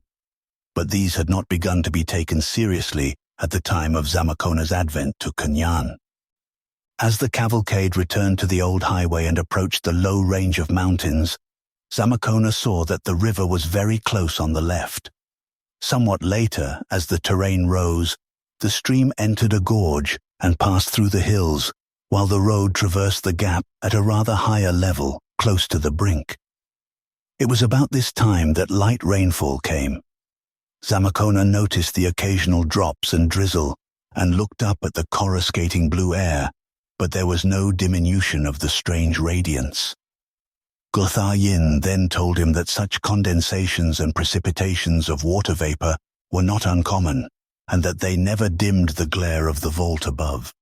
S1: but these had not begun to be taken seriously at the time of Zamakona's advent to Kunyan. As the cavalcade returned to the old highway and approached the low range of mountains, Zamakona saw that the river was very close on the left. Somewhat later, as the terrain rose, the stream entered a gorge and passed through the hills, while the road traversed the gap at a rather higher level, close to the brink. It was about this time that light rainfall came. Zamakona noticed the occasional drops and drizzle and looked up at the coruscating blue air, but there was no diminution of the strange radiance. Gotha Yin then told him that such condensations and precipitations of water vapor were not uncommon, and that they never dimmed the glare of the vault above.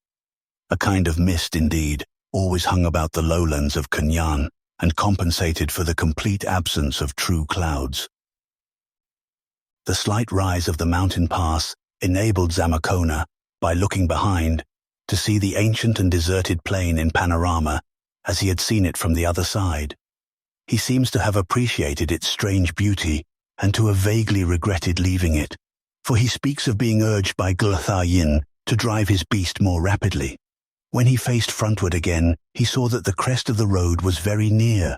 S1: A kind of mist, indeed, always hung about the lowlands of Kunyan and compensated for the complete absence of true clouds. The slight rise of the mountain pass enabled Zamakona, by looking behind, to see the ancient and deserted plain in panorama as he had seen it from the other side. He seems to have appreciated its strange beauty and to have vaguely regretted leaving it, for he speaks of being urged by Gotha Yin to drive his beast more rapidly. When he faced frontward again, he saw that the crest of the road was very near,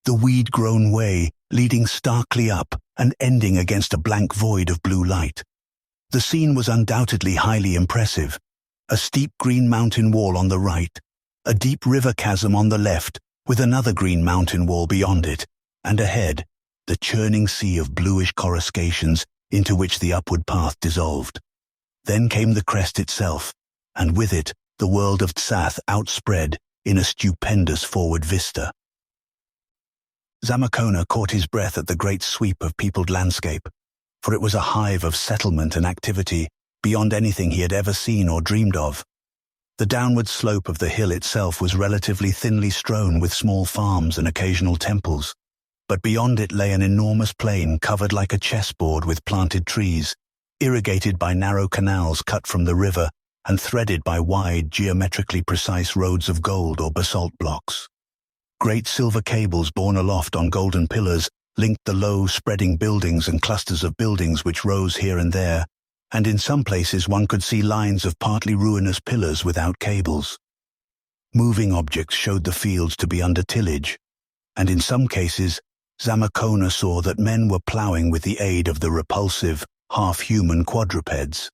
S1: the weed-grown way leading starkly up and ending against a blank void of blue light. The scene was undoubtedly highly impressive. A steep green mountain wall on the right, a deep river chasm on the left, with another green mountain wall beyond it, and ahead, the churning sea of bluish coruscations into which the upward path dissolved. Then came the crest itself, and with it, the world of Tsath outspread in a stupendous forward vista. Zamakona caught his breath at the great sweep of peopled landscape, for it was a hive of settlement and activity beyond anything he had ever seen or dreamed of. The downward slope of the hill itself was relatively thinly strewn with small farms and occasional temples, but beyond it lay an enormous plain covered like a chessboard with planted trees, irrigated by narrow canals cut from the river and threaded by wide, geometrically precise roads of gold or basalt blocks. Great silver cables borne aloft on golden pillars linked the low, spreading buildings and clusters of buildings which rose here and there, and in some places one could see lines of partly ruinous pillars without cables. Moving objects showed the fields to be under tillage, and in some cases Zamakona saw that men were ploughing with the aid of the repulsive, half-human quadrupeds.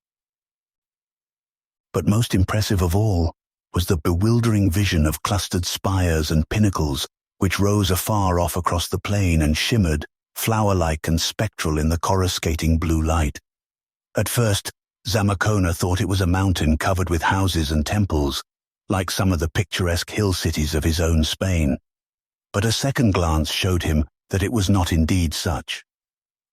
S1: But most impressive of all was the bewildering vision of clustered spires and pinnacles which rose afar off across the plain and shimmered, flower-like and spectral in the coruscating blue light. At first, Zamakona thought it was a mountain covered with houses and temples, like some of the picturesque hill cities of his own Spain. But a second glance showed him that it was not indeed such.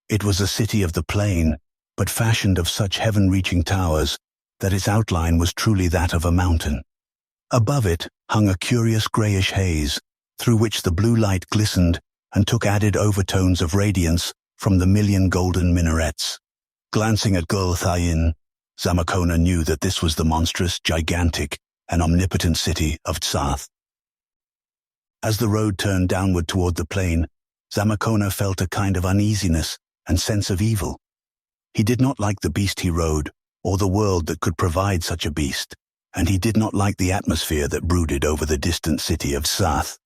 S1: It was a city of the plain, but fashioned of such heaven-reaching towers that its outline was truly that of a mountain. Above it hung a curious greyish haze, through which the blue light glistened and took added overtones of radiance from the million golden minarets. Glancing at Gotha Yin, Zamakona knew that this was the monstrous, gigantic, and omnipotent city of Tsath. As the road turned downward toward the plain, Zamakona felt a kind of uneasiness and sense of evil. He did not like the beast he rode, or the world that could provide such a beast, and he did not like the atmosphere that brooded over the distant city of Tsath.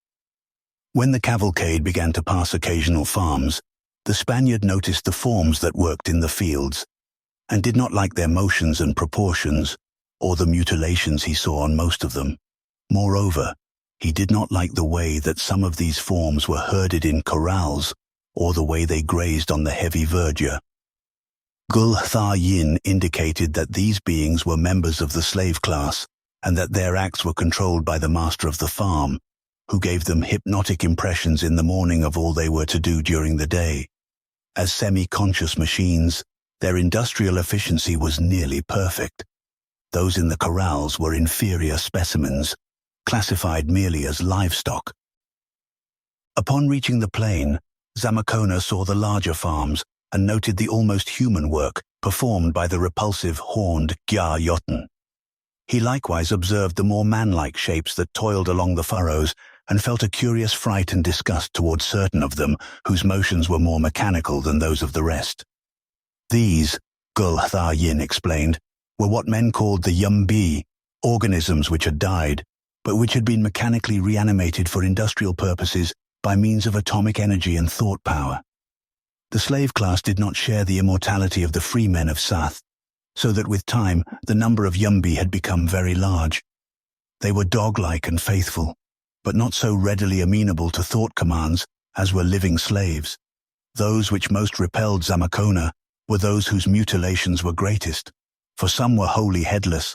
S1: When the cavalcade began to pass occasional farms, the Spaniard noticed the forms that worked in the fields, and did not like their motions and proportions, or the mutilations he saw on most of them. Moreover, he did not like the way that some of these forms were herded in corrals, or the way they grazed on the heavy verdure. Gotha Yin indicated that these beings were members of the slave class, and that their acts were controlled by the master of the farm, who gave them hypnotic impressions in the morning of all they were to do during the day. As semi-conscious machines, their industrial efficiency was nearly perfect. Those in the corrals were inferior specimens, classified merely as livestock. Upon reaching the plain, Zamakona saw the larger farms and noted the almost human work performed by the repulsive horned Lawton. He likewise observed the more man-like shapes that toiled along the furrows and felt a curious fright and disgust towards certain of them whose motions were more mechanical than those of the rest. These, Gulthar Yin explained, were what men called the Yumbi, organisms which had died, but which had been mechanically reanimated for industrial purposes by means of atomic energy and thought power. The slave class did not share the immortality of the free men of Tsath, so that with time the number of Yumbi had become very large. They were dog-like and faithful, but not so readily amenable to thought commands as were living slaves. Those which most repelled Zamakona were those whose mutilations were greatest, for some were wholly headless,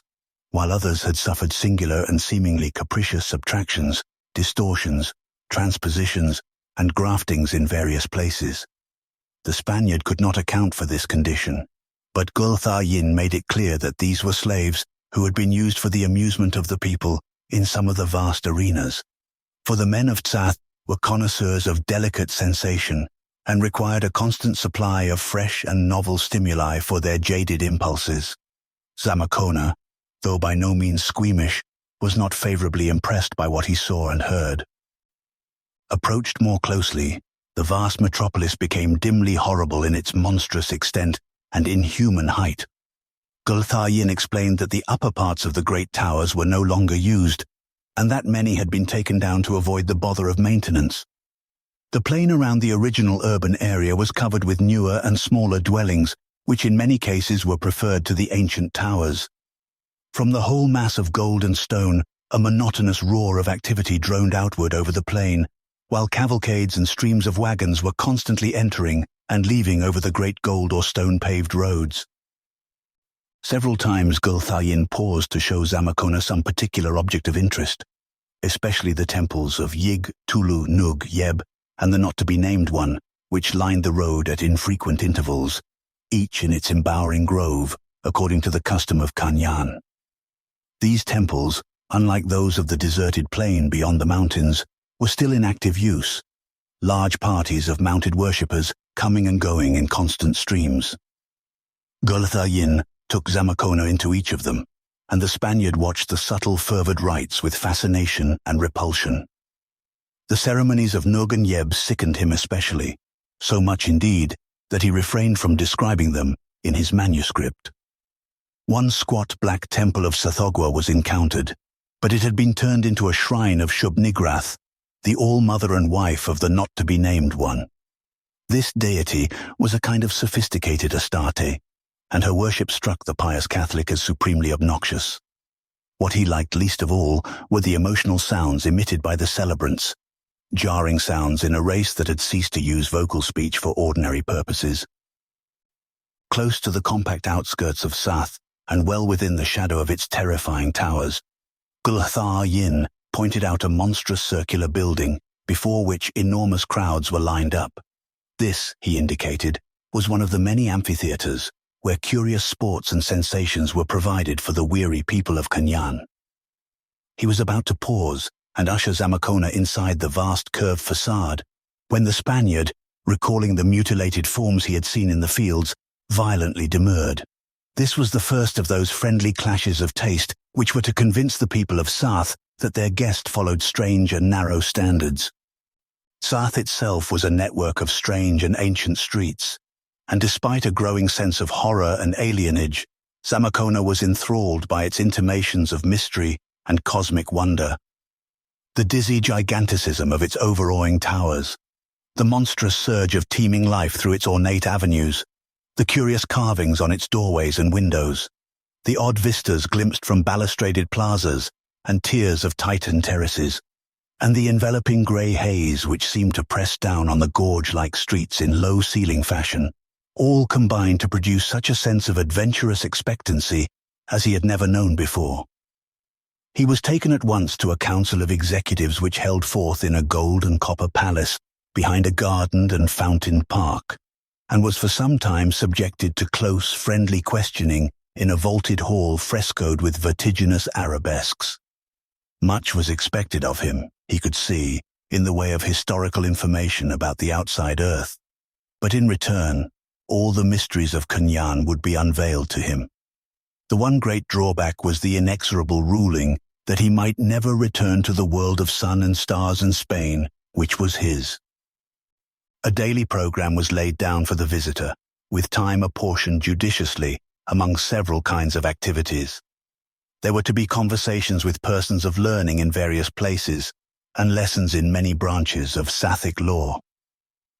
S1: while others had suffered singular and seemingly capricious subtractions, distortions, transpositions, and graftings in various places. The Spaniard could not account for this condition, but Gulthar Yin made it clear that these were slaves who had been used for the amusement of the people in some of the vast arenas. For the men of Tsath were connoisseurs of delicate sensation and required a constant supply of fresh and novel stimuli for their jaded impulses. Zamakona, though by no means squeamish, was not favorably impressed by what he saw and heard. Approached more closely, the vast metropolis became dimly horrible in its monstrous extent and inhuman height. Gulthar Yin explained that the upper parts of the great towers were no longer used, and that many had been taken down to avoid the bother of maintenance. The plain around the original urban area was covered with newer and smaller dwellings, which in many cases were preferred to the ancient towers. From the whole mass of gold and stone, a monotonous roar of activity droned outward over the plain, while cavalcades and streams of wagons were constantly entering and leaving over the great gold or stone-paved roads. Several times Gulthar Yin paused to show Zamakona some particular object of interest, especially the temples of Yig, Tulu, Nug, Yeb, and the not-to-be-named one, which lined the road at infrequent intervals, each in its embowering grove, according to the custom of Kanyan. These temples, unlike those of the deserted plain beyond the mountains, were still in active use, large parties of mounted worshippers coming and going in constant streams. Gulthar Yin took Zamakona into each of them, and the Spaniard watched the subtle fervid rites with fascination and repulsion. The ceremonies of Nug and Yeb sickened him especially, so much indeed that he refrained from describing them in his manuscript. One squat black temple of Sathogwa was encountered, but it had been turned into a shrine of Shub-Nigrath, the all-mother and wife of the not-to-be-named one. This deity was a kind of sophisticated Astarte, and her worship struck the pious Catholic as supremely obnoxious. What he liked least of all were the emotional sounds emitted by the celebrants, jarring sounds in a race that had ceased to use vocal speech for ordinary purposes. Close to the compact outskirts of Tsath, and well within the shadow of its terrifying towers, Gulthar Yin pointed out a monstrous circular building before which enormous crowds were lined up. This, he indicated, was one of the many amphitheaters where curious sports and sensations were provided for the weary people of Kanyan. He was about to pause and usher Zamakona inside the vast curved facade, when the Spaniard, recalling the mutilated forms he had seen in the fields, violently demurred. This was the first of those friendly clashes of taste which were to convince the people of Tsath that their guest followed strange and narrow standards. Tsath itself was a network of strange and ancient streets, and despite a growing sense of horror and alienage, Zamakona was enthralled by its intimations of mystery and cosmic wonder. The dizzy giganticism of its overawing towers, the monstrous surge of teeming life through its ornate avenues, the curious carvings on its doorways and windows, the odd vistas glimpsed from balustraded plazas and tiers of Titan terraces, and the enveloping grey haze which seemed to press down on the gorge-like streets in low-ceiling fashion, all combined to produce such a sense of adventurous expectancy as he had never known before. He was taken at once to a council of executives which held forth in a gold and copper palace behind a gardened and fountained park, and was for some time subjected to close, friendly questioning in a vaulted hall frescoed with vertiginous arabesques. Much was expected of him, he could see, in the way of historical information about the outside earth, but in return, all the mysteries of Kanyan would be unveiled to him. The one great drawback was the inexorable ruling that he might never return to the world of sun and stars and Spain, which was his. A daily program was laid down for the visitor, with time apportioned judiciously among several kinds of activities. There were to be conversations with persons of learning in various places, and lessons in many branches of Tsathic law.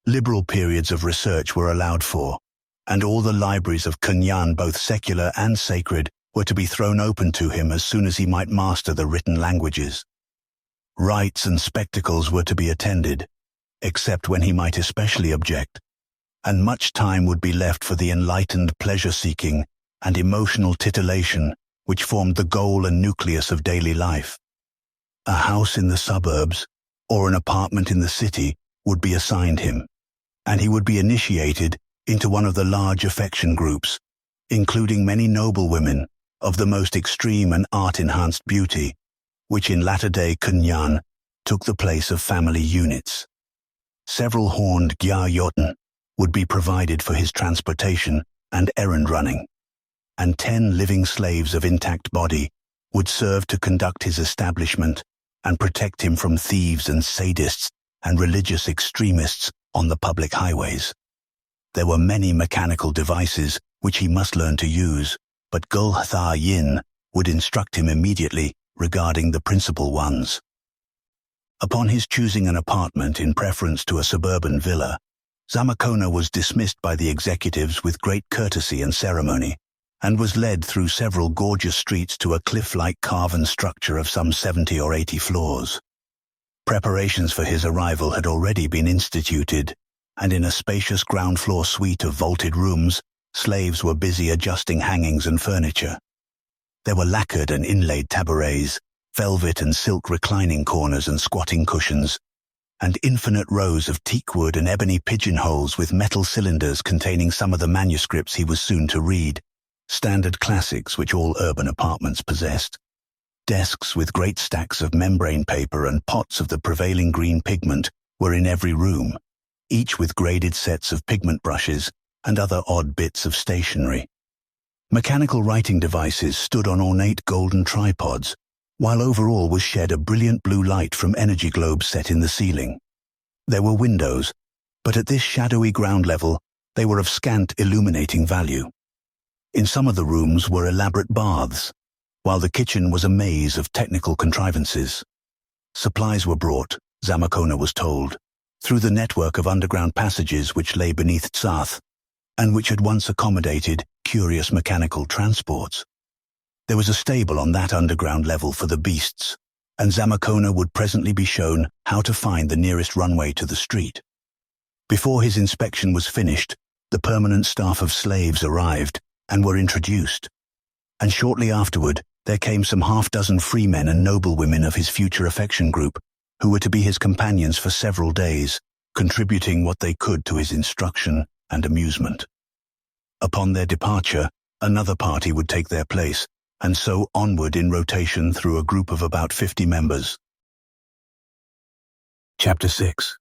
S1: Liberal periods of research were allowed for, and all the libraries of Kunyan, both secular and sacred, were to be thrown open to him as soon as he might master the written languages. Rites and spectacles were to be attended, except when he might especially object, and much time would be left for the enlightened pleasure-seeking and emotional titillation which formed the goal and nucleus of daily life. A house in the suburbs or an apartment in the city would be assigned him, and he would be initiated into one of the large affection groups, including many noble women of the most extreme and art-enhanced beauty, which in latter-day Kunyan took the place of family units. Several horned Gya-Yoten would be provided for his transportation and errand running, and 10 living slaves of intact body would serve to conduct his establishment and protect him from thieves and sadists and religious extremists on the public highways. There were many mechanical devices which he must learn to use, but Gul'thar Yin would instruct him immediately regarding the principal ones. Upon his choosing an apartment in preference to a suburban villa, Zamakona was dismissed by the executives with great courtesy and ceremony, and was led through several gorgeous streets to a cliff-like carven structure of some 70 or 80 floors. Preparations for his arrival had already been instituted, and in a spacious ground-floor suite of vaulted rooms, slaves were busy adjusting hangings and furniture. There were lacquered and inlaid tabourets, velvet and silk reclining corners and squatting cushions, and infinite rows of teakwood and ebony pigeonholes with metal cylinders containing some of the manuscripts he was soon to read, standard classics which all urban apartments possessed. Desks with great stacks of membrane paper and pots of the prevailing green pigment were in every room, each with graded sets of pigment brushes and other odd bits of stationery. Mechanical writing devices stood on ornate golden tripods, while over all was shed a brilliant blue light from energy globes set in the ceiling. There were windows, but at this shadowy ground level they were of scant illuminating value. In some of the rooms were elaborate baths, while the kitchen was a maze of technical contrivances. Supplies were brought, Zamakona was told, through the network of underground passages which lay beneath Tsath, and which had once accommodated curious mechanical transports. There was a stable on that underground level for the beasts, and Zamakona would presently be shown how to find the nearest runway to the street. Before his inspection was finished, the permanent staff of slaves arrived and were introduced, and shortly afterward there came some half-dozen freemen and noblewomen of his future affection group, who were to be his companions for several days, contributing what they could to his instruction and amusement. Upon their departure, another party would take their place, and so onward in rotation through a group of about 50 members. Chapter 6.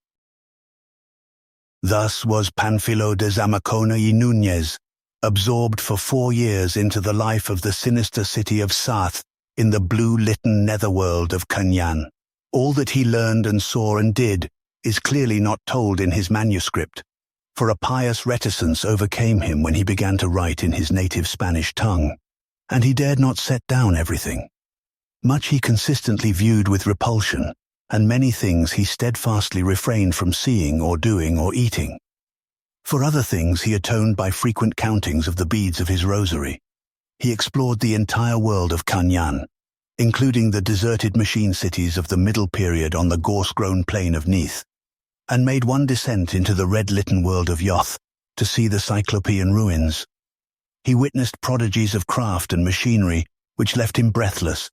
S1: Thus was Panfilo de Zamakona y Núñez absorbed for 4 years into the life of the sinister city of Tsath in the blue-litten netherworld of Kunyan. All that he learned and saw and did is clearly not told in his manuscript, for a pious reticence overcame him when he began to write in his native Spanish tongue, and he dared not set down everything. Much he consistently viewed with repulsion, and many things he steadfastly refrained from seeing or doing or eating. For other things he atoned by frequent countings of the beads of his rosary. He explored the entire world of Kunyan, including the deserted machine cities of the middle period on the gorse-grown plain of Neath, and made one descent into the red-litten world of Yoth to see the Cyclopean ruins. He witnessed prodigies of craft and machinery which left him breathless,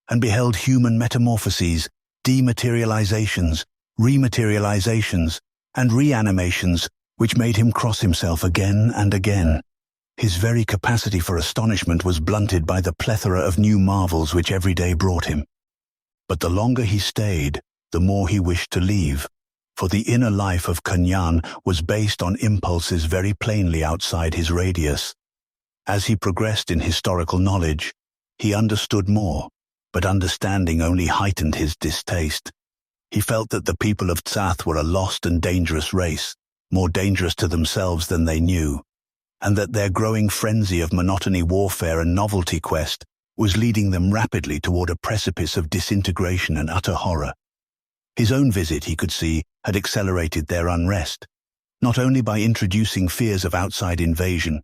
S1: and beheld human metamorphoses, dematerializations, rematerializations, and reanimations which made him cross himself again and again. His very capacity for astonishment was blunted by the plethora of new marvels which every day brought him. But the longer he stayed, the more he wished to leave, for the inner life of Kunyan was based on impulses very plainly outside his radius. As he progressed in historical knowledge, he understood more, but understanding only heightened his distaste. He felt that the people of Tsath were a lost and dangerous race, more dangerous to themselves than they knew, and that their growing frenzy of monotony warfare and novelty quest was leading them rapidly toward a precipice of disintegration and utter horror. His own visit, he could see, had accelerated their unrest, not only by introducing fears of outside invasion,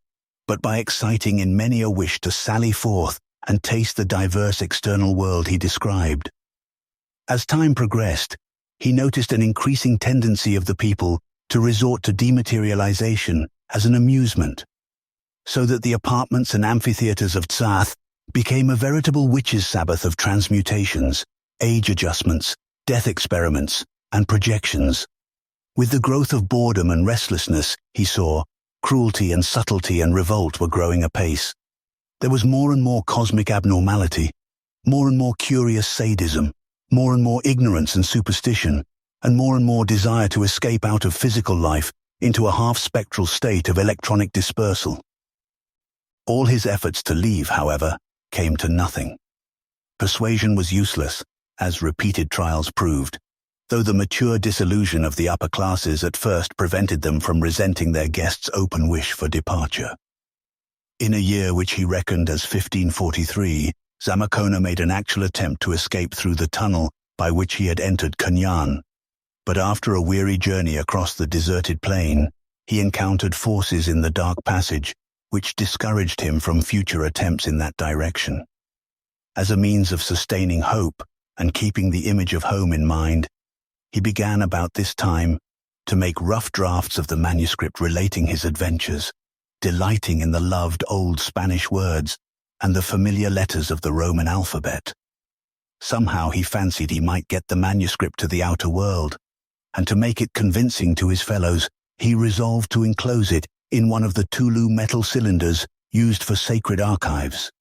S1: but by exciting in many a wish to sally forth and taste the diverse external world he described. As time progressed, he noticed an increasing tendency of the people to resort to dematerialization as an amusement, so that the apartments and amphitheaters of Tsath became a veritable witches' sabbath of transmutations, age adjustments, death experiments, and projections. With the growth of boredom and restlessness, he saw, cruelty and subtlety and revolt were growing apace. There was more and more cosmic abnormality, more and more curious sadism, more and more ignorance and superstition, and more desire to escape out of physical life into a half-spectral state of electronic dispersal. All his efforts to leave, however, came to nothing. Persuasion was useless, as repeated trials proved, though the mature disillusion of the upper classes at first prevented them from resenting their guests' open wish for departure. In a year which he reckoned as 1543, Zamakona made an actual attempt to escape through the tunnel by which he had entered Kunyan, but after a weary journey across the deserted plain, he encountered forces in the dark passage which discouraged him from future attempts in that direction. As a means of sustaining hope and keeping the image of home in mind, he began about this time to make rough drafts of the manuscript relating his adventures, delighting in the loved old Spanish words and the familiar letters of the Roman alphabet. Somehow he fancied he might get the manuscript to the outer world, and to make it convincing to his fellows, he resolved to enclose it in one of the Cthulhu metal cylinders used for sacred archives.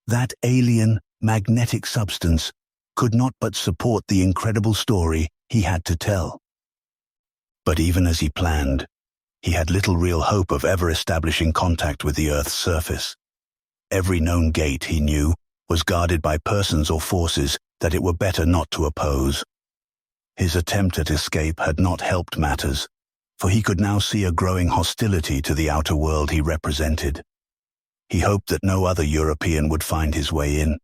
S1: That alien, magnetic substance could not but support the incredible story he had to tell. But even as he planned, he had little real hope of ever establishing contact with the Earth's surface. Every known gate, he knew, was guarded by persons or forces that it were better not to oppose. His attempt at escape had not helped matters, for he could now see a growing hostility to the outer world he represented. He hoped that no other European would find his way in,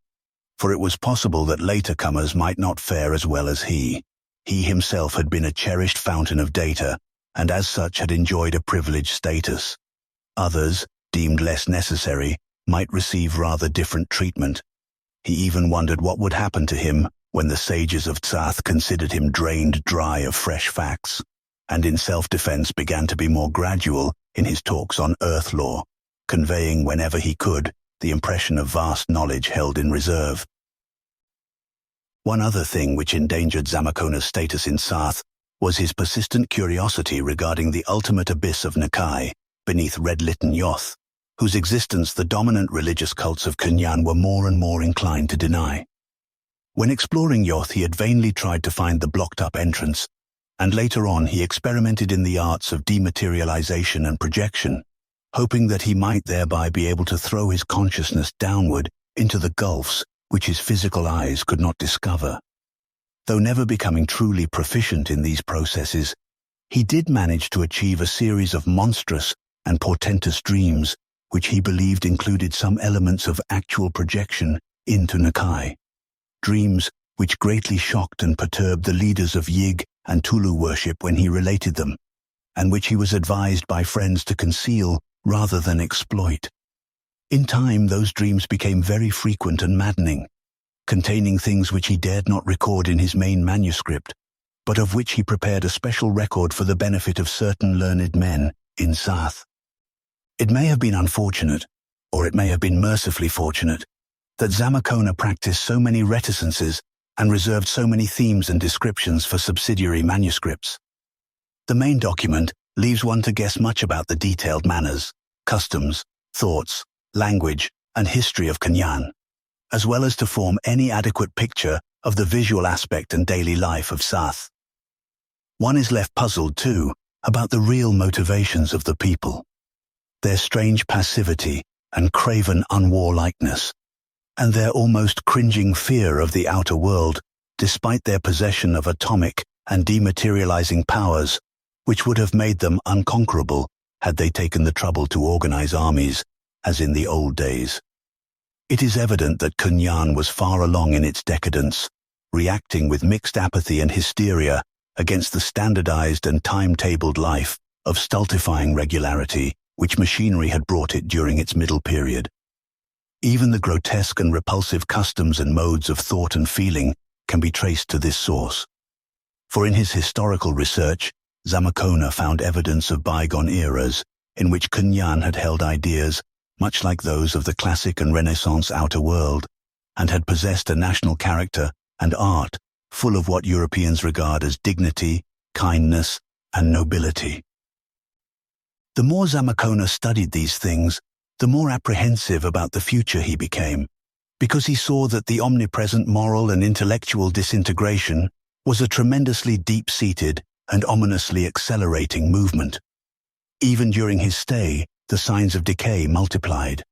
S1: for it was possible that later comers might not fare as well as he. He himself had been a cherished fountain of data, and as such had enjoyed a privileged status. Others, deemed less necessary, might receive rather different treatment. He even wondered what would happen to him when the sages of Tsath considered him drained dry of fresh facts, and in self-defense began to be more gradual in his talks on earth lore, conveying whenever he could the impression of vast knowledge held in reserve. One other thing which endangered Zamakona's status in Tsath was his persistent curiosity regarding the ultimate abyss of Nakai, beneath red-litten Yoth, whose existence the dominant religious cults of Kunyan were more and more inclined to deny. When exploring Yoth, he had vainly tried to find the blocked-up entrance, and later on he experimented in the arts of dematerialization and projection, hoping that he might thereby be able to throw his consciousness downward into the gulfs which his physical eyes could not discover. Though never becoming truly proficient in these processes, he did manage to achieve a series of monstrous and portentous dreams which he believed included some elements of actual projection into Nakai. Dreams which greatly shocked and perturbed the leaders of Yig and Tulu worship when he related them, and which he was advised by friends to conceal rather than exploit. In time, those dreams became very frequent and maddening, containing things which he dared not record in his main manuscript, but of which he prepared a special record for the benefit of certain learned men in Tsath. It may have been unfortunate, or it may have been mercifully fortunate, that Zamakona practiced so many reticences and reserved so many themes and descriptions for subsidiary manuscripts. The main document leaves one to guess much about the detailed manners, customs, thoughts, language, and history of Kunyan, as well as to form any adequate picture of the visual aspect and daily life of Tsath. One is left puzzled, too, about the real motivations of the people, their strange passivity and craven unwarlikeness, and their almost cringing fear of the outer world, despite their possession of atomic and dematerializing powers, which would have made them unconquerable had they taken the trouble to organize armies, as in the old days. It is evident that Kunyan was far along in its decadence, reacting with mixed apathy and hysteria against the standardized and timetabled life of stultifying regularity which machinery had brought it during its middle period. Even the grotesque and repulsive customs and modes of thought and feeling can be traced to this source. For in his historical research, Zamakona found evidence of bygone eras in which Kunyan had held ideas much like those of the classic and Renaissance outer world, and had possessed a national character and art full of what Europeans regard as dignity, kindness, and nobility. The more Zamakona studied these things, the more apprehensive about the future he became, because he saw that the omnipresent moral and intellectual disintegration was a tremendously deep-seated and ominously accelerating movement. Even during his stay, the signs of decay multiplied.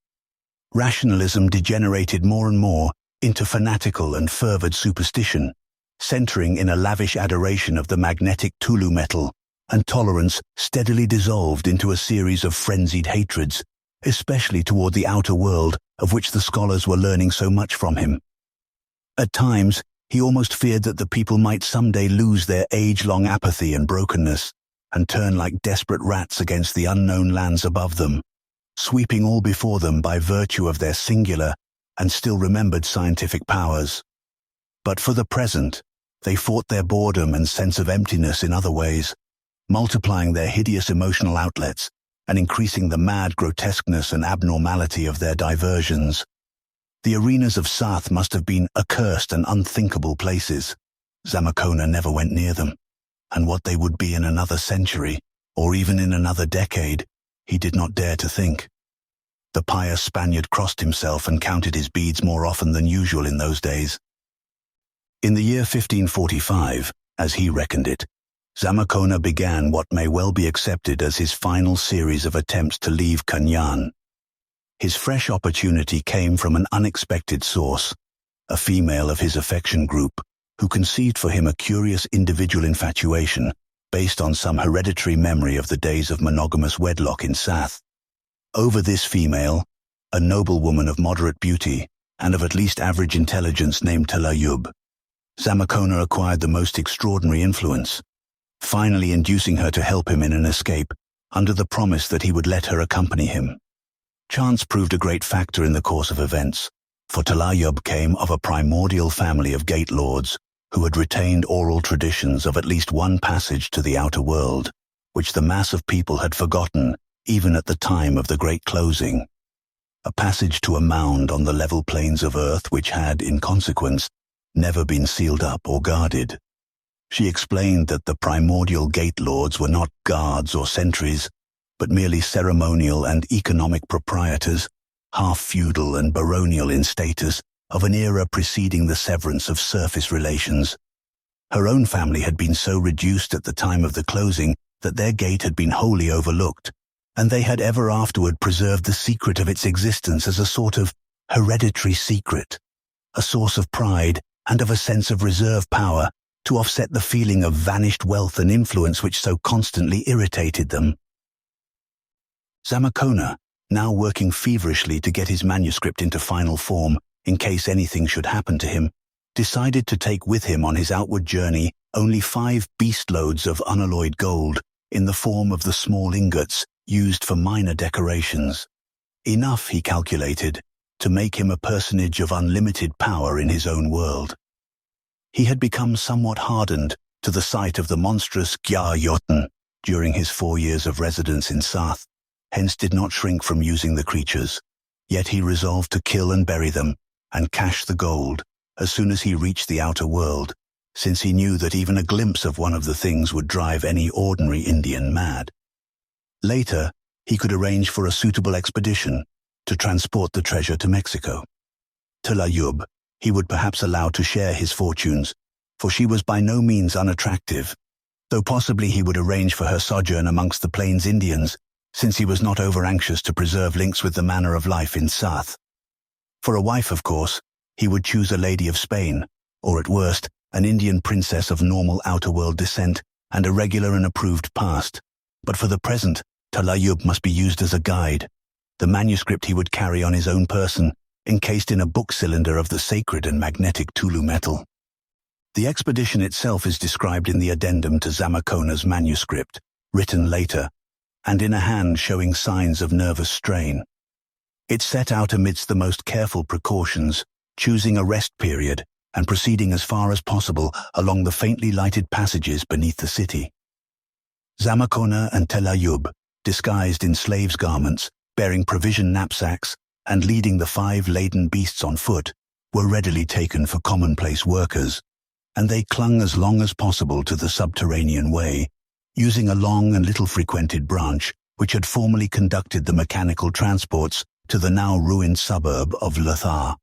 S1: Rationalism degenerated more and more into fanatical and fervid superstition, centering in a lavish adoration of the magnetic Cthulhu metal, and tolerance steadily dissolved into a series of frenzied hatreds, especially toward the outer world of which the scholars were learning so much from him. At times, he almost feared that the people might someday lose their age-long apathy and brokenness, and turn like desperate rats against the unknown lands above them, sweeping all before them by virtue of their singular and still remembered scientific powers. But for the present, they fought their boredom and sense of emptiness in other ways, multiplying their hideous emotional outlets and increasing the mad grotesqueness and abnormality of their diversions. The arenas of Tsath must have been accursed and unthinkable places. Zamakona never went near them, and what they would be in another century, or even in another decade, he did not dare to think. The pious Spaniard crossed himself and counted his beads more often than usual in those days. In the year 1545, as he reckoned it, Zamakona began what may well be accepted as his final series of attempts to leave Kunyan. His fresh opportunity came from an unexpected source, a female of his affection group, who conceived for him a curious individual infatuation based on some hereditary memory of the days of monogamous wedlock in Tsath. Over this female, a noble woman of moderate beauty and of at least average intelligence named Talayub, Zamakona acquired the most extraordinary influence, finally inducing her to help him in an escape under the promise that he would let her accompany him. Chance proved a great factor in the course of events, for Talayub came of a primordial family of gate lords who had retained oral traditions of at least one passage to the outer world, which the mass of people had forgotten even at the time of the great closing. A passage to a mound on the level plains of earth which had, in consequence, never been sealed up or guarded. She explained that the primordial gate lords were not guards or sentries, but merely ceremonial and economic proprietors, half-feudal and baronial in status, of an era preceding the severance of surface relations. Her own family had been so reduced at the time of the closing that their gate had been wholly overlooked, and they had ever afterward preserved the secret of its existence as a sort of hereditary secret, a source of pride and of a sense of reserve power to offset the feeling of vanished wealth and influence which so constantly irritated them. Zamakona, now working feverishly to get his manuscript into final form in case anything should happen to him, decided to take with him on his outward journey only 5 beast-loads of unalloyed gold in the form of the small ingots used for minor decorations. Enough, he calculated, to make him a personage of unlimited power in his own world. He had become somewhat hardened to the sight of the monstrous Lawton during his 4 years of residence in Tsath, hence did not shrink from using the creatures, yet he resolved to kill and bury them and cache the gold as soon as he reached the outer world, since he knew that even a glimpse of one of the things would drive any ordinary Indian mad. Later, he could arrange for a suitable expedition to transport the treasure to Mexico. Talayub he would perhaps allow to share his fortunes, for she was by no means unattractive, though possibly he would arrange for her sojourn amongst the Plains Indians, since he was not over-anxious to preserve links with the manner of life in Tsath. For a wife, of course, he would choose a lady of Spain, or at worst, an Indian princess of normal outer-world descent and a regular and approved past, but for the present, Talayub must be used as a guide, the manuscript he would carry on his own person, encased in a book cylinder of the sacred and magnetic Cthulhu metal. The expedition itself is described in the addendum to Zamakona's manuscript, written later, and in a hand showing signs of nervous strain. It set out amidst the most careful precautions, choosing a rest period and proceeding as far as possible along the faintly lighted passages beneath the city. Zamakona and Talayub, disguised in slaves' garments, bearing provision knapsacks, and leading the 5 laden beasts on foot, were readily taken for commonplace workers, and they clung as long as possible to the subterranean way, using a long and little-frequented branch which had formerly conducted the mechanical transports to the now ruined suburb of Lothar.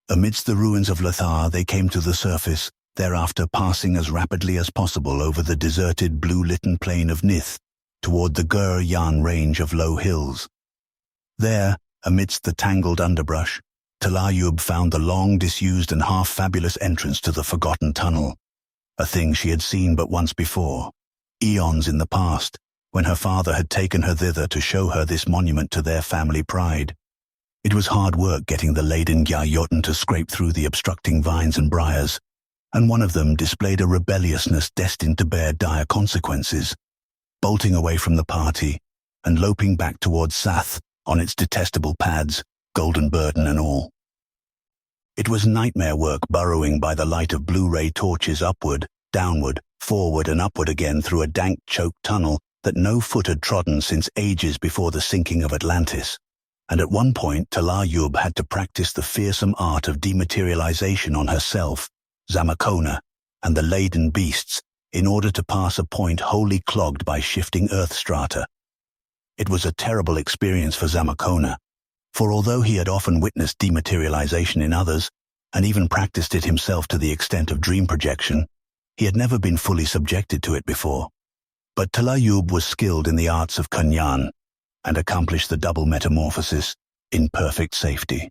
S1: Amidst the ruins of Lothar they came to the surface, thereafter passing as rapidly as possible over the deserted blue-litten plain of Nith toward the Gur-Yan range of low hills. There, amidst the tangled underbrush, Talayub found the long disused and half-fabulous entrance to the forgotten tunnel, a thing she had seen but once before, eons in the past, when her father had taken her thither to show her this monument to their family pride. It was hard work getting the laden Lawton to scrape through the obstructing vines and briars, and one of them displayed a rebelliousness destined to bear dire consequences, bolting away from the party and loping back towards Tsath on its detestable pads, golden burden and all. It was nightmare work burrowing by the light of blue-ray torches upward, downward, forward and upward again through a dank, choked tunnel that no foot had trodden since ages before the sinking of Atlantis. And at one point Talayub had to practice the fearsome art of dematerialization on herself, Zamakona, and the laden beasts in order to pass a point wholly clogged by shifting earth strata. It was a terrible experience for Zamakona, for although he had often witnessed dematerialization in others, and even practiced it himself to the extent of dream projection, he had never been fully subjected to it before. But Talayub was skilled in the arts of Kunyan, and accomplished the double metamorphosis in perfect safety.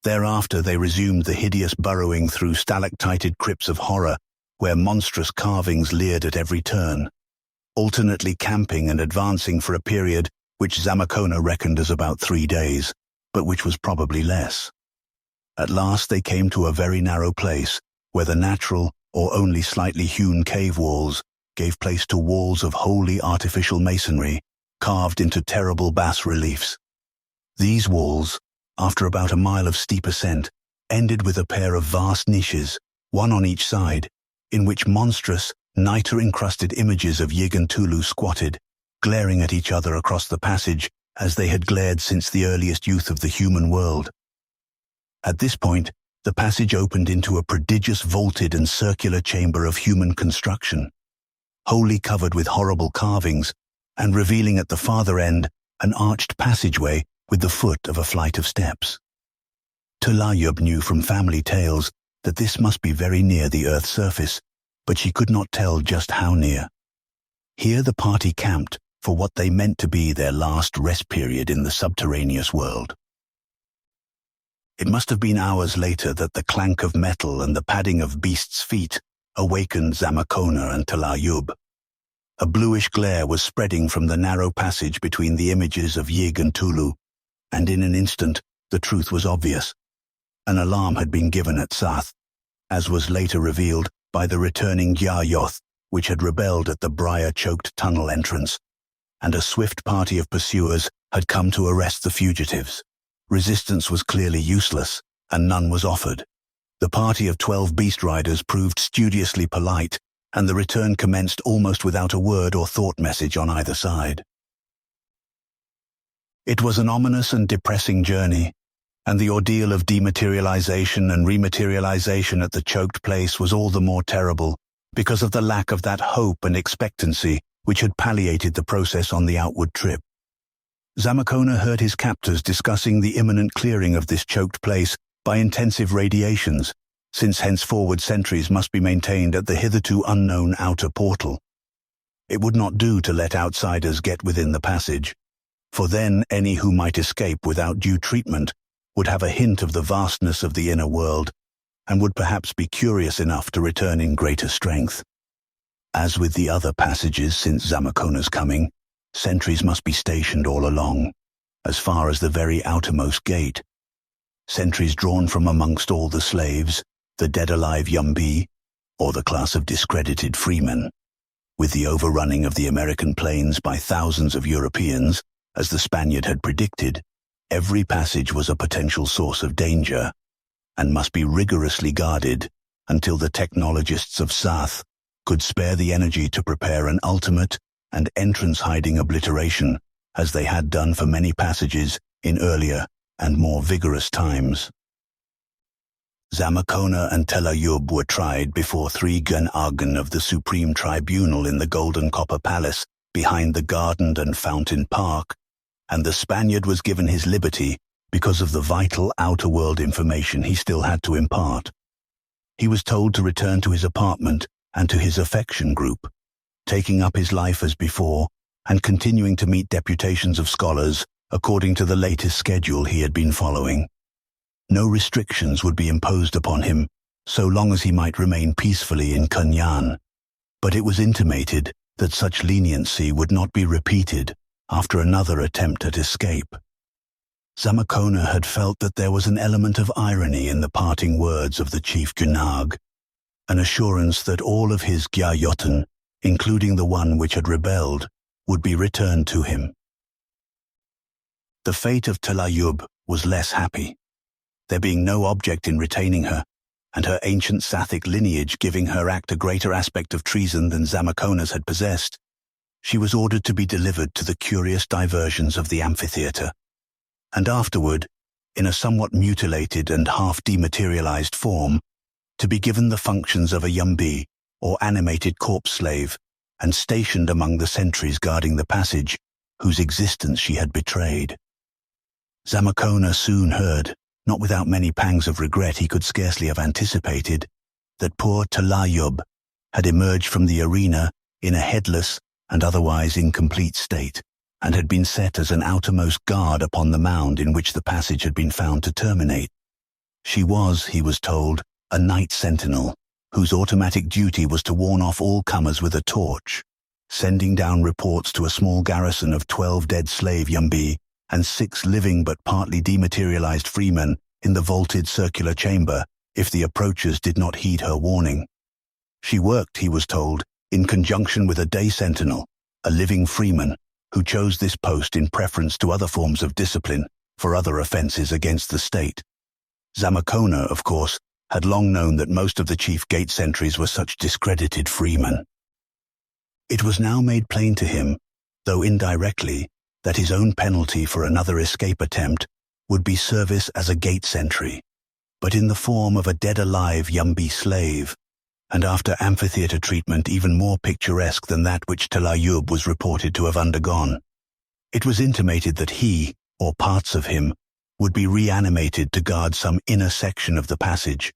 S1: Thereafter they resumed the hideous burrowing through stalactited crypts of horror, where monstrous carvings leered at every turn, alternately camping and advancing for a period which Zamakona reckoned as about 3 days, but which was probably less. At last they came to a very narrow place, where the natural or only slightly hewn cave walls gave place to walls of wholly artificial masonry, carved into terrible bas-reliefs. These walls, after about a mile of steep ascent, ended with a pair of vast niches, one on each side, in which monstrous, niter-encrusted images of Yig and Tulu squatted, glaring at each other across the passage as they had glared since the earliest youth of the human world. At this point, the passage opened into a prodigious vaulted and circular chamber of human construction, wholly covered with horrible carvings, and revealing at the farther end an arched passageway with the foot of a flight of steps. Talayub knew from family tales that this must be very near the Earth's surface, but she could not tell just how near. Here the party camped for what they meant to be their last rest period in the subterraneous world. It must have been hours later that the clank of metal and the padding of beasts' feet awakened Zamakona and Talayub. A bluish glare was spreading from the narrow passage between the images of Yig and Tulu, and in an instant the truth was obvious. An alarm had been given at Tsath, as was later revealed by the returning Gyayoth, which had rebelled at the briar-choked tunnel entrance, and a swift party of pursuers had come to arrest the fugitives. Resistance was clearly useless, and none was offered. The party of 12 beast riders proved studiously polite, and the return commenced almost without a word or thought message on either side. It was an ominous and depressing journey, and the ordeal of dematerialization and rematerialization at the choked place was all the more terrible because of the lack of that hope and expectancy which had palliated the process on the outward trip. Zamakona heard his captors discussing the imminent clearing of this choked place by intensive radiations, since henceforward sentries must be maintained at the hitherto unknown outer portal. It would not do to let outsiders get within the passage, for then any who might escape without due treatment would have a hint of the vastness of the inner world, and would perhaps be curious enough to return in greater strength. As with the other passages since Zamakona's coming, sentries must be stationed all along, as far as the very outermost gate. Sentries drawn from amongst all the slaves, the dead-alive Yumbi, or the class of discredited freemen. With the overrunning of the American plains by thousands of Europeans, as the Spaniard had predicted, every passage was a potential source of danger, and must be rigorously guarded until the technologists of Tsath could spare the energy to prepare an ultimate and entrance-hiding obliteration, as they had done for many passages in earlier and more vigorous times. Zamakona and Telayoub were tried before 3 Gun-Argan of the Supreme Tribunal in the Golden Copper Palace behind the gardened and fountain park, and the Spaniard was given his liberty because of the vital outer world information he still had to impart. He was told to return to his apartment and to his affection group, taking up his life as before and continuing to meet deputations of scholars according to the latest schedule he had been following. No restrictions would be imposed upon him so long as he might remain peacefully in Kunyan, but it was intimated that such leniency would not be repeated after another attempt at escape. Zamakona had felt that there was an element of irony in the parting words of the chief Gunag, an assurance that all of his Gyayotan, including the one which had rebelled, would be returned to him. The fate of Telayoub was less happy, there being no object in retaining her, and her ancient Sathic lineage giving her act a greater aspect of treason than Zamakona's had possessed. She was ordered to be delivered to the curious diversions of the amphitheatre, and afterward, in a somewhat mutilated and half-dematerialized form, to be given the functions of a Yumbi, or animated corpse slave, and stationed among the sentries guarding the passage, whose existence she had betrayed. Zamakona soon heard, not without many pangs of regret he could scarcely have anticipated, that poor Telayoub had emerged from the arena in a headless and otherwise incomplete state, and had been set as an outermost guard upon the mound in which the passage had been found to terminate. She was, he was told, a night sentinel, whose automatic duty was to warn off all comers with a torch, sending down reports to a small garrison of 12 dead slave Yumbi and 6 living but partly dematerialized freemen in the vaulted circular chamber if the approachers did not heed her warning. She worked, he was told, in conjunction with a day sentinel, a living freeman, who chose this post in preference to other forms of discipline for other offenses against the state. Zamakona, of course, had long known that most of the chief gate sentries were such discredited freemen. It was now made plain to him, though indirectly, that his own penalty for another escape attempt would be service as a gate sentry, but in the form of a dead-alive Yumbi slave, and after amphitheatre treatment even more picturesque than that which Telayoub was reported to have undergone. It was intimated that he, or parts of him, would be reanimated to guard some inner section of the passage,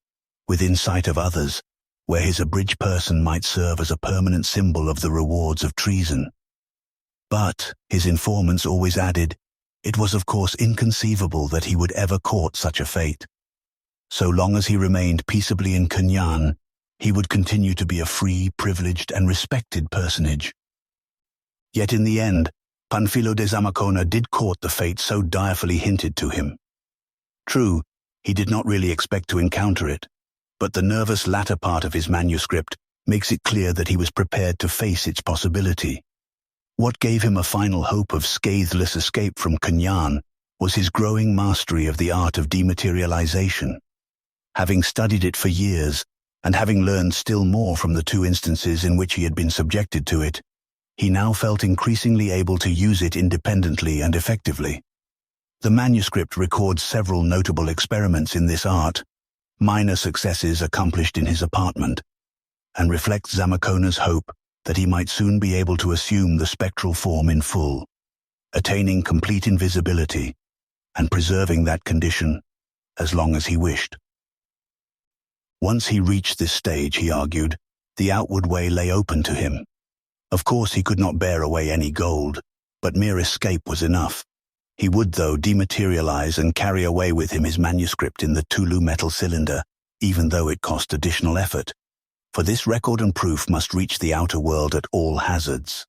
S1: within sight of others, where his abridged person might serve as a permanent symbol of the rewards of treason. But, his informants always added, it was of course inconceivable that he would ever court such a fate. So long as he remained peaceably in Kunyan, he would continue to be a free, privileged, and respected personage. Yet in the end, Panfilo de Zamakona did court the fate so direfully hinted to him. True, he did not really expect to encounter it, but the nervous latter part of his manuscript makes it clear that he was prepared to face its possibility. What gave him a final hope of scatheless escape from Kunyan was his growing mastery of the art of dematerialization. Having studied it for years, and having learned still more from the 2 instances in which he had been subjected to it, he now felt increasingly able to use it independently and effectively. The manuscript records several notable experiments in this art, minor successes accomplished in his apartment, and reflects Zamakona's hope that he might soon be able to assume the spectral form in full, attaining complete invisibility, and preserving that condition as long as he wished. Once he reached this stage, he argued, the outward way lay open to him. Of course he could not bear away any gold, but mere escape was enough. He would, though, dematerialize and carry away with him his manuscript in the Cthulhu metal cylinder, even though it cost additional effort. for this record and proof must reach the outer world at all hazards.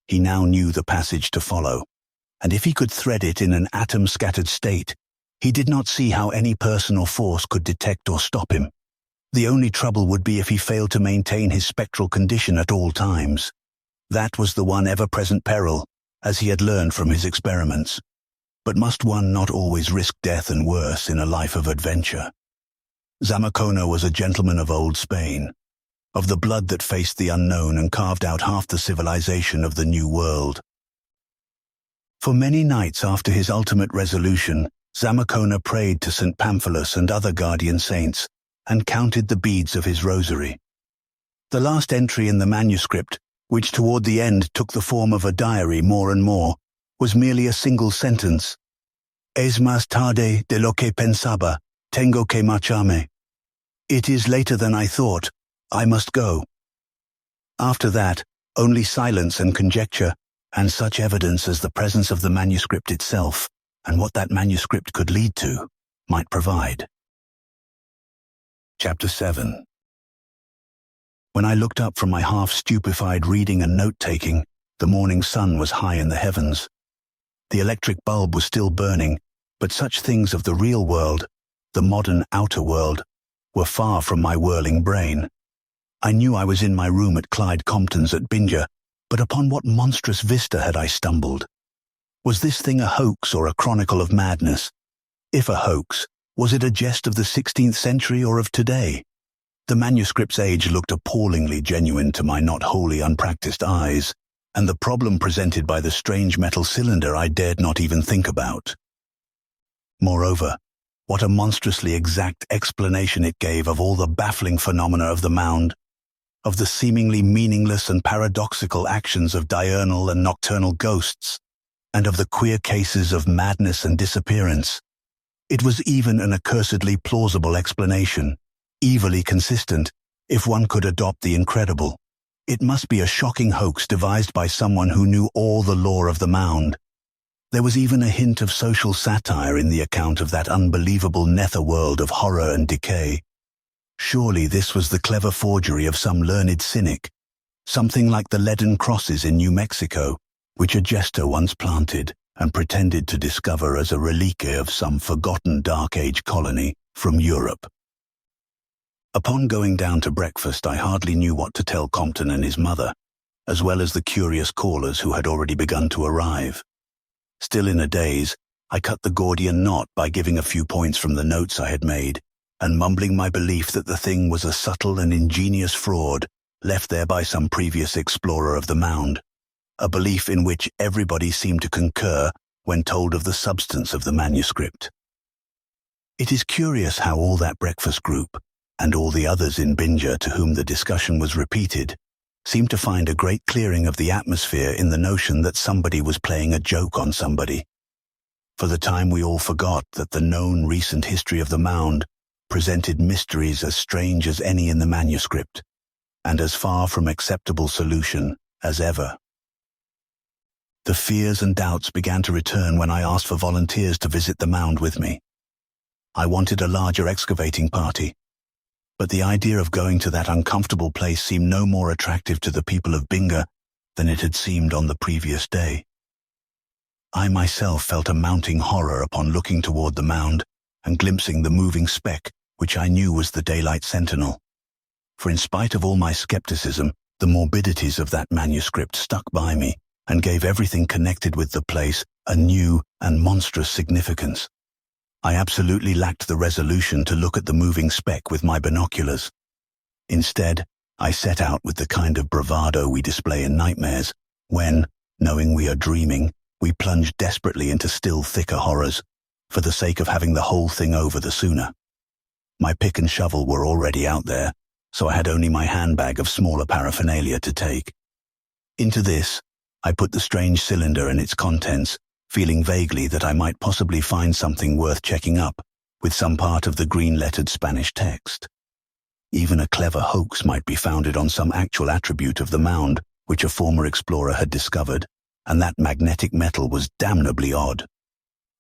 S1: He now knew the passage to follow, and if he could thread it in an atom-scattered state, he did not see how any person or force could detect or stop him. The only trouble would be if he failed to maintain his spectral condition at all times. That was the one ever-present peril, as he had learned from his experiments. But must one not always risk death and worse in a life of adventure? Zamakona was a gentleman of old Spain, of the blood that faced the unknown and carved out half the civilization of the New World. For many nights after his ultimate resolution, Zamakona prayed to St. Pamphilus and other guardian saints, and counted the beads of his rosary. The last entry in the manuscript, which toward the end took the form of a diary more and more, was merely a single sentence. Es más tarde de lo que pensaba, tengo que marcharme. It is later than I thought, I must go. After that, only silence and conjecture, and such evidence as the presence of the manuscript itself, and what that manuscript could lead to, might provide. Chapter 7. When I looked up from my half-stupefied reading and note-taking, the morning sun was high in the heavens. The electric bulb was still burning, but such things of the real world, the modern outer world, were far from my whirling brain. I knew I was in my room at Clyde Compton's at Binger, but upon what monstrous vista had I stumbled? Was this thing a hoax or a chronicle of madness? If a hoax, was it a jest of the 16th century or of today? The manuscript's age looked appallingly genuine to my not wholly unpracticed eyes, and the problem presented by the strange metal cylinder I dared not even think about. Moreover, what a monstrously exact explanation it gave of all the baffling phenomena of the Mound, of the seemingly meaningless and paradoxical actions of diurnal and nocturnal ghosts, and of the queer cases of madness and disappearance. It was even an accursedly plausible explanation, evilly consistent, if one could adopt the incredible. It must be a shocking hoax devised by someone who knew all the lore of the Mound. There was even a hint of social satire in the account of that unbelievable netherworld of horror and decay. Surely this was the clever forgery of some learned cynic, something like the leaden crosses in New Mexico, which a jester once planted and pretended to discover as a relique of some forgotten Dark Age colony from Europe. Upon going down to breakfast, I hardly knew what to tell Compton and his mother, as well as the curious callers who had already begun to arrive. Still in a daze, I cut the Gordian knot by giving a few points from the notes I had made, and mumbling my belief that the thing was a subtle and ingenious fraud left there by some previous explorer of the Mound, a belief in which everybody seemed to concur when told of the substance of the manuscript. It is curious how all that breakfast group, and all the others in Binger to whom the discussion was repeated, seemed to find a great clearing of the atmosphere in the notion that somebody was playing a joke on somebody. For the time we all forgot that the known recent history of the Mound presented mysteries as strange as any in the manuscript, and as far from acceptable solution as ever. The fears and doubts began to return when I asked for volunteers to visit the Mound with me. I wanted a larger excavating party, but the idea of going to that uncomfortable place seemed no more attractive to the people of Binger than it had seemed on the previous day. I myself felt a mounting horror upon looking toward the Mound and glimpsing the moving speck which I knew was the daylight sentinel. For in spite of all my skepticism, the morbidities of that manuscript stuck by me and gave everything connected with the place a new and monstrous significance. I absolutely lacked the resolution to look at the moving speck with my binoculars. Instead, I set out with the kind of bravado we display in nightmares, when, knowing we are dreaming, we plunge desperately into still thicker horrors, for the sake of having the whole thing over the sooner. My pick and shovel were already out there, so I had only my handbag of smaller paraphernalia to take. Into this, I put the strange cylinder and its contents, feeling vaguely that I might possibly find something worth checking up, with some part of the green-lettered Spanish text. Even a clever hoax might be founded on some actual attribute of the Mound which a former explorer had discovered, and that magnetic metal was damnably odd.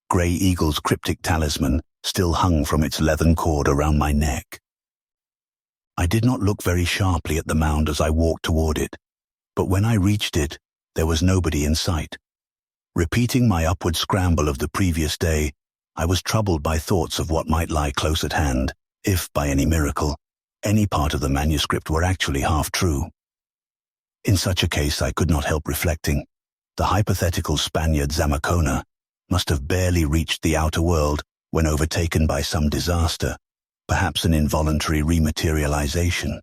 S1: Grey Eagle's cryptic talisman still hung from its leathern cord around my neck. I did not look very sharply at the mound as I walked toward it, but when I reached it, there was nobody in sight. Repeating my upward scramble of the previous day, I was troubled by thoughts of what might lie close at hand, if, by any miracle, any part of the manuscript were actually half true. In such a case, I could not help reflecting, the hypothetical Spaniard Zamakona must have barely reached the outer world when overtaken by some disaster, perhaps an involuntary rematerialization.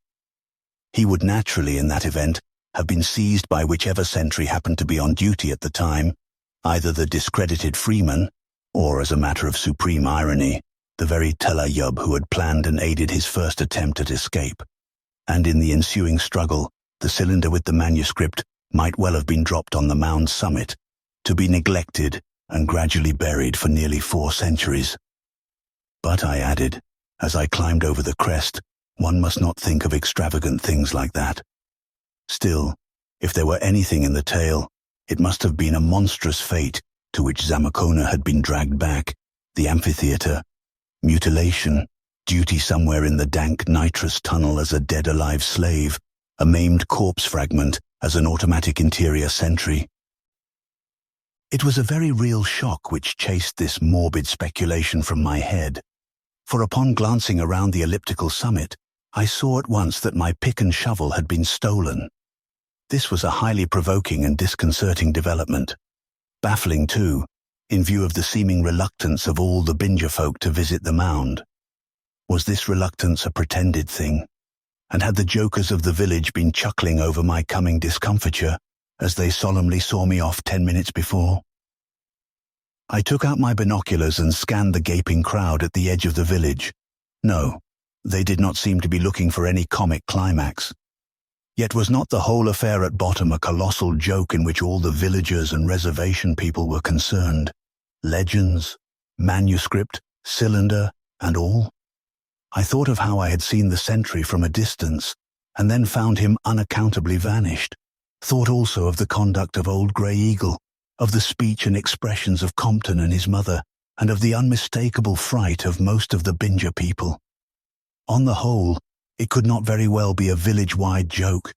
S1: He would naturally, in that event, have been seized by whichever sentry happened to be on duty at the time, either the discredited freeman, or, as a matter of supreme irony, the very Telayyub who had planned and aided his first attempt at escape. And in the ensuing struggle, the cylinder with the manuscript might well have been dropped on the mound's summit, to be neglected and gradually buried for nearly 4 centuries. But, I added, as I climbed over the crest, one must not think of extravagant things like that. Still, if there were anything in the tale, it must have been a monstrous fate to which Zamakona had been dragged back, the amphitheater, mutilation, duty somewhere in the dank nitrous tunnel as a dead-alive slave, a maimed corpse fragment as an automatic interior sentry. It was a very real shock which chased this morbid speculation from my head, for upon glancing around the elliptical summit, I saw at once that my pick and shovel had been stolen. This was a highly provoking and disconcerting development. Baffling, too, in view of the seeming reluctance of all the Binger folk to visit the mound. Was this reluctance a pretended thing? And had the jokers of the village been chuckling over my coming discomfiture as they solemnly saw me off 10 minutes before? I took out my binoculars and scanned the gaping crowd at the edge of the village. No, they did not seem to be looking for any comic climax. Yet was not the whole affair at bottom a colossal joke in which all the villagers and reservation people were concerned? Legends, manuscript, cylinder, and all? I thought of how I had seen the sentry from a distance, and then found him unaccountably vanished. Thought also of the conduct of old Grey Eagle, of the speech and expressions of Compton and his mother, and of the unmistakable fright of most of the Binger people. On the whole, it could not very well be a village-wide joke.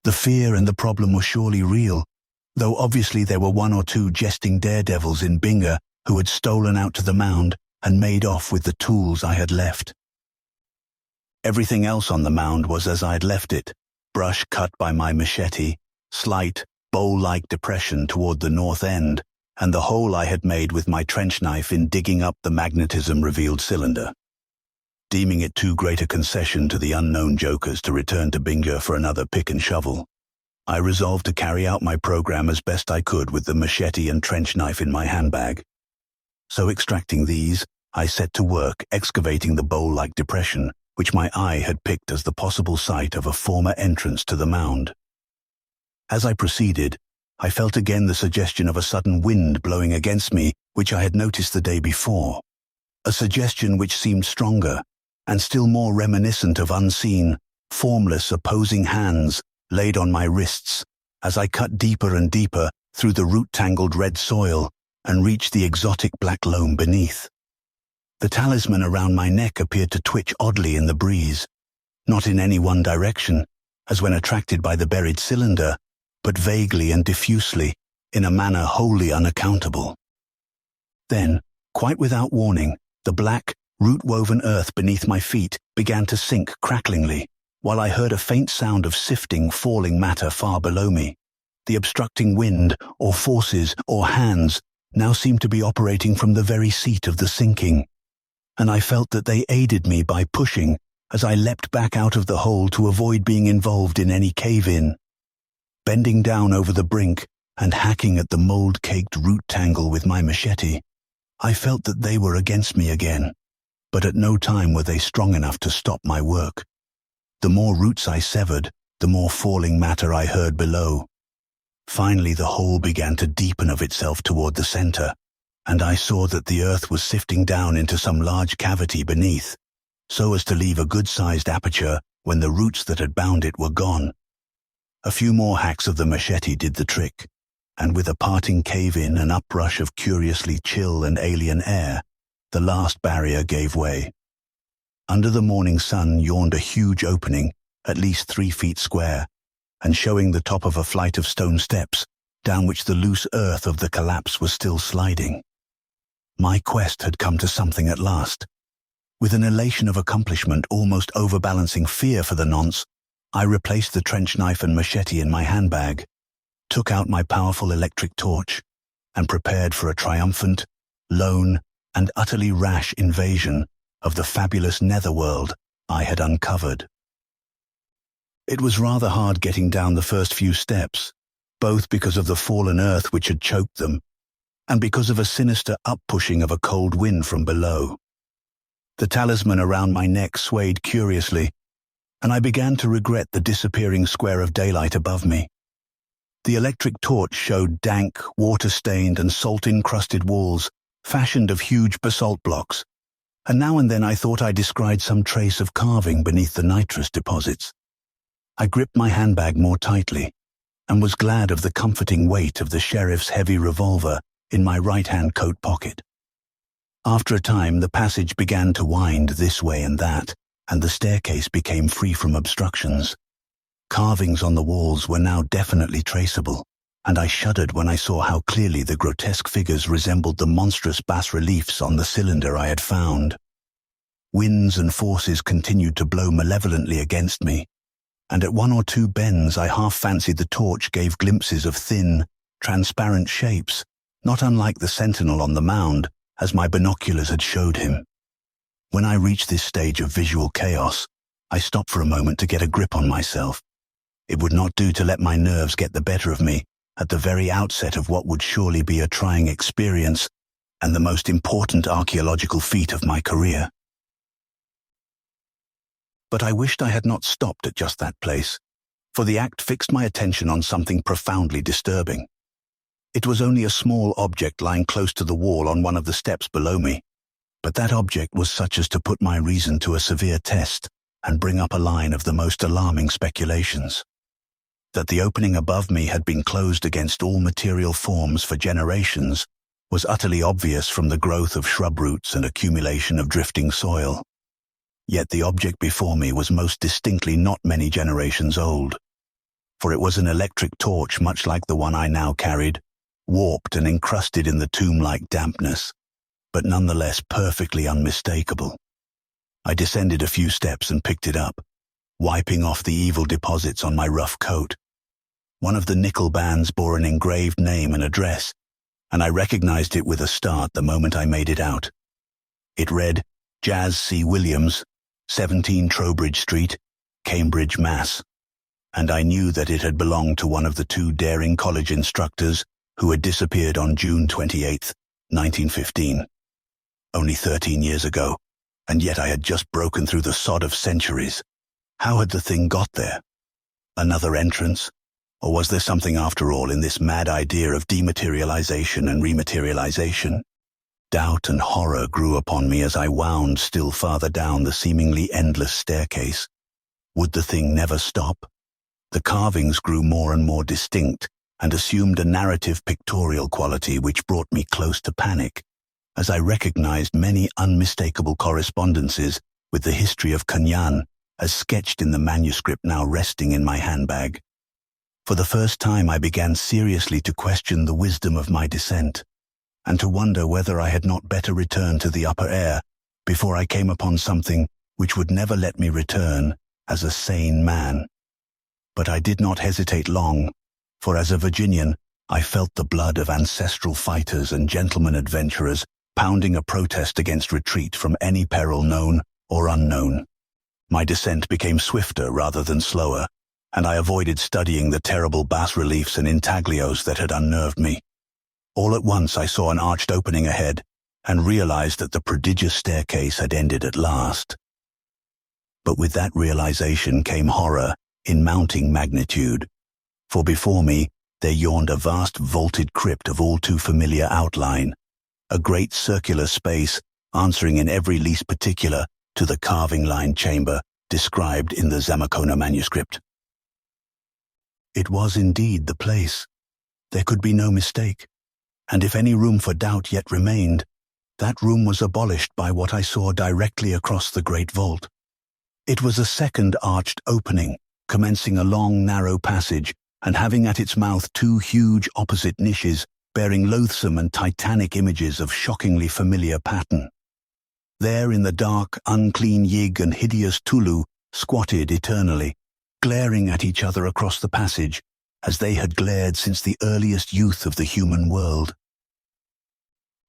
S1: The fear and the problem were surely real, though obviously there were 1 or 2 jesting daredevils in Binger who had stolen out to the mound and made off with the tools I had left. Everything else on the mound was as I had left it, brush cut by my machete, slight, bowl-like depression toward the north end, and the hole I had made with my trench knife in digging up the magnetism-revealed cylinder. Deeming it too great a concession to the unknown jokers to return to Binger for another pick and shovel, I resolved to carry out my program as best I could with the machete and trench knife in my handbag. So extracting these, I set to work excavating the bowl-like depression, which my eye had picked as the possible site of a former entrance to the mound. As I proceeded, I felt again the suggestion of a sudden wind blowing against me, which I had noticed the day before. A suggestion which seemed stronger, and still more reminiscent of unseen, formless, opposing hands laid on my wrists as I cut deeper and deeper through the root-tangled red soil and reached the exotic black loam beneath. The talisman around my neck appeared to twitch oddly in the breeze, not in any one direction, as when attracted by the buried cylinder, but vaguely and diffusely, in a manner wholly unaccountable. Then, quite without warning, the black, root-woven earth beneath my feet began to sink cracklingly, while I heard a faint sound of sifting, falling matter far below me. The obstructing wind, or forces, or hands, now seemed to be operating from the very seat of the sinking, and I felt that they aided me by pushing as I leapt back out of the hole to avoid being involved in any cave-in. Bending down over the brink and hacking at the mold-caked root tangle with my machete, I felt that they were against me again, but at no time were they strong enough to stop my work. The more roots I severed, the more falling matter I heard below. Finally, the hole began to deepen of itself toward the center, and I saw that the earth was sifting down into some large cavity beneath, so as to leave a good-sized aperture when the roots that had bound it were gone. A few more hacks of the machete did the trick, and with a parting cave-in and uprush of curiously chill and alien air, the last barrier gave way. Under the morning sun yawned a huge opening, at least 3 feet square, and showing the top of a flight of stone steps, down which the loose earth of the collapse was still sliding. My quest had come to something at last. With an elation of accomplishment almost overbalancing fear for the nonce, I replaced the trench knife and machete in my handbag, took out my powerful electric torch, and prepared for a triumphant, lone, and utterly rash invasion of the fabulous netherworld I had uncovered. It was rather hard getting down the first few steps, both because of the fallen earth which had choked them, and because of a sinister up-pushing of a cold wind from below. The talisman around my neck swayed curiously, and I began to regret the disappearing square of daylight above me. The electric torch showed dank, water-stained and salt-encrusted walls fashioned of huge basalt blocks, and now and then I thought I descried some trace of carving beneath the nitrous deposits. I gripped my handbag more tightly, and was glad of the comforting weight of the sheriff's heavy revolver in my right-hand coat pocket. After a time, the passage began to wind this way and that, and the staircase became free from obstructions. Carvings on the walls were now definitely traceable, and I shuddered when I saw how clearly the grotesque figures resembled the monstrous bas-reliefs on the cylinder I had found. Winds and forces continued to blow malevolently against me, and at 1 or 2 bends I half fancied the torch gave glimpses of thin, transparent shapes, not unlike the sentinel on the mound, as my binoculars had showed him. When I reached this stage of visual chaos, I stopped for a moment to get a grip on myself. It would not do to let my nerves get the better of me at the very outset of what would surely be a trying experience and the most important archaeological feat of my career. But I wished I had not stopped at just that place, for the act fixed my attention on something profoundly disturbing. It was only a small object lying close to the wall on one of the steps below me, but that object was such as to put my reason to a severe test and bring up a line of the most alarming speculations. That the opening above me had been closed against all material forms for generations was utterly obvious from the growth of shrub roots and accumulation of drifting soil. Yet the object before me was most distinctly not many generations old, for it was an electric torch much like the one I now carried, warped and encrusted in the tomb-like dampness, but nonetheless perfectly unmistakable. I descended a few steps and picked it up, wiping off the evil deposits on my rough coat. One of the nickel bands bore an engraved name and address, and I recognized it with a start the moment I made it out. It read, Jazz C. Williams, 17 Trowbridge Street, Cambridge, Mass., and I knew that it had belonged to one of the 2 daring college instructors who had disappeared on June 28, 1915. Only 13 years ago, and yet I had just broken through the sod of centuries. How had the thing got there? Another entrance? Or was there something after all in this mad idea of dematerialization and rematerialization? Doubt and horror grew upon me as I wound still farther down the seemingly endless staircase. Would the thing never stop? The carvings grew more and more distinct and assumed a narrative pictorial quality which brought me close to panic, as I recognized many unmistakable correspondences with the history of Kunyan as sketched in the manuscript now resting in my handbag. For the first time I began seriously to question the wisdom of my descent, and to wonder whether I had not better return to the upper air before I came upon something which would never let me return as a sane man. But I did not hesitate long, for as a Virginian, I felt the blood of ancestral fighters and gentlemen adventurers pounding a protest against retreat from any peril known or unknown. My descent became swifter rather than slower, and I avoided studying the terrible bas-reliefs and intaglios that had unnerved me. All at once I saw an arched opening ahead and realized that the prodigious staircase had ended at last. But with that realization came horror in mounting magnitude, for before me there yawned a vast vaulted crypt of all too familiar outline, a great circular space answering in every least particular to the carving-lined chamber described in the Zamakona manuscript. It was indeed the place. There could be no mistake, and if any room for doubt yet remained, that room was abolished by what I saw directly across the great vault. It was a second arched opening, commencing a long, narrow passage and having at its mouth two huge opposite niches bearing loathsome and titanic images of shockingly familiar pattern. There in the dark, unclean Yig and hideous Cthulhu squatted eternally, glaring at each other across the passage, as they had glared since the earliest youth of the human world.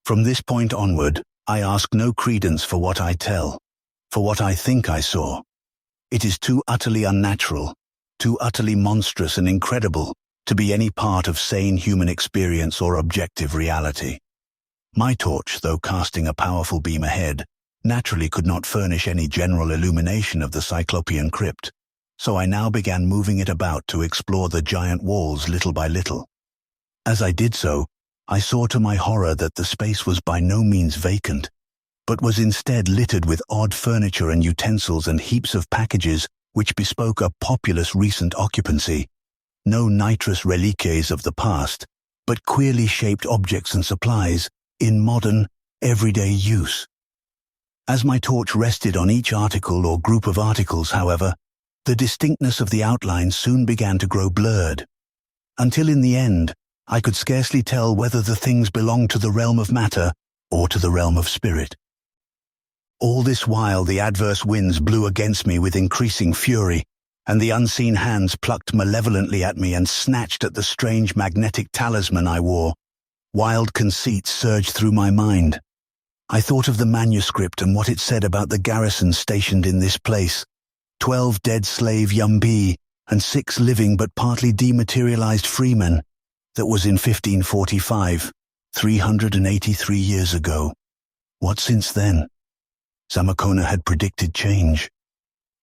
S1: From this point onward, I ask no credence for what I tell, for what I think I saw. It is too utterly unnatural, too utterly monstrous and incredible to be any part of sane human experience or objective reality. My torch, though casting a powerful beam ahead, naturally could not furnish any general illumination of the Cyclopean crypt, so I now began moving it about to explore the giant walls little by little. As I did so, I saw to my horror that the space was by no means vacant, but was instead littered with odd furniture and utensils and heaps of packages which bespoke a populous recent occupancy. No nitrous reliques of the past, but queerly shaped objects and supplies in modern, everyday use. As my torch rested on each article or group of articles, however, the distinctness of the outlines soon began to grow blurred, until in the end I could scarcely tell whether the things belonged to the realm of matter or to the realm of spirit. All this while the adverse winds blew against me with increasing fury, and the unseen hands plucked malevolently at me and snatched at the strange magnetic talisman I wore. Wild conceits surged through my mind. I thought of the manuscript and what it said about the garrison stationed in this place, 12 dead slave Yumbi and 6 living but partly dematerialized freemen. That was in 1545, 383 years ago. What since then? Zamakona had predicted change.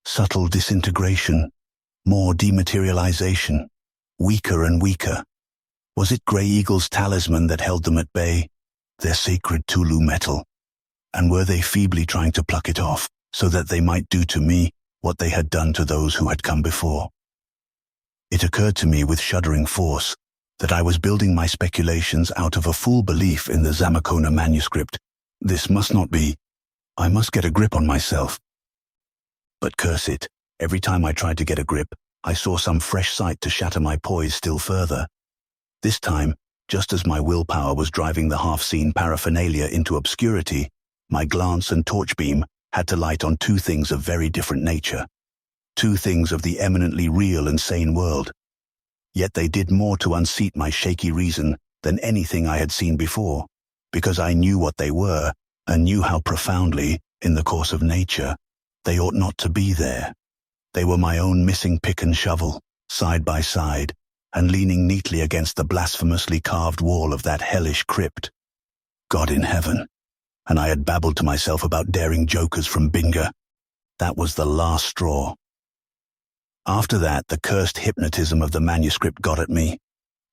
S1: Subtle disintegration, more dematerialization, weaker and weaker. Was it Grey Eagle's talisman that held them at bay, their sacred Cthulhu metal? And were they feebly trying to pluck it off so that they might do to me what they had done to those who had come before? It occurred to me with shuddering force that I was building my speculations out of a full belief in the Zamakona manuscript. This must not be. I must get a grip on myself. But curse it, every time I tried to get a grip, I saw some fresh sight to shatter my poise still further. This time, just as my willpower was driving the half-seen paraphernalia into obscurity, my glance and torch beam had to light on two things of very different nature. Two things of the eminently real and sane world. Yet they did more to unseat my shaky reason than anything I had seen before, because I knew what they were and knew how profoundly, in the course of nature, they ought not to be there. They were my own missing pick and shovel, side by side, and leaning neatly against the blasphemously carved wall of that hellish crypt. God in heaven. And I had babbled to myself about daring jokers from Binga. That was the last straw. After that, the cursed hypnotism of the manuscript got at me,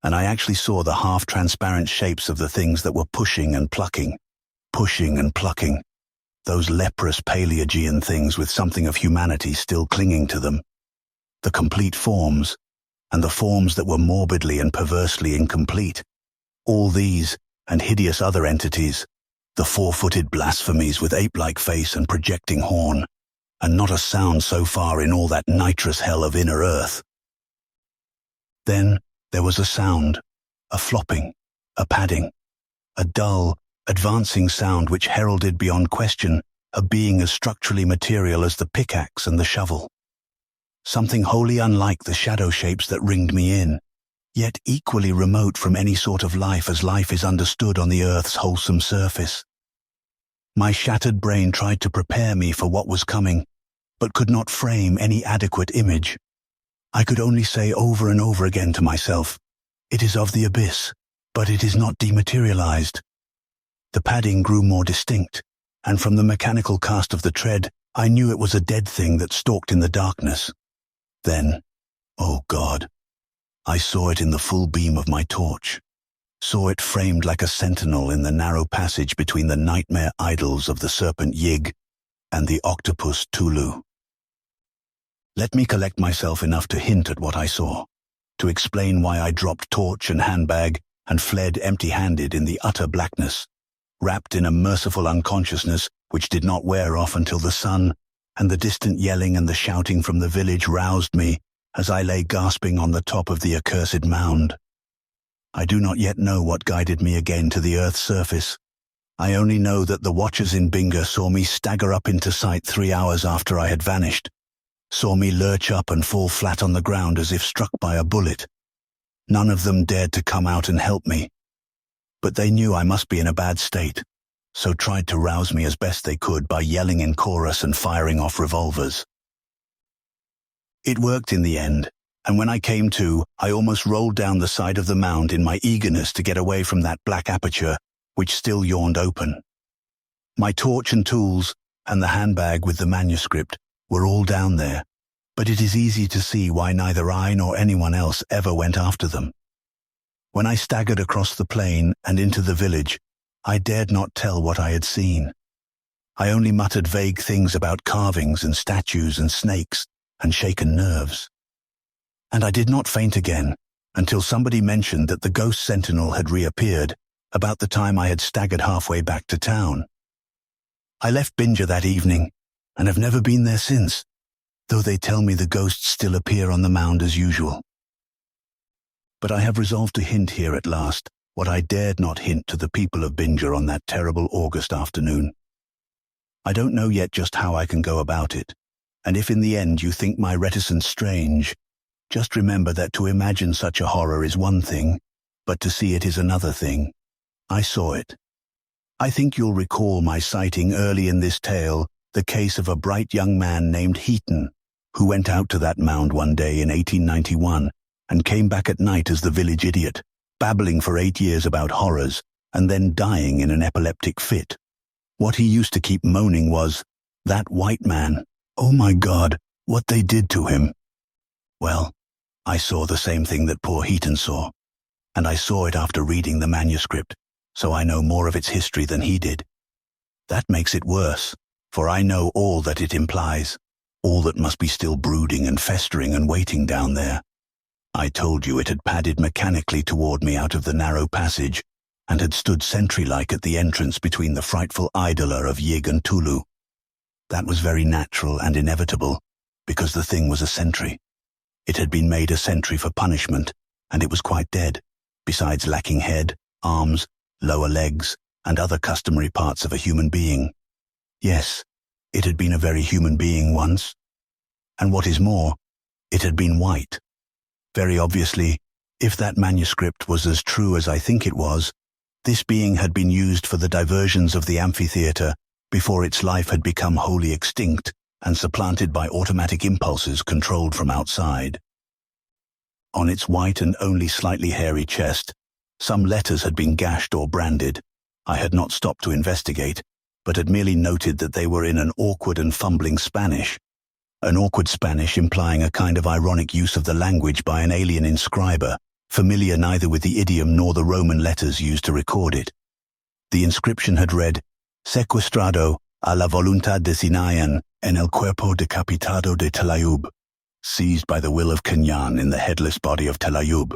S1: and I actually saw the half-transparent shapes of the things that were pushing and plucking, those leprous Paleogean things with something of humanity still clinging to them. The complete forms, and the forms that were morbidly and perversely incomplete. All these, and hideous other entities, the four-footed blasphemies with ape-like face and projecting horn, and not a sound so far in all that nitrous hell of inner earth. Then there was a sound, a flopping, a padding, a dull, advancing sound which heralded beyond question a being as structurally material as the pickaxe and the shovel. Something wholly unlike the shadow shapes that ringed me in, yet equally remote from any sort of life as life is understood on the earth's wholesome surface. My shattered brain tried to prepare me for what was coming, but could not frame any adequate image. I could only say over and over again to myself, "It is of the abyss, but it is not dematerialized." The padding grew more distinct, and from the mechanical cast of the tread, I knew it was a dead thing that stalked in the darkness. Then, oh God, I saw it in the full beam of my torch, saw it framed like a sentinel in the narrow passage between the nightmare idols of the serpent Yig and the octopus Cthulhu. Let me collect myself enough to hint at what I saw, to explain why I dropped torch and handbag and fled empty-handed in the utter blackness, wrapped in a merciful unconsciousness which did not wear off until the sun, and the distant yelling and the shouting from the village roused me as I lay gasping on the top of the accursed mound. I do not yet know what guided me again to the earth's surface. I only know that the watchers in Binga saw me stagger up into sight 3 hours after I had vanished, saw me lurch up and fall flat on the ground as if struck by a bullet. None of them dared to come out and help me, but they knew I must be in a bad state, so tried to rouse me as best they could by yelling in chorus and firing off revolvers. It worked in the end, and when I came to, I almost rolled down the side of the mound in my eagerness to get away from that black aperture which still yawned open. My torch and tools, and the handbag with the manuscript, were all down there, but it is easy to see why neither I nor anyone else ever went after them. When I staggered across the plain and into the village, I dared not tell what I had seen. I only muttered vague things about carvings and statues and snakes and shaken nerves. And I did not faint again until somebody mentioned that the ghost sentinel had reappeared about the time I had staggered halfway back to town. I left Binja that evening and have never been there since, though they tell me the ghosts still appear on the mound as usual. But I have resolved to hint here at last what I dared not hint to the people of Binja on that terrible August afternoon. I don't know yet just how I can go about it, and if in the end you think my reticence strange, just remember that to imagine such a horror is one thing, but to see it is another thing. I saw it. I think you'll recall my citing early in this tale the case of a bright young man named Heaton, who went out to that mound one day in 1891 and came back at night as the village idiot, babbling for 8 years about horrors and then dying in an epileptic fit. What he used to keep moaning was, "That white man, oh my God, what they did to him." Well, I saw the same thing that poor Heaton saw, and I saw it after reading the manuscript, so I know more of its history than he did. That makes it worse, for I know all that it implies, all that must be still brooding and festering and waiting down there. I told you it had padded mechanically toward me out of the narrow passage, and had stood sentry-like at the entrance between the frightful idola of Yig and Tulu. That was very natural and inevitable, because the thing was a sentry. It had been made a sentry for punishment, and it was quite dead, besides lacking head, arms, lower legs, and other customary parts of a human being. Yes, it had been a very human being once. And what is more, it had been white. Very obviously, if that manuscript was as true as I think it was, this being had been used for the diversions of the amphitheater before its life had become wholly extinct and supplanted by automatic impulses controlled from outside. On its white and only slightly hairy chest, some letters had been gashed or branded. I had not stopped to investigate, but had merely noted that they were in an awkward and fumbling Spanish. An awkward Spanish implying a kind of ironic use of the language by an alien inscriber, familiar neither with the idiom nor the Roman letters used to record it. The inscription had read, "Secuestrado a la voluntad de Sinayan en el cuerpo decapitado de Tlaib," seized by the will of Kenyan in the headless body of Tlaib.